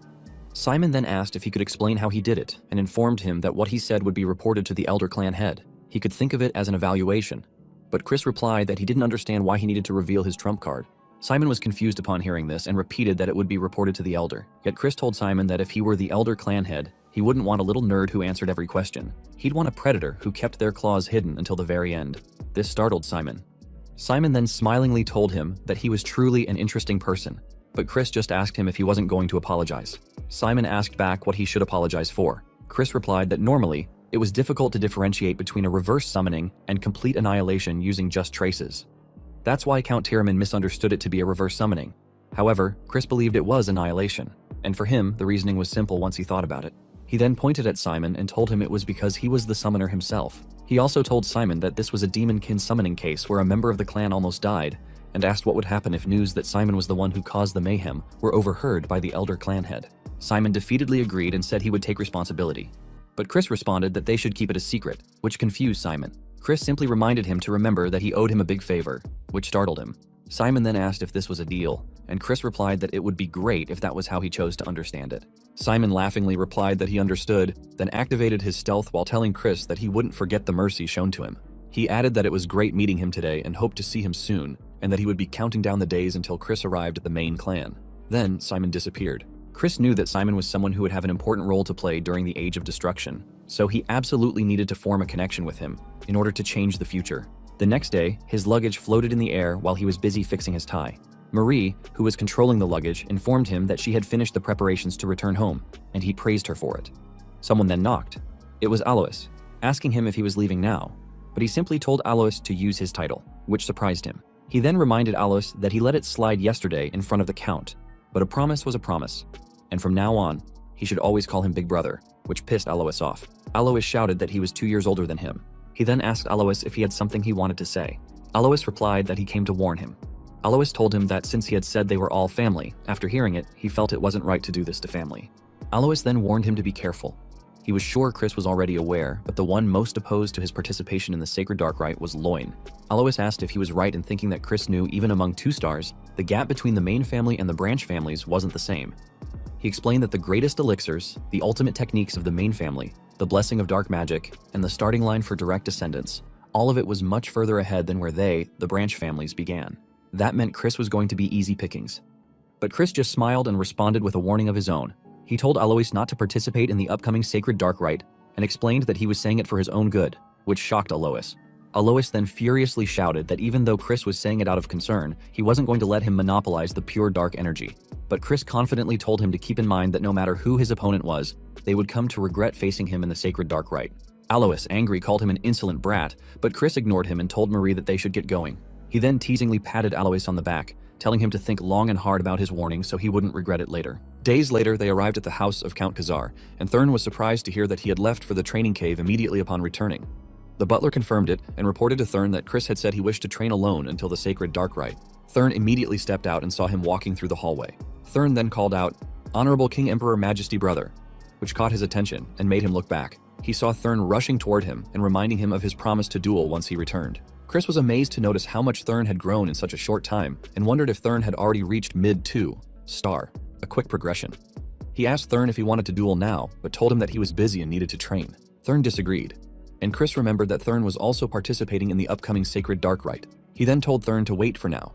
Simon then asked if he could explain how he did it, and informed him that what he said would be reported to the Elder Clan head. He could think of it as an evaluation. But Chris replied that he didn't understand why he needed to reveal his trump card. Simon was confused upon hearing this and repeated that it would be reported to the Elder. Yet Chris told Simon that if he were the Elder Clan head, he wouldn't want a little nerd who answered every question. He'd want a predator who kept their claws hidden until the very end. This startled Simon. Simon then smilingly told him that he was truly an interesting person, but Chris just asked him if he wasn't going to apologize. Simon asked back what he should apologize for. Chris replied that normally, it was difficult to differentiate between a reverse summoning and complete annihilation using just traces. That's why Count Tyraman misunderstood it to be a reverse summoning. However, Chris believed it was annihilation, and for him, the reasoning was simple once he thought about it. He then pointed at Simon and told him it was because he was the summoner himself. He also told Simon that this was a demonkin summoning case where a member of the clan almost died, and asked what would happen if news that Simon was the one who caused the mayhem were overheard by the Elder Clan head. Simon defeatedly agreed and said he would take responsibility. But Chris responded that they should keep it a secret, which confused Simon. Chris simply reminded him to remember that he owed him a big favor, which startled him. Simon then asked if this was a deal, and Chris replied that it would be great if that was how he chose to understand it. Simon laughingly replied that he understood, then activated his stealth while telling Chris that he wouldn't forget the mercy shown to him. He added that it was great meeting him today and hoped to see him soon, and that he would be counting down the days until Chris arrived at the main clan. Then Simon disappeared. Chris knew that Simon was someone who would have an important role to play during the Age of Destruction, so he absolutely needed to form a connection with him in order to change the future. The next day, his luggage floated in the air while he was busy fixing his tie. Marie, who was controlling the luggage, informed him that she had finished the preparations to return home, and he praised her for it. Someone then knocked. It was Alois, asking him if he was leaving now, but he simply told Alois to use his title, which surprised him. He then reminded Alois that he let it slide yesterday in front of the Count, but a promise was a promise, and from now on, he should always call him Big Brother, which pissed Alois off. Alois shouted that he was 2 years older than him. He then asked Alois if he had something he wanted to say. Alois replied that he came to warn him. Alois told him that since he had said they were all family, after hearing it, he felt it wasn't right to do this to family. Alois then warned him to be careful. He was sure Chris was already aware, but the one most opposed to his participation in the Sacred Dark Rite was Loin. Alois asked if he was right in thinking that Chris knew even among 2 stars, the gap between the main family and the branch families wasn't the same. He explained that the greatest elixirs, the ultimate techniques of the main family, the blessing of dark magic, and the starting line for direct descendants, all of it was much further ahead than where they, the branch families, began. That meant Chris was going to be easy pickings. But Chris just smiled and responded with a warning of his own. He told Alois not to participate in the upcoming Sacred Dark Rite and explained that he was saying it for his own good, which shocked Alois. Alois then furiously shouted that even though Chris was saying it out of concern, he wasn't going to let him monopolize the pure dark energy. But Chris confidently told him to keep in mind that no matter who his opponent was, they would come to regret facing him in the Sacred Dark Rite. Alois, angry, called him an insolent brat, but Chris ignored him and told Marie that they should get going. He then teasingly patted Alois on the back, telling him to think long and hard about his warning so he wouldn't regret it later. Days later, they arrived at the house of Count Khazar, and Thurn was surprised to hear that he had left for the training cave immediately upon returning. The butler confirmed it and reported to Thurn that Chris had said he wished to train alone until the Sacred Dark Rite. Thurn immediately stepped out and saw him walking through the hallway. Thurn then called out, "Honorable King Emperor Majesty Brother," which caught his attention and made him look back. He saw Thurn rushing toward him and reminding him of his promise to duel once he returned. Chris was amazed to notice how much Thurn had grown in such a short time and wondered if Thurn had already reached mid-2 star, a quick progression. He asked Thurn if he wanted to duel now, but told him that he was busy and needed to train. Thurn disagreed, and Chris remembered that Thurn was also participating in the upcoming Sacred Dark Rite. He then told Thurn to wait for now.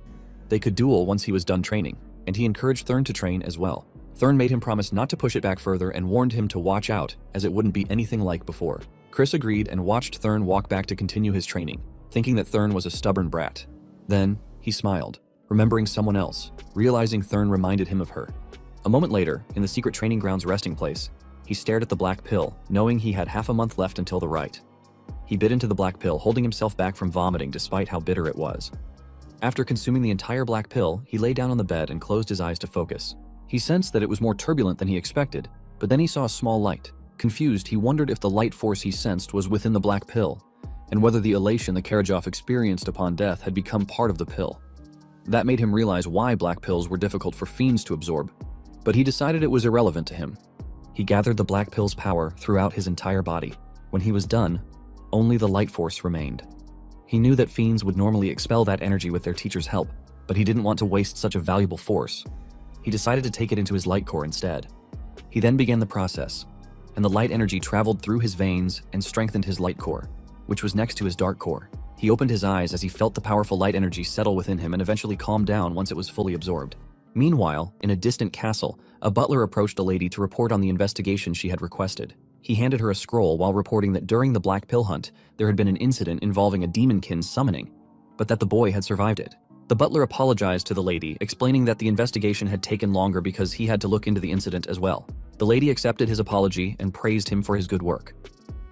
They could duel once he was done training, and he encouraged Thurn to train as well. Thurn made him promise not to push it back further and warned him to watch out, as it wouldn't be anything like before. Chris agreed and watched Thurn walk back to continue his training, thinking that Thurn was a stubborn brat. Then, he smiled, remembering someone else, realizing Thurn reminded him of her. A moment later, in the secret training grounds resting place, he stared at the black pill, knowing he had half a month left until the rite. He bit into the black pill, holding himself back from vomiting despite how bitter it was. After consuming the entire black pill, he lay down on the bed and closed his eyes to focus. He sensed that it was more turbulent than he expected, but then he saw a small light. Confused, he wondered if the light force he sensed was within the black pill, and whether the elation the Karajov experienced upon death had become part of the pill. That made him realize why black pills were difficult for fiends to absorb. but he decided it was irrelevant to him. He gathered the black pill's power throughout his entire body. When he was done, only the light force remained. He knew that fiends would normally expel that energy with their teacher's help, but he didn't want to waste such a valuable force. He decided to take it into his light core instead. He then began the process, and the light energy traveled through his veins and strengthened his light core, which was next to his dark core. He opened his eyes as he felt the powerful light energy settle within him and eventually calm down once it was fully absorbed. Meanwhile, in a distant castle, a butler approached a lady to report on the investigation she had requested. He handed her a scroll while reporting that during the Black Pill hunt, there had been an incident involving a demonkin's summoning, but that the boy had survived it. The butler apologized to the lady, explaining that the investigation had taken longer because he had to look into the incident as well. The lady accepted his apology and praised him for his good work.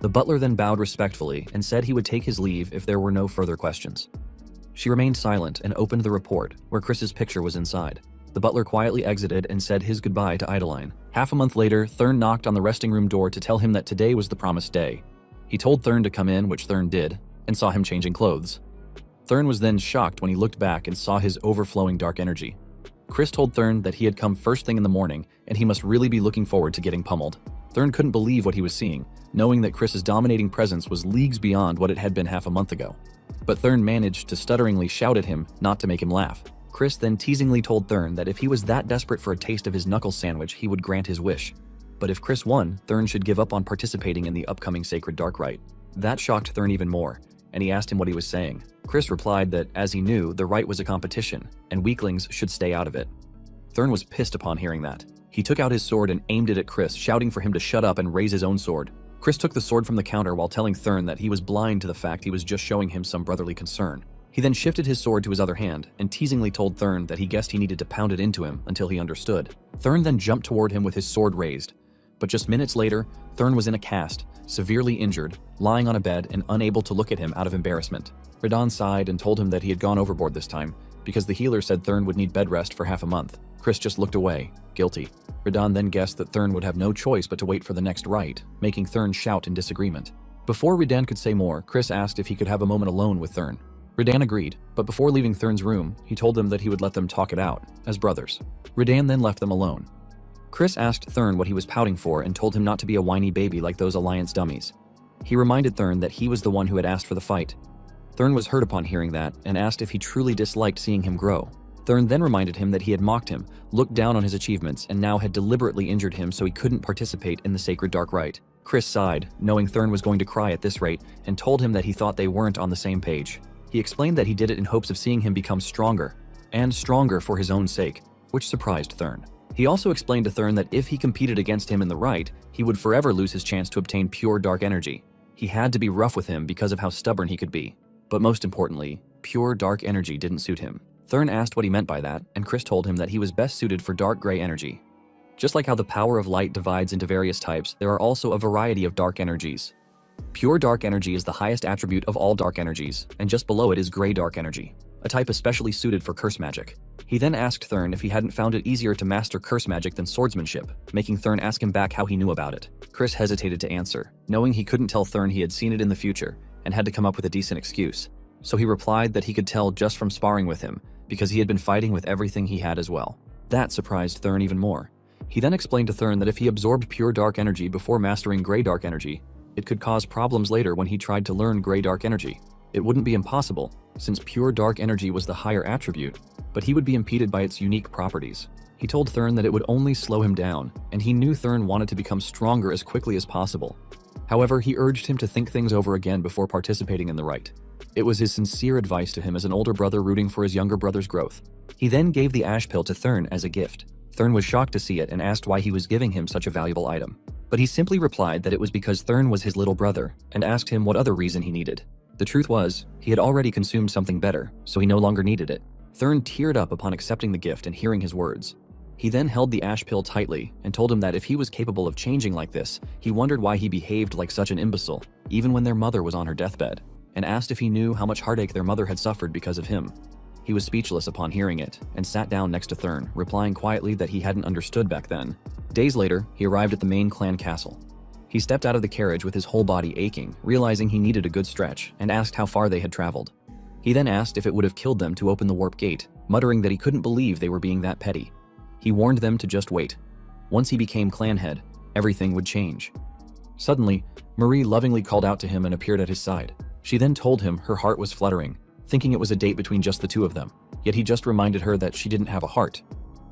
The butler then bowed respectfully and said he would take his leave if there were no further questions. She remained silent and opened the report, where Chris's picture was inside. The butler quietly exited and said his goodbye to Idaline. Half a month later, Thurn knocked on the resting room door to tell him that today was the promised day. He told Thurn to come in, which Thurn did, and saw him changing clothes. Thurn was then shocked when he looked back and saw his overflowing dark energy. Chris told Thurn that he had come first thing in the morning and he must really be looking forward to getting pummeled. Thurn couldn't believe what he was seeing, knowing that Chris's dominating presence was leagues beyond what it had been half a month ago. But Thurn managed to stutteringly shout at him not to make him laugh. Chris then teasingly told Thurn that if he was that desperate for a taste of his knuckle sandwich, he would grant his wish. But if Chris won, Thurn should give up on participating in the upcoming sacred dark rite. That shocked Thurn even more, and he asked him what he was saying. Chris replied that, as he knew, the rite was a competition, and weaklings should stay out of it. Thurn was pissed upon hearing that. He took out his sword and aimed it at Chris, shouting for him to shut up and raise his own sword. Chris took the sword from the counter while telling Thurn that he was blind to the fact he was just showing him some brotherly concern. He then shifted his sword to his other hand and teasingly told Thurn that he guessed he needed to pound it into him until he understood. Thurn then jumped toward him with his sword raised, but just minutes later, Thurn was in a cast, severely injured, lying on a bed and unable to look at him out of embarrassment. Radon sighed and told him that he had gone overboard this time, because the healer said Thurn would need bed rest for half a month. Chris just looked away, guilty. Radon then guessed that Thurn would have no choice but to wait for the next rite, making Thurn shout in disagreement. Before Radon could say more, Chris asked if he could have a moment alone with Thurn. Radon agreed, but before leaving Thurn's room, he told them that he would let them talk it out, as brothers. Radon then left them alone. Chris asked Thurn what he was pouting for and told him not to be a whiny baby like those Alliance dummies. He reminded Thurn that he was the one who had asked for the fight. Thurn was hurt upon hearing that and asked if he truly disliked seeing him grow. Thurn then reminded him that he had mocked him, looked down on his achievements, and now had deliberately injured him so he couldn't participate in the sacred dark rite. Chris sighed, knowing Thurn was going to cry at this rate, and told him that he thought they weren't on the same page. He explained that he did it in hopes of seeing him become stronger, and stronger for his own sake, which surprised Thurn. He also explained to Thurn that if he competed against him in the rite, he would forever lose his chance to obtain pure dark energy. He had to be rough with him because of how stubborn he could be. But most importantly, pure dark energy didn't suit him. Thurn asked what he meant by that, and Chris told him that he was best suited for dark gray energy. Just like how the power of light divides into various types, there are also a variety of dark energies. Pure dark energy is the highest attribute of all dark energies, and just below it is gray dark energy, a type especially suited for curse magic. He then asked Thurn if he hadn't found it easier to master curse magic than swordsmanship, making Thurn ask him back how he knew about it. Chris hesitated to answer, knowing he couldn't tell Thurn he had seen it in the future, and had to come up with a decent excuse. So he replied that he could tell just from sparring with him, because he had been fighting with everything he had as well. That surprised Thurn even more. He then explained to Thurn that if he absorbed pure dark energy before mastering gray dark energy, it could cause problems later when he tried to learn gray dark energy. It wouldn't be impossible, since pure dark energy was the higher attribute, but he would be impeded by its unique properties. He told Thurn that it would only slow him down, and he knew Thurn wanted to become stronger as quickly as possible. However, he urged him to think things over again before participating in the rite. It was his sincere advice to him as an older brother rooting for his younger brother's growth. He then gave the ash pill to Thurn as a gift. Thurn was shocked to see it and asked why he was giving him such a valuable item. But he simply replied that it was because Thurn was his little brother, and asked him what other reason he needed. The truth was, he had already consumed something better, so he no longer needed it. Thurn teared up upon accepting the gift and hearing his words. He then held the ash pill tightly and told him that if he was capable of changing like this, he wondered why he behaved like such an imbecile, even when their mother was on her deathbed, and asked if he knew how much heartache their mother had suffered because of him. He was speechless upon hearing it, and sat down next to Thurn, replying quietly that he hadn't understood back then. Days later, he arrived at the main clan castle. He stepped out of the carriage with his whole body aching, realizing he needed a good stretch, and asked how far they had traveled. He then asked if it would have killed them to open the warp gate, muttering that he couldn't believe they were being that petty. He warned them to just wait. Once he became clan head, everything would change. Suddenly, Marie lovingly called out to him and appeared at his side. She then told him her heart was fluttering, thinking it was a date between just the two of them, yet he just reminded her that she didn't have a heart.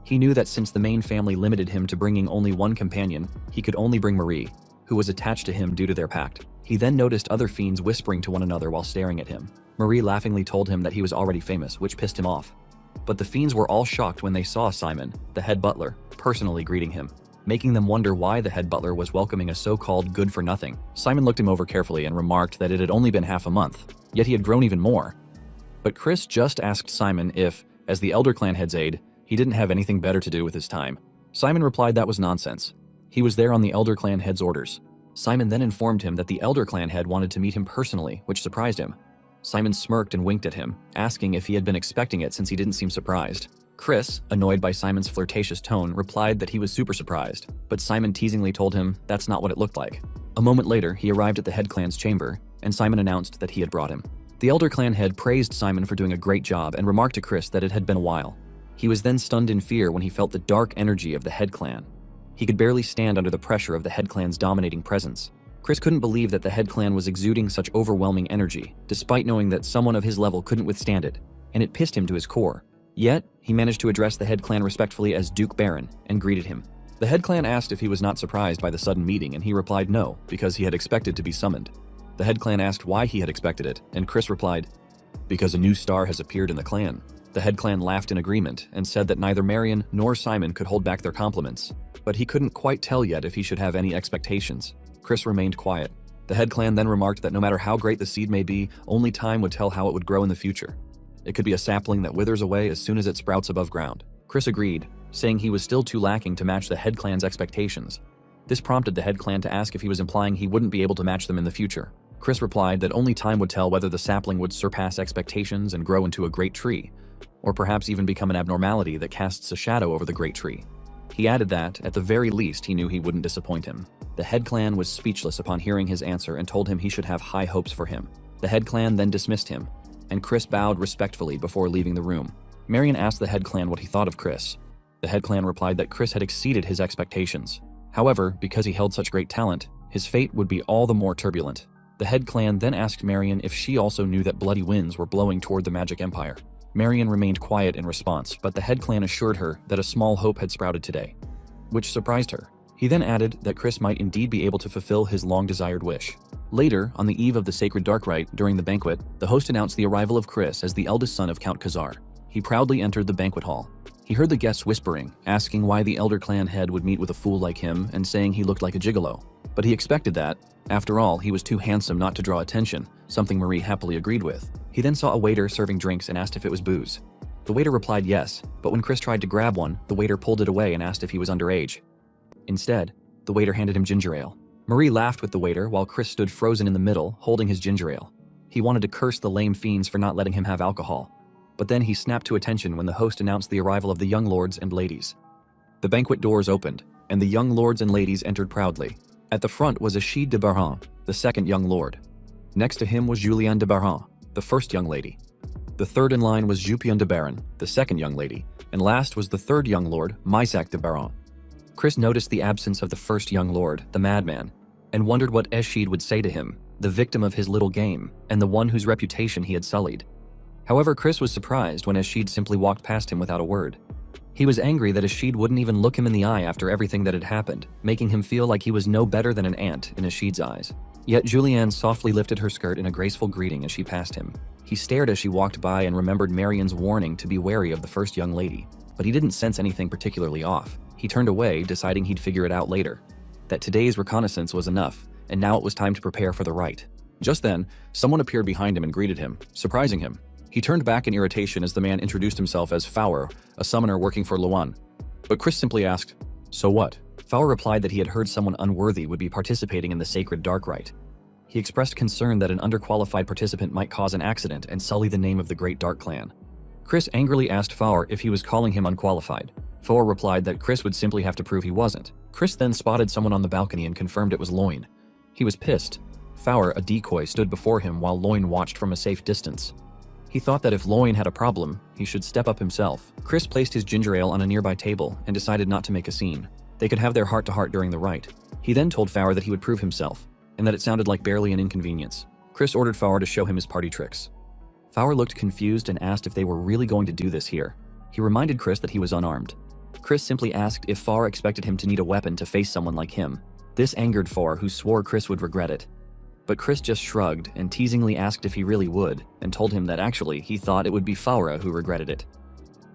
He knew that since the main family limited him to bringing only one companion, he could only bring Marie, who was attached to him due to their pact. He then noticed other fiends whispering to one another while staring at him. Marie laughingly told him that he was already famous, which pissed him off. But the fiends were all shocked when they saw Simon, the head butler, personally greeting him, making them wonder why the head butler was welcoming a so-called good-for-nothing. Simon looked him over carefully and remarked that it had only been half a month, yet he had grown even more. But Chris just asked Simon if, as the Elder Clan head's aide, he didn't have anything better to do with his time. Simon replied that was nonsense. He was there on the Elder Clan head's orders. Simon then informed him that the Elder Clan head wanted to meet him personally, which surprised him. Simon smirked and winked at him, asking if he had been expecting it since he didn't seem surprised. Chris, annoyed by Simon's flirtatious tone, replied that he was super surprised, but Simon teasingly told him that's not what it looked like. A moment later, he arrived at the head clan's chamber, and Simon announced that he had brought him. The Elder Clan head praised Simon for doing a great job and remarked to Chris that it had been a while. He was then stunned in fear when he felt the dark energy of the head clan. He could barely stand under the pressure of the head clan's dominating presence. Chris couldn't believe that the head clan was exuding such overwhelming energy, despite knowing that someone of his level couldn't withstand it, and it pissed him to his core. Yet, he managed to address the head clan respectfully as Duke Baron and greeted him. The head clan asked if he was not surprised by the sudden meeting, and he replied no, because he had expected to be summoned. The head clan asked why he had expected it, and Chris replied, because a new star has appeared in the clan. The head clan laughed in agreement and said that neither Marion nor Simon could hold back their compliments, but he couldn't quite tell yet if he should have any expectations. Chris remained quiet. The head clan then remarked that no matter how great the seed may be, only time would tell how it would grow in the future. It could be a sapling that withers away as soon as it sprouts above ground. Chris agreed, saying he was still too lacking to match the head clan's expectations. This prompted the head clan to ask if he was implying he wouldn't be able to match them in the future. Chris replied that only time would tell whether the sapling would surpass expectations and grow into a great tree, or perhaps even become an abnormality that casts a shadow over the great tree. He added that, at the very least, he knew he wouldn't disappoint him. The head clan was speechless upon hearing his answer and told him he should have high hopes for him. The head clan then dismissed him, and Chris bowed respectfully before leaving the room. Marion asked the head clan what he thought of Chris. The head clan replied that Chris had exceeded his expectations. However, because he held such great talent, his fate would be all the more turbulent. The head clan then asked Marion if she also knew that bloody winds were blowing toward the magic empire. Marion remained quiet in response, but the head clan assured her that a small hope had sprouted today, which surprised her. He then added that Chris might indeed be able to fulfill his long-desired wish. Later, on the eve of the Sacred Dark Rite, during the banquet, the host announced the arrival of Chris as the eldest son of Count Khazar. He proudly entered the banquet hall. He heard the guests whispering, asking why the Elder Clan head would meet with a fool like him and saying he looked like a gigolo. But he expected that. After all, he was too handsome not to draw attention, something Marie happily agreed with. He then saw a waiter serving drinks and asked if it was booze. The waiter replied yes, but when Chris tried to grab one, the waiter pulled it away and asked if he was underage. Instead, the waiter handed him ginger ale. Marie laughed with the waiter while Chris stood frozen in the middle, holding his ginger ale. He wanted to curse the lame fiends for not letting him have alcohol. But then he snapped to attention when the host announced the arrival of the young lords and ladies. The banquet doors opened, and the young lords and ladies entered proudly. At the front was Achid de Baran, the second young lord. Next to him was Juliane de Baran, the first young lady. The third in line was Jupion de Baron, the second young lady, and last was the third young lord, Mysak de Baran. Chris noticed the absence of the first young lord, the madman, and wondered what Achid would say to him, the victim of his little game, and the one whose reputation he had sullied. However, Chris was surprised when Achid simply walked past him without a word. He was angry that Achid wouldn't even look him in the eye after everything that had happened, making him feel like he was no better than an ant in Achid's eyes. Yet Juliane softly lifted her skirt in a graceful greeting as she passed him. He stared as she walked by and remembered Marion's warning to be wary of the first young lady, but he didn't sense anything particularly off. He turned away, deciding he'd figure it out later. That today's reconnaissance was enough, and now it was time to prepare for the rite. Just then, someone appeared behind him and greeted him, surprising him. He turned back in irritation as the man introduced himself as Faur, a summoner working for Luan. But Chris simply asked, "So what?" Faur replied that he had heard someone unworthy would be participating in the Sacred Dark Rite. He expressed concern that an underqualified participant might cause an accident and sully the name of the Great Dark Clan. Chris angrily asked Faur if he was calling him unqualified. Faur replied that Chris would simply have to prove he wasn't. Chris then spotted someone on the balcony and confirmed it was Loin. He was pissed. Faur, a decoy, stood before him while Loin watched from a safe distance. He thought that if Loin had a problem, he should step up himself. Chris placed his ginger ale on a nearby table and decided not to make a scene. They could have their heart-to-heart during the rite. He then told Faur that he would prove himself, and that it sounded like barely an inconvenience. Chris ordered Faur to show him his party tricks. Faur looked confused and asked if they were really going to do this here. He reminded Chris that he was unarmed. Chris simply asked if Faur expected him to need a weapon to face someone like him. This angered Faur, who swore Chris would regret it. But Chris just shrugged and teasingly asked if he really would, and told him that actually he thought it would be Faura who regretted it.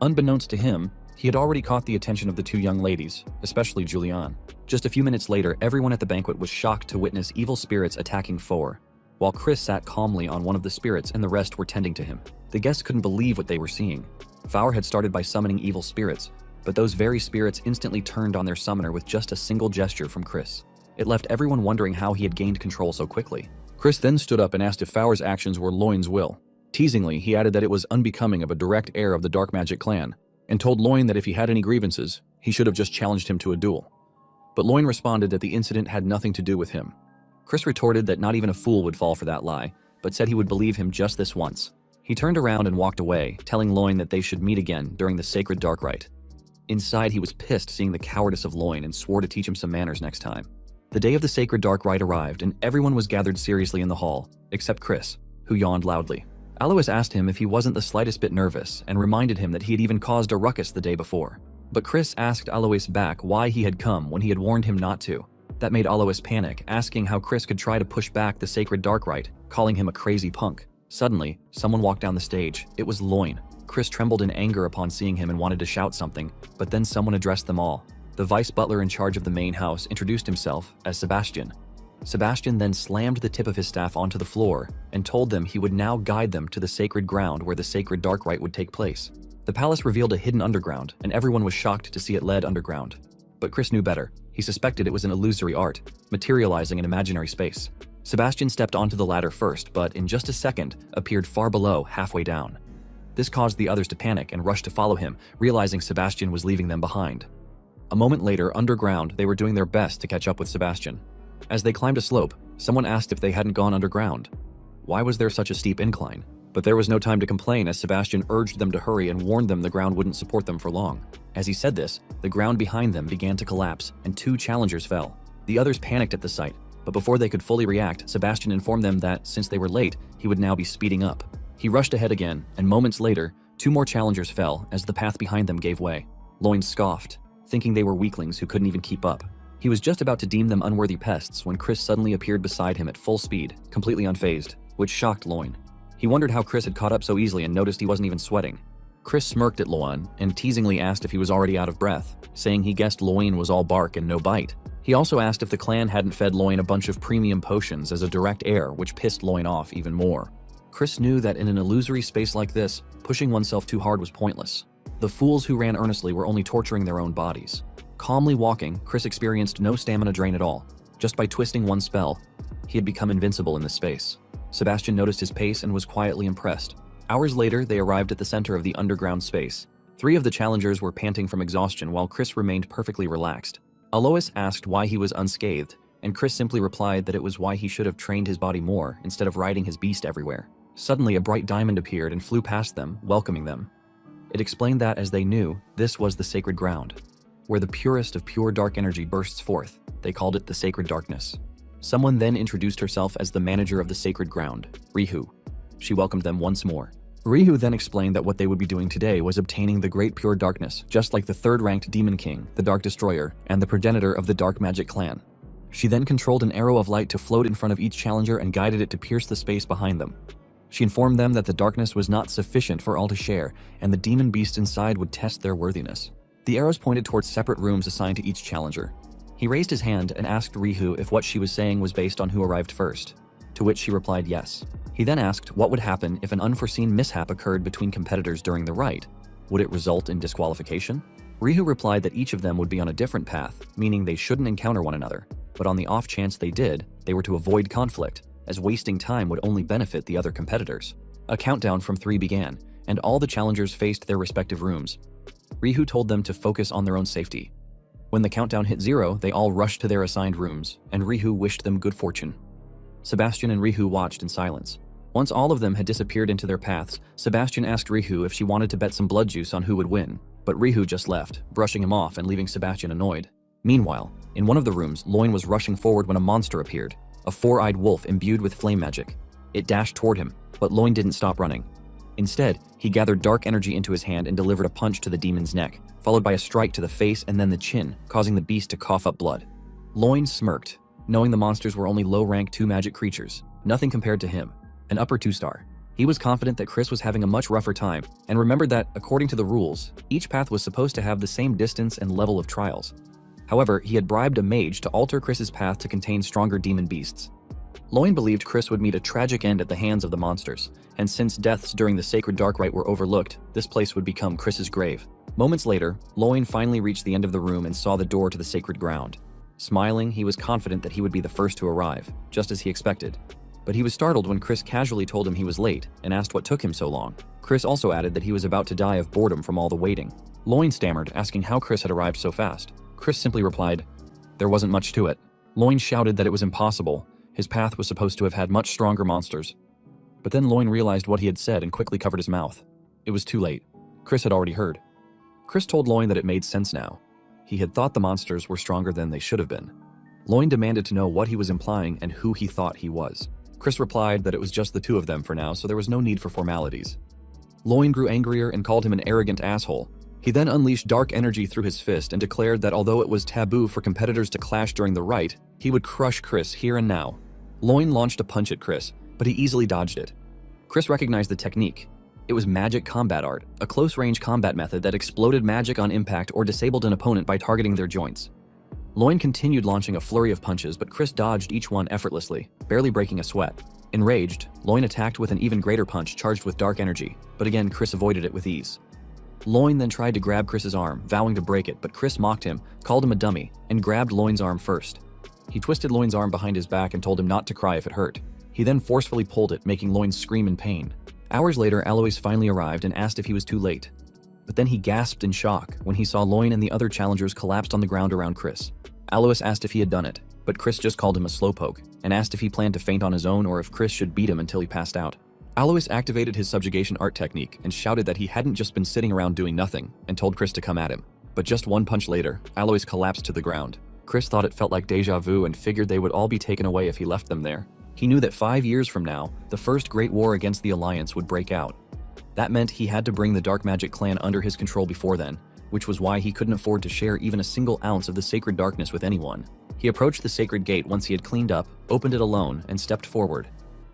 Unbeknownst to him, he had already caught the attention of the two young ladies, especially Julianne. Just a few minutes later, everyone at the banquet was shocked to witness evil spirits attacking Faur, while Chris sat calmly on one of the spirits and the rest were tending to him. The guests couldn't believe what they were seeing. Faur had started by summoning evil spirits, but those very spirits instantly turned on their summoner with just a single gesture from Chris. It left everyone wondering how he had gained control so quickly. Chris then stood up and asked if Faur's actions were Loin's will. Teasingly, he added that it was unbecoming of a direct heir of the Dark Magic clan, and told Loin that if he had any grievances, he should have just challenged him to a duel. But Loin responded that the incident had nothing to do with him. Chris retorted that not even a fool would fall for that lie, but said he would believe him just this once. He turned around and walked away, telling Loin that they should meet again during the sacred dark rite. Inside, he was pissed seeing the cowardice of Loin and swore to teach him some manners next time. The day of the sacred dark rite arrived, and everyone was gathered seriously in the hall, except Chris, who yawned loudly. Alois asked him if he wasn't the slightest bit nervous and reminded him that he had even caused a ruckus the day before. But Chris asked Alois back why he had come when he had warned him not to. That made Alois panic, asking how Chris could try to push back the sacred dark rite, calling him a crazy punk. Suddenly, someone walked down the stage. It was Loin. Chris trembled in anger upon seeing him and wanted to shout something, but then someone addressed them all. The vice butler in charge of the main house introduced himself as Sebastian. Sebastian then slammed the tip of his staff onto the floor and told them he would now guide them to the sacred ground where the sacred dark rite would take place. The palace revealed a hidden underground, and everyone was shocked to see it led underground. But Chris knew better. He suspected it was an illusory art, materializing in imaginary space. Sebastian stepped onto the ladder first, but in just a second, appeared far below, halfway down. This caused the others to panic and rush to follow him, realizing Sebastian was leaving them behind. A moment later, underground, they were doing their best to catch up with Sebastian. As they climbed a slope, someone asked if they hadn't gone underground. Why was there such a steep incline? But there was no time to complain, as Sebastian urged them to hurry and warned them the ground wouldn't support them for long. As he said this, the ground behind them began to collapse, and 2 challengers fell. The others panicked at the sight, but before they could fully react, Sebastian informed them that, since they were late, he would now be speeding up. He rushed ahead again, and moments later, 2 more challengers fell as the path behind them gave way. Loin scoffed, thinking they were weaklings who couldn't even keep up. He was just about to deem them unworthy pests when Chris suddenly appeared beside him at full speed, completely unfazed, which shocked Loin. He wondered how Chris had caught up so easily and noticed he wasn't even sweating. Chris smirked at Loin and teasingly asked if he was already out of breath, saying he guessed Loin was all bark and no bite. He also asked if the clan hadn't fed Loin a bunch of premium potions as a direct heir, which pissed Loin off even more. Chris knew that in an illusory space like this, pushing oneself too hard was pointless. The fools who ran earnestly were only torturing their own bodies. Calmly walking, Chris experienced no stamina drain at all. Just by twisting one spell, he had become invincible in this space. Sebastian noticed his pace and was quietly impressed. Hours later, they arrived at the center of the underground space. 3 of the challengers were panting from exhaustion while Chris remained perfectly relaxed. Alois asked why he was unscathed, and Chris simply replied that it was why he should have trained his body more instead of riding his beast everywhere. Suddenly, a bright diamond appeared and flew past them, welcoming them. It explained that, as they knew, this was the sacred ground, where the purest of pure dark energy bursts forth. They called it the sacred darkness. Someone then introduced herself as the manager of the sacred ground, Rihu. She welcomed them once more. Rihu then explained that what they would be doing today was obtaining the great pure darkness, just like the 3rd-ranked Demon King, the Dark Destroyer, and the progenitor of the Dark Magic clan. She then controlled an arrow of light to float in front of each challenger and guided it to pierce the space behind them. She informed them that the darkness was not sufficient for all to share, and the demon beast inside would test their worthiness. The arrows pointed towards separate rooms assigned to each challenger. He raised his hand and asked Rihu if what she was saying was based on who arrived first, to which she replied yes. He then asked what would happen if an unforeseen mishap occurred between competitors during the rite. Would it result in disqualification? Rihu replied that each of them would be on a different path, meaning they shouldn't encounter one another, but on the off chance they did, they were to avoid conflict, as wasting time would only benefit the other competitors. A countdown from 3 began, and all the challengers faced their respective rooms. Rihu told them to focus on their own safety. When the countdown hit 0, they all rushed to their assigned rooms, and Rihu wished them good fortune. Sebastian and Rihu watched in silence. Once all of them had disappeared into their paths, Sebastian asked Rihu if she wanted to bet some blood juice on who would win, but Rihu just left, brushing him off and leaving Sebastian annoyed. Meanwhile, in one of the rooms, Loin was rushing forward when a monster appeared, a four-eyed wolf imbued with flame magic. It dashed toward him, but Loin didn't stop running. Instead, he gathered dark energy into his hand and delivered a punch to the demon's neck, followed by a strike to the face and then the chin, causing the beast to cough up blood. Loin smirked, knowing the monsters were only low-rank 2 magic creatures, nothing compared to him, an upper 2-star. He was confident that Chris was having a much rougher time, and remembered that, according to the rules, each path was supposed to have the same distance and level of trials. However, he had bribed a mage to alter Chris's path to contain stronger demon beasts. Loin believed Chris would meet a tragic end at the hands of the monsters, and since deaths during the sacred dark rite were overlooked, this place would become Chris's grave. Moments later, Loin finally reached the end of the room and saw the door to the sacred ground. Smiling, he was confident that he would be the first to arrive, just as he expected. But he was startled when Chris casually told him he was late and asked what took him so long. Chris also added that he was about to die of boredom from all the waiting. Loin stammered, asking how Chris had arrived so fast. Chris simply replied, "There wasn't much to it." Loin shouted that it was impossible. His path was supposed to have had much stronger monsters. But then Loin realized what he had said and quickly covered his mouth. It was too late. Chris had already heard. Chris told Loin that it made sense now. He had thought the monsters were stronger than they should have been. Loin demanded to know what he was implying and who he thought he was. Chris replied that it was just the 2 of them for now, so there was no need for formalities. Loin grew angrier and called him an arrogant asshole. He then unleashed dark energy through his fist and declared that although it was taboo for competitors to clash during the rite, he would crush Chris here and now. Loin launched a punch at Chris, but he easily dodged it. Chris recognized the technique. It was magic combat art, a close-range combat method that exploded magic on impact or disabled an opponent by targeting their joints. Loin continued launching a flurry of punches, but Chris dodged each one effortlessly, barely breaking a sweat. Enraged, Loin attacked with an even greater punch charged with dark energy, but again Chris avoided it with ease. Loin then tried to grab Chris's arm, vowing to break it, but Chris mocked him, called him a dummy, and grabbed Loin's arm first. He twisted Loin's arm behind his back and told him not to cry if it hurt. He then forcefully pulled it, making Loin scream in pain. Hours later, Alois finally arrived and asked if he was too late. But then he gasped in shock when he saw Loin and the other challengers collapsed on the ground around Chris. Alois asked if he had done it, but Chris just called him a slowpoke, and asked if he planned to faint on his own or if Chris should beat him until he passed out. Alois activated his subjugation art technique and shouted that he hadn't just been sitting around doing nothing, and told Chris to come at him. But just one punch later, Alois collapsed to the ground. Chris thought it felt like deja vu and figured they would all be taken away if he left them there. He knew that 5 years from now, the first great war against the Alliance would break out. That meant he had to bring the Dark Magic clan under his control before then, which was why he couldn't afford to share even a single ounce of the sacred darkness with anyone. He approached the sacred gate once he had cleaned up, opened it alone, and stepped forward,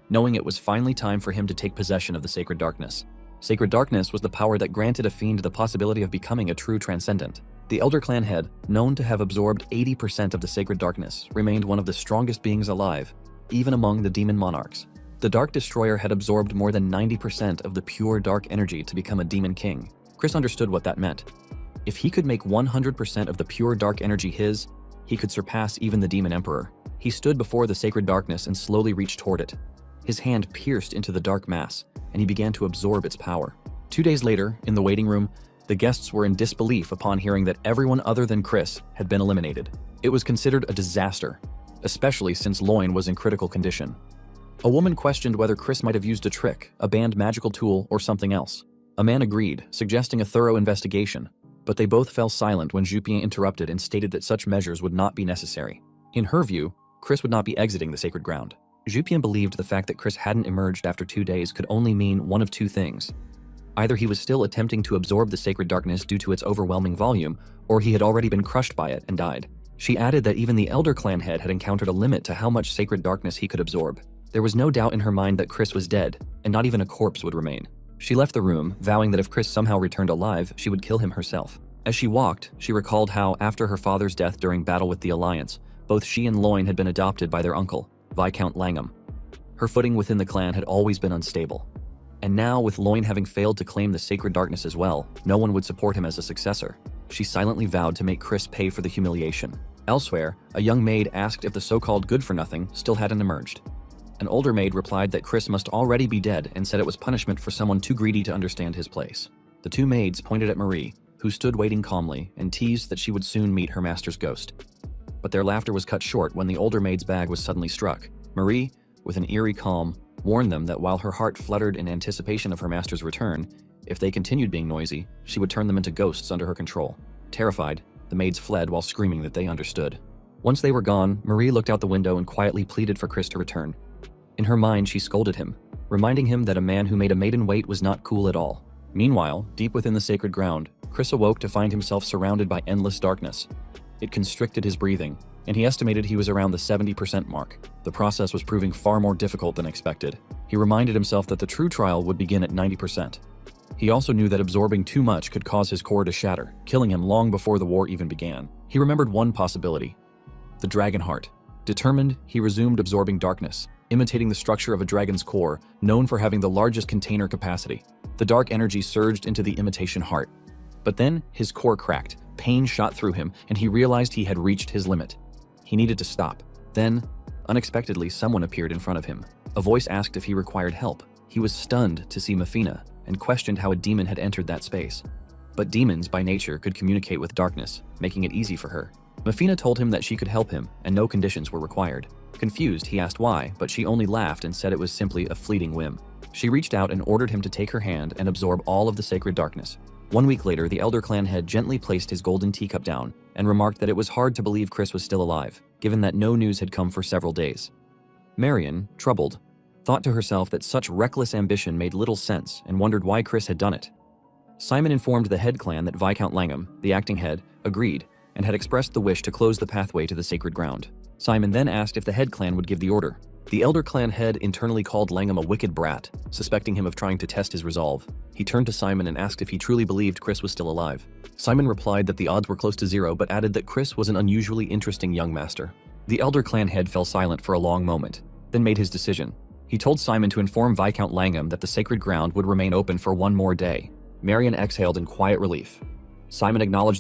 knowing it was finally time for him to take possession of the sacred darkness. Sacred darkness was the power that granted a fiend the possibility of becoming a true transcendent. The Elder Clan head, known to have absorbed 80% of the sacred darkness, remained one of the strongest beings alive, even among the demon monarchs. The Dark Destroyer had absorbed more than 90% of the pure dark energy to become a demon king. Chris understood what that meant. If he could make 100% of the pure dark energy his, he could surpass even the demon emperor. He stood before the sacred darkness and slowly reached toward it. His hand pierced into the dark mass, and he began to absorb its power. 2 days later, in the waiting room, the guests were in disbelief upon hearing that everyone other than Chris had been eliminated. It was considered a disaster, especially since Loin was in critical condition. A woman questioned whether Chris might have used a trick, a banned magical tool, or something else. A man agreed, suggesting a thorough investigation, but they both fell silent when Jupien interrupted and stated that such measures would not be necessary. In her view, Chris would not be exiting the sacred ground. Jupien believed the fact that Chris hadn't emerged after 2 days could only mean one of 2 things. Either he was still attempting to absorb the sacred darkness due to its overwhelming volume, or he had already been crushed by it and died. She added that even the Elder Clan head had encountered a limit to how much sacred darkness he could absorb. There was no doubt in her mind that Chris was dead, and not even a corpse would remain. She left the room, vowing that if Chris somehow returned alive, she would kill him herself. As she walked, she recalled how, after her father's death during battle with the Alliance, both she and Loin had been adopted by their uncle, Viscount Langham. Her footing within the clan had always been unstable. And now, with Loin having failed to claim the sacred darkness as well, no one would support him as a successor. She silently vowed to make Chris pay for the humiliation. Elsewhere, a young maid asked if the so-called good-for-nothing still hadn't emerged. An older maid replied that Chris must already be dead and said it was punishment for someone too greedy to understand his place. The 2 maids pointed at Marie, who stood waiting calmly, and teased that she would soon meet her master's ghost. But their laughter was cut short when the older maid's bag was suddenly struck. Marie, with an eerie calm, warned them that while her heart fluttered in anticipation of her master's return, if they continued being noisy, she would turn them into ghosts under her control. Terrified, the maids fled while screaming that they understood. Once they were gone, Marie looked out the window and quietly pleaded for Chris to return. In her mind, she scolded him, reminding him that a man who made a maiden wait was not cool at all. Meanwhile, deep within the sacred ground, Chris awoke to find himself surrounded by endless darkness. It constricted his breathing, and he estimated he was around the 70% mark. The process was proving far more difficult than expected. He reminded himself that the true trial would begin at 90%. He also knew that absorbing too much could cause his core to shatter, killing him long before the war even began. He remembered one possibility: the dragon heart. Determined, he resumed absorbing darkness, imitating the structure of a dragon's core, known for having the largest container capacity. The dark energy surged into the imitation heart. But then, his core cracked, pain shot through him, and he realized he had reached his limit. He needed to stop. Then, unexpectedly, someone appeared in front of him. A voice asked if he required help. He was stunned to see Mafina, and questioned how a demon had entered that space. But demons, by nature, could communicate with darkness, making it easy for her. Mafina told him that she could help him, and no conditions were required. Confused, he asked why, but she only laughed and said it was simply a fleeting whim. She reached out and ordered him to take her hand and absorb all of the sacred darkness. 1 week later, the Elder Clan head gently placed his golden teacup down and remarked that it was hard to believe Chris was still alive, given that no news had come for several days. Marion, troubled, thought to herself that such reckless ambition made little sense and wondered why Chris had done it. Simon informed the head clan that Viscount Langham, the acting head, agreed and had expressed the wish to close the pathway to the sacred ground. Simon then asked if the head clan would give the order. The Elder Clan head internally called Langham a wicked brat, suspecting him of trying to test his resolve. He turned to Simon and asked if he truly believed Chris was still alive. Simon replied that the odds were close to zero, but added that Chris was an unusually interesting young master. The Elder Clan head fell silent for a long moment, then made his decision. He told Simon to inform Viscount Langham that the sacred ground would remain open for one more day. Marion exhaled in quiet relief. Simon acknowledged